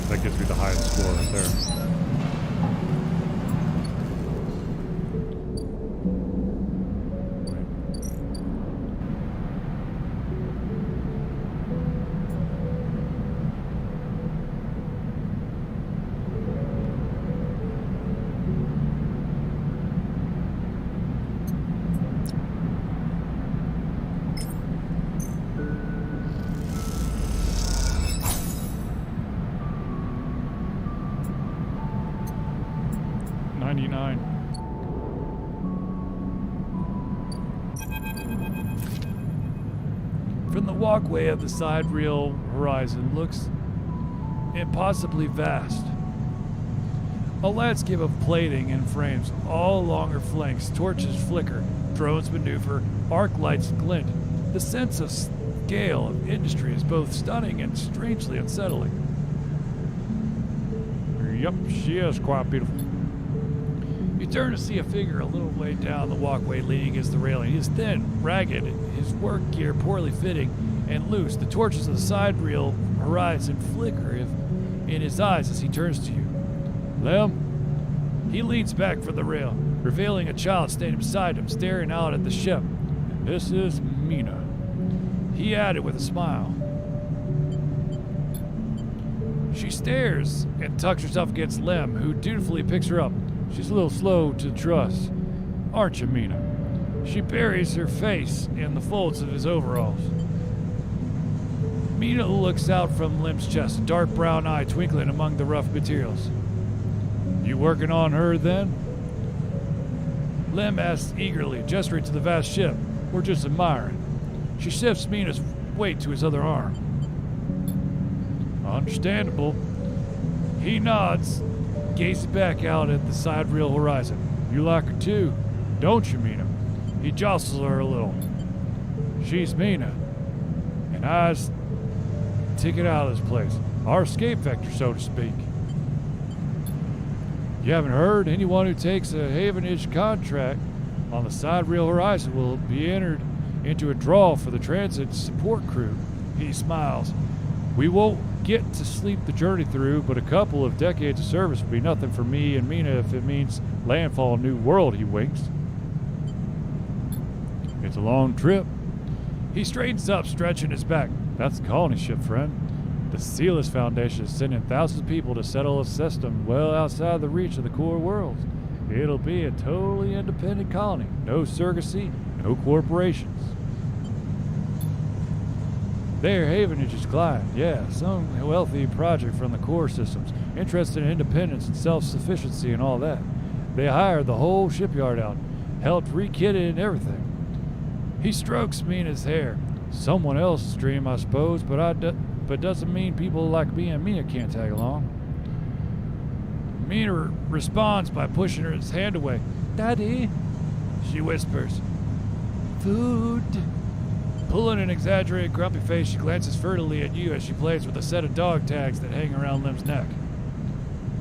That gives me the highest score right there. From the walkway of the sidereal horizon looks impossibly vast. A landscape of plating and frames all along her flanks, torches flicker, drones maneuver, arc lights glint. The sense of scale of industry is both stunning and strangely unsettling. Yep, she is quite beautiful. You turn to see a figure a little way down the walkway leaning against the railing. He is thin, ragged, his work gear poorly fitting and loose. The torches of the sidereal horizon flicker in his eyes as he turns to you. Lem? He leans back from the rail, revealing a child standing beside him, staring out at the ship. This is Mina. He added with a smile. She stares and tucks herself against Lem, who dutifully picks her up. She's a little slow to trust. Aren't you, Mina? She buries her face in the folds of his overalls. Mina looks out from Lem's chest, a dark brown eye twinkling among the rough materials. You working on her, then? Lem asks eagerly, gesturing to the vast ship. We're just admiring. She shifts Mina's weight to his other arm. Understandable. He nods, gazing back out at the sidereal horizon. You like her too, don't you, Mina? He jostles her a little. She's Mina, and I's ticket out of this place. Our escape vector, so to speak. You haven't heard? Anyone who takes a Havenage contract on the sidereal horizon will be entered into a draw for the transit support crew. He smiles. We won't get to sleep the journey through, but a couple of decades of service would be nothing for me and Mina if it means landfall New World, he winks. It's a long trip. He straightens up, stretching his back. That's the colony ship, friend. The Celis Foundation is sending thousands of people to settle a system well outside the reach of the core worlds. It'll be a totally independent colony. No surrogacy, no corporations. Their havenage is Klein, yeah, some wealthy project from the core systems, interested in independence and self-sufficiency and all that. They hired the whole shipyard out, helped re-kit it and everything. He strokes Mina's hair. Someone else's dream, I suppose, but doesn't mean people like me and Mina can't tag along. Mina responds by pushing her hand away. Daddy, she whispers. Food. Pulling an exaggerated grumpy face, she glances furtively at you as she plays with a set of dog tags that hang around Lim's neck.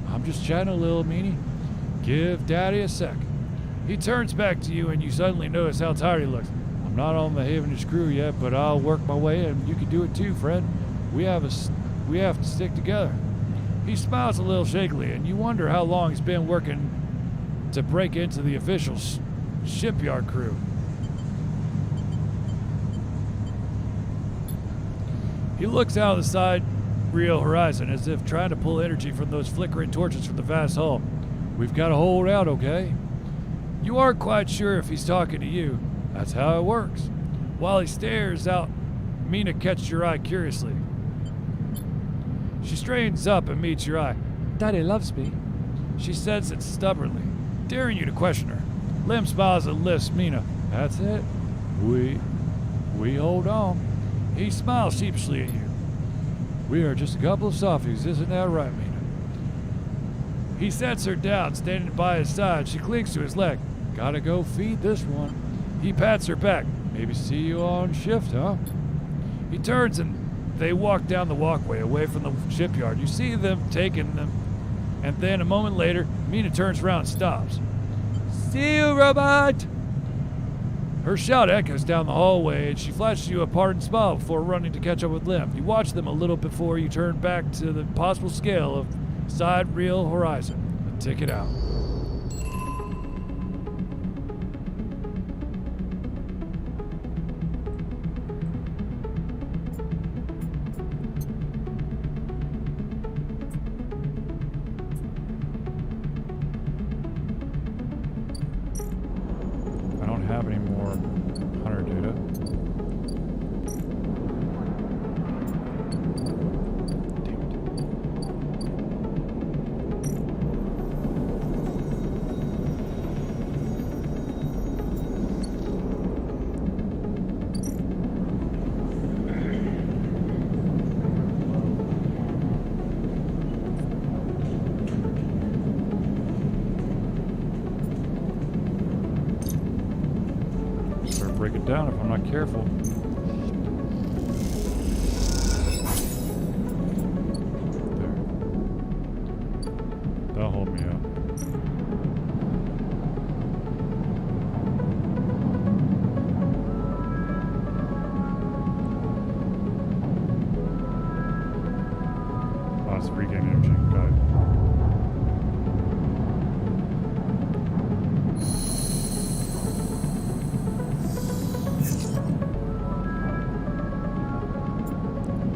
I'm just chatting a little, Meanie. Give Daddy a sec. He turns back to you and you suddenly notice how tired he looks. I'm not on the Havenage crew yet, but I'll work my way and you can do it too, friend. We have to stick together. He smiles a little shakily and you wonder how long he's been working to break into the official shipyard crew. He looks out of the side real horizon as if trying to pull energy from those flickering torches from the vast hull. We've got to hold out, okay? You aren't quite sure if he's talking to you. That's how it works. While he stares out, Mina catches your eye curiously. She straightens up and meets your eye. Daddy loves me. She says it stubbornly, daring you to question her. Lim smiles and lifts Mina. That's it. We hold on. He smiles sheepishly at you. We are just a couple of softies, isn't that right, Mina? He sets her down, standing by his side. She clings to his leg. Gotta go feed this one. He pats her back. Maybe see you on shift, huh? He turns and they walk down the walkway away from the shipyard. You see them taking them, and then a moment later, Mina turns around and stops. See you, robot! Her shout echoes down the hallway, and she flashes you a pardoned smile before running to catch up with Lim. You watch them a little before you turn back to the possible scale of side real horizon and tick it out. I don't have any more hunter data. Break it down if I'm not careful. There. That'll hold me up. Lost regain energy. Got it.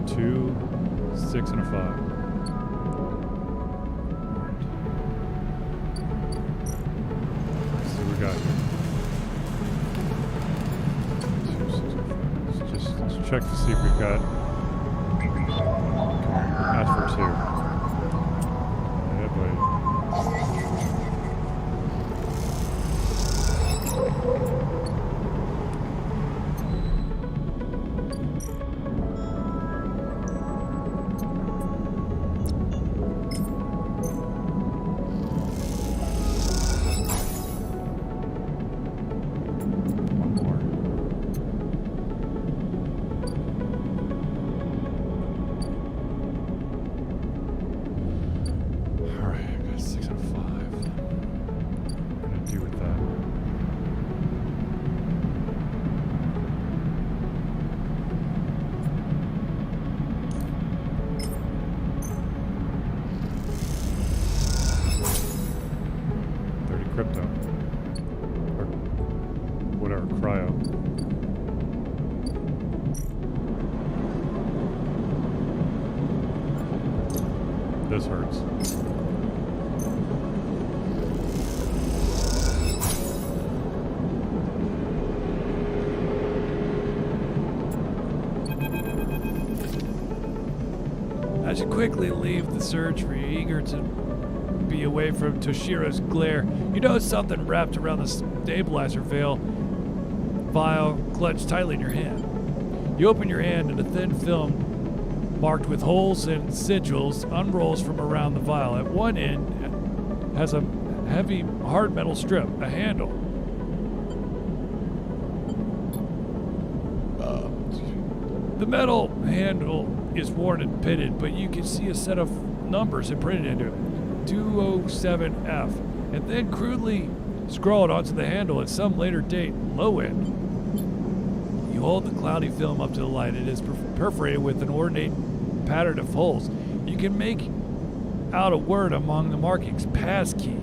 Two, 6, and a 5. Let's see what we got here. 2, 6, and 5. Let's check to see if we've got. Ask for 2. Yeah, buddy. Crypto. Or whatever, cryo. This hurts. As you quickly leave the surgery, eager to be away from Toshiro's glare, you notice something wrapped around the stabilizer vial clutched tightly in your hand. You open your hand and a thin film marked with holes and sigils unrolls from around the vial. At one end has a heavy hard metal strip, a handle. The metal handle is worn and pitted, but you can see a set of numbers imprinted into it, 207F, and then crudely scrawled onto the handle at some later date, low end. You hold the cloudy film up to the light. It is perforated with an ornate pattern of holes. You can make out a word among the markings, passkey.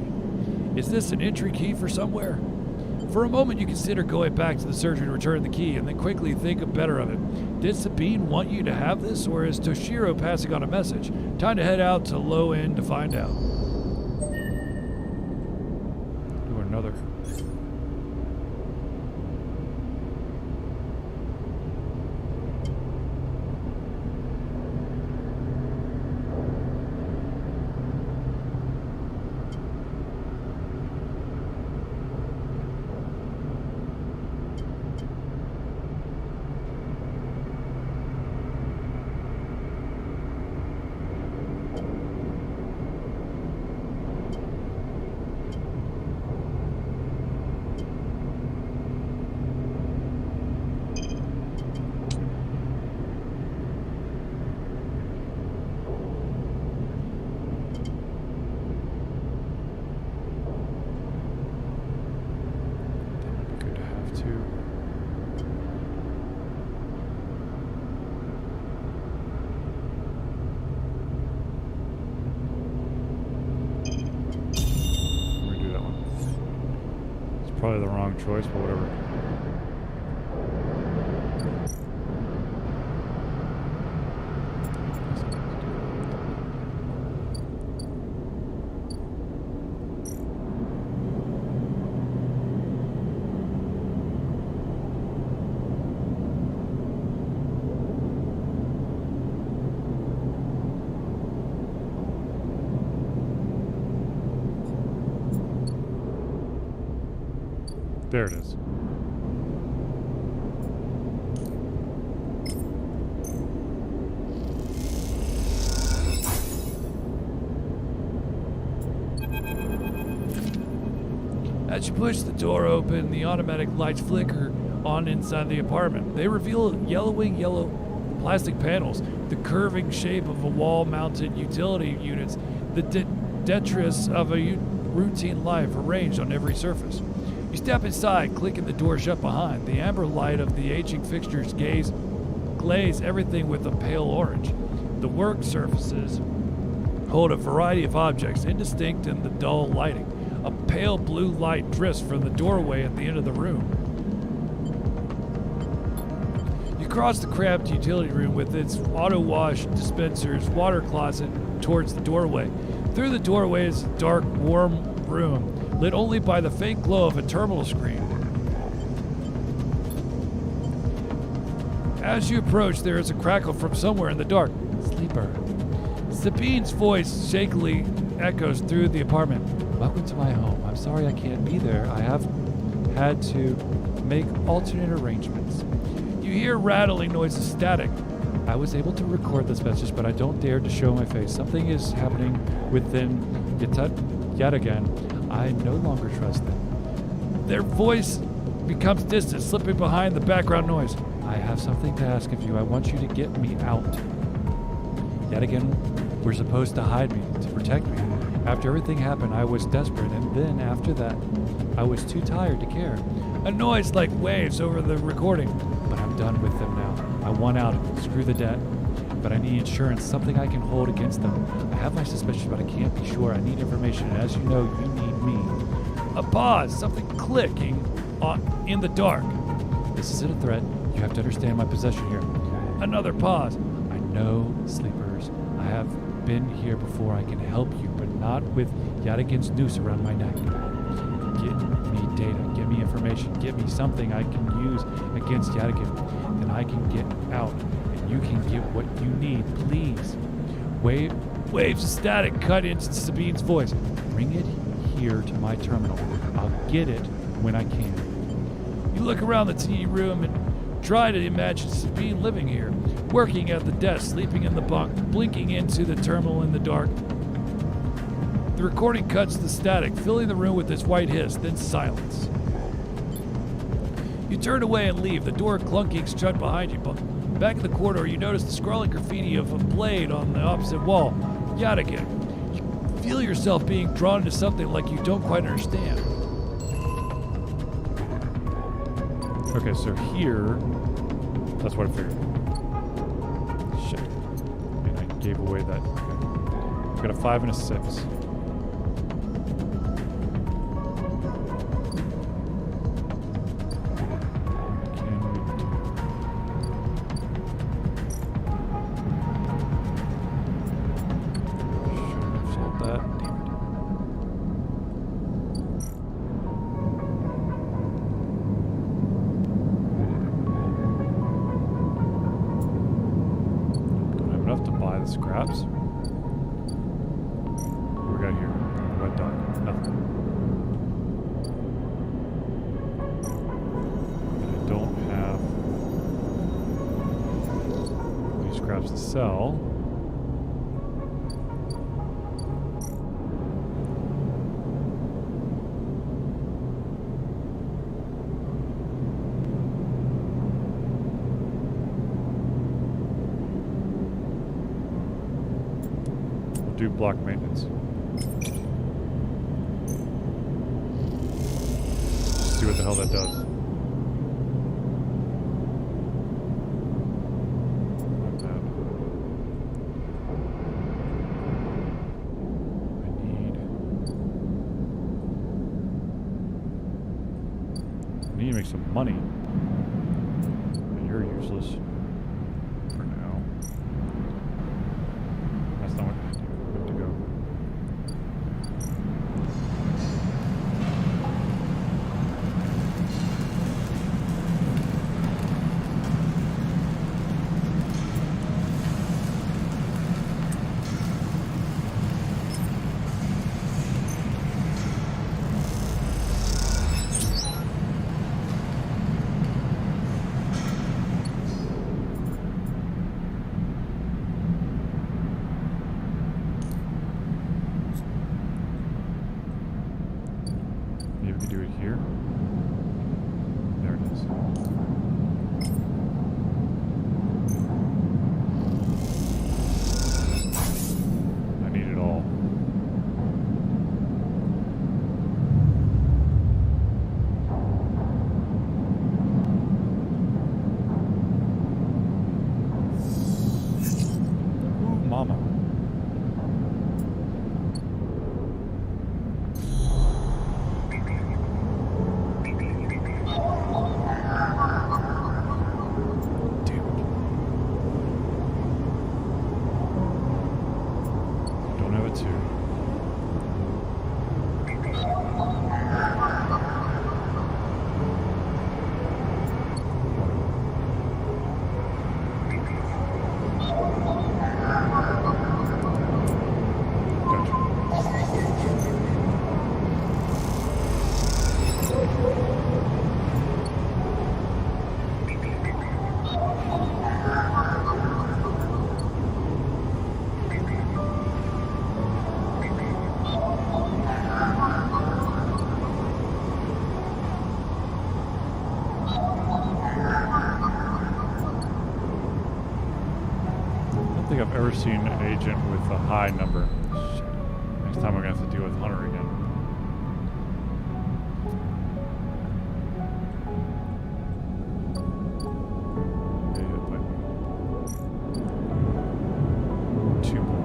Is this an entry key for somewhere? For a moment, you consider going back to the surgery to return the key, and then quickly think better of it. Did Sabine want you to have this, or is Toshiro passing on a message? Time to head out to low end to find out. Do another. Probably the wrong choice, but whatever. There it is. As you push the door open, the automatic lights flicker on inside the apartment. They reveal yellowing yellow plastic panels, the curving shape of a wall-mounted utility units, the detritus of a routine life arranged on every surface. You step inside, clicking the door shut behind. The amber light of the aging fixtures glaze everything with a pale orange. The work surfaces hold a variety of objects, indistinct in the dull lighting. A pale blue light drifts from the doorway at the end of the room. You cross the cramped utility room with its auto wash dispensers, water closet towards the doorway. Through the doorway is a dark, warm room, lit only by the faint glow of a terminal screen. As you approach, there is a crackle from somewhere in the dark. Sleeper. Sabine's voice shakily echoes through the apartment. Welcome to my home. I'm sorry I can't be there. I have had to make alternate arrangements. You hear rattling noises, static. I was able to record this message, but I don't dare to show my face. Something is happening within yet again. I no longer trust them. Their voice becomes distant, slipping behind the background noise. I have something to ask of you. I want you to get me out. Yet again, we're supposed to hide me, to protect me. After everything happened, I was desperate, and then after that, I was too tired to care. A noise like waves over the recording. But I'm done with them now. I want out of it. Screw the debt. But I need insurance, something I can hold against them. I have my suspicions, but I can't be sure. I need information, and as you know, you need me. A pause, something clicking in the dark. This isn't a threat. You have to understand my position here. Another pause. I know, sleepers. I have been here before. I can help you, but not with Yadigan's noose around my neck. Get me data. Give me information. Give me something I can use against Yadigan. Then I can get out, and you can get what you need. Please. Waves of static cut into Sabine's voice. Bring it here to my terminal. I'll get it when I can. You look around the teeny room and try to imagine Sabine living here, working at the desk, sleeping in the bunk, blinking into the terminal in the dark. The recording cuts the static, filling the room with its white hiss, then silence. You turn away and leave, the door clunking shut behind you. Back in the corridor, you notice the scrawling graffiti of a blade on the opposite wall. Yet again, you feel yourself being drawn into something like you don't quite understand. Okay, so here, that's what I figured. Shit. And I gave away that. Okay. I've got a 5 and a 6. Scraps. What we got here? Wet dog. Nothing. And I don't have any scraps to sell. Do block maintenance. See what the hell that does. I need to make some money. You're useless for now. That's not what I do. To go. Maybe we can do it here. There it is. I need it all. Ooh, mama. I don't think I've ever seen an agent with a high number. Shit. Next time we're gonna have to deal with Hunter again. Yeah, but 2 more.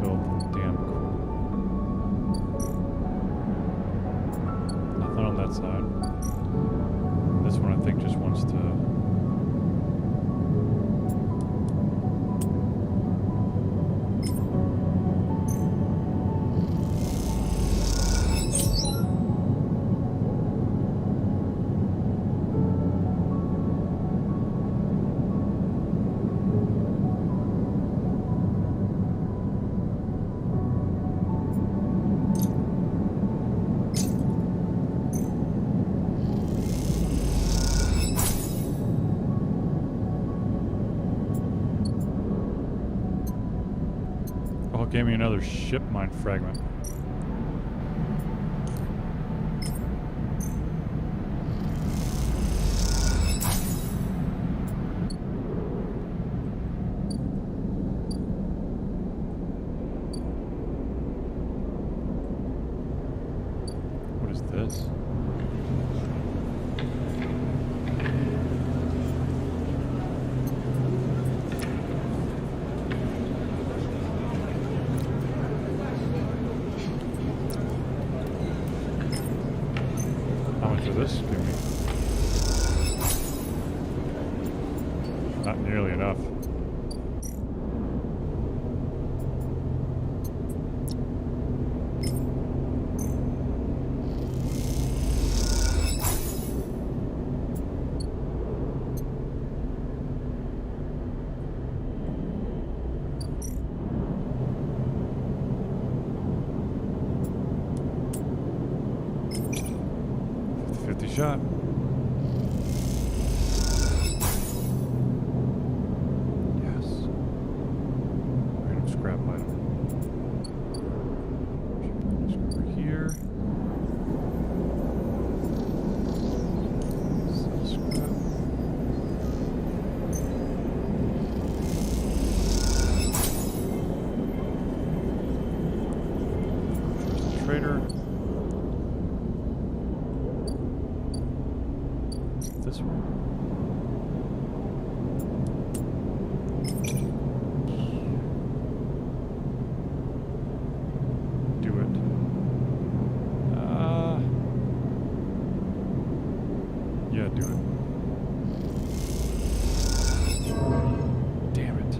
build the damn core. Nothing on that side. This one I think just wants to... Oh, it gave me another ship mine fragment. What is this? How much of this give me? Not nearly enough. Shot. Yes. Random scrap item. Just over here. Sell scrap. Trader. This one. Do it. Yeah, do it. Damn it.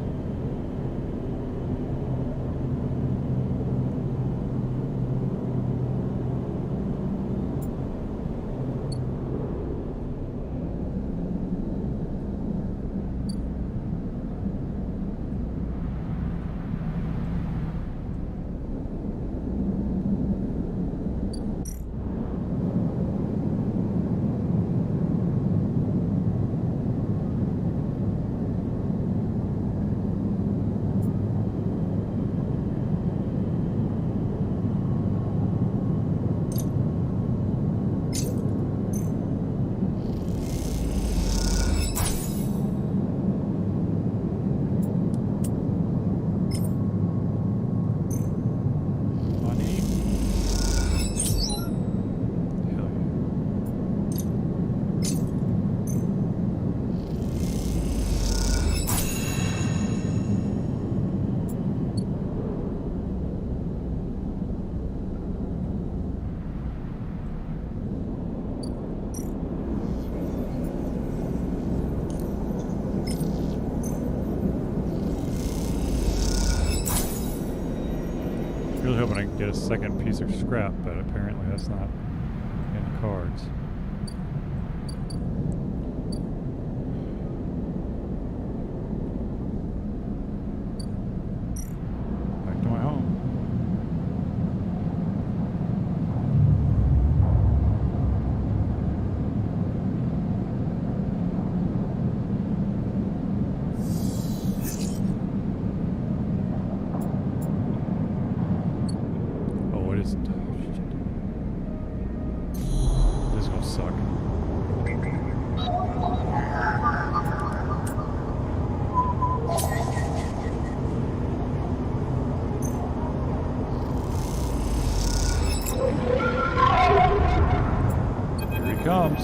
Really hoping I can get a second piece of scrap, but apparently that's not in the cards. Back to my home. This is gonna suck. Here he comes.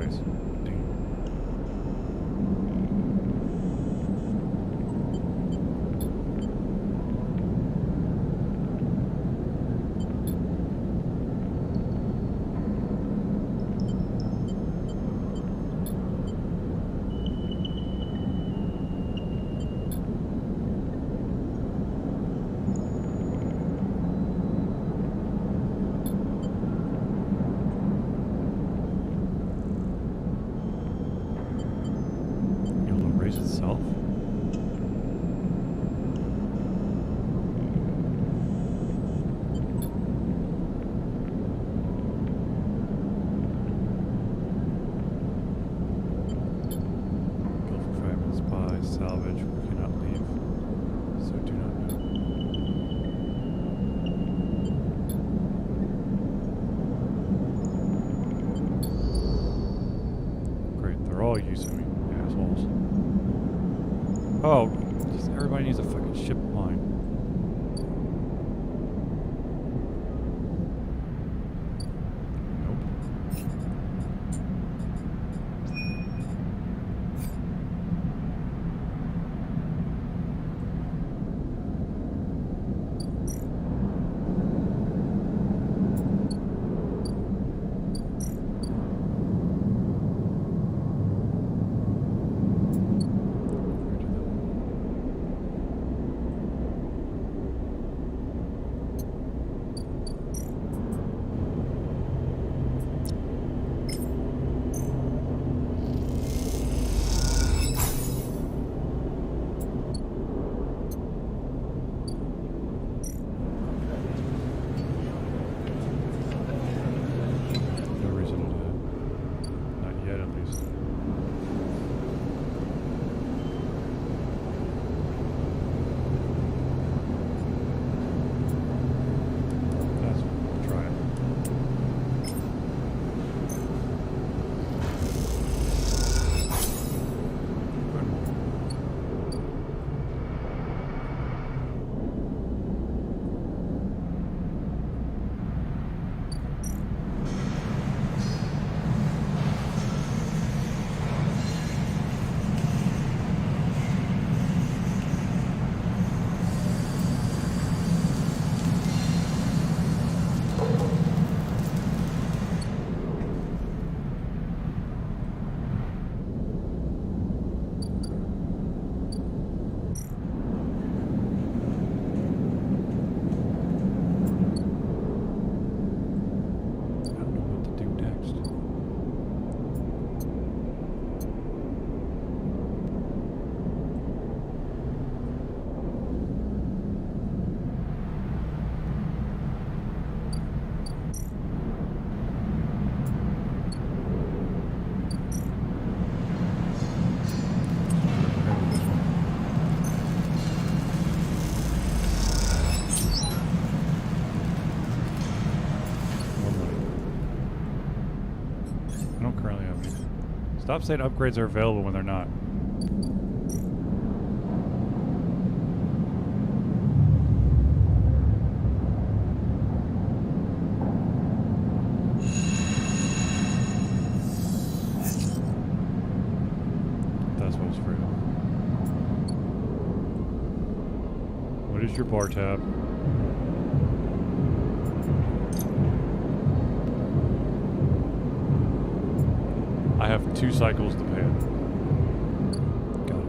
nice. Ding. It'll erase itself? Go for fragments, buy, salvage, we cannot leave. So do not know. Great, they're all using me, assholes. Oh, just everybody needs a fucking ship of mine. Nope. Where did that? No reason to. Not yet, at least. That's try it. I don't know what to do next. I don't currently have any. Stop saying upgrades are available when they're not. That's what's free. What is your bar tab? I have 2 cycles to pay it. Got it.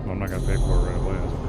Well, I'm not gonna pay for it right away.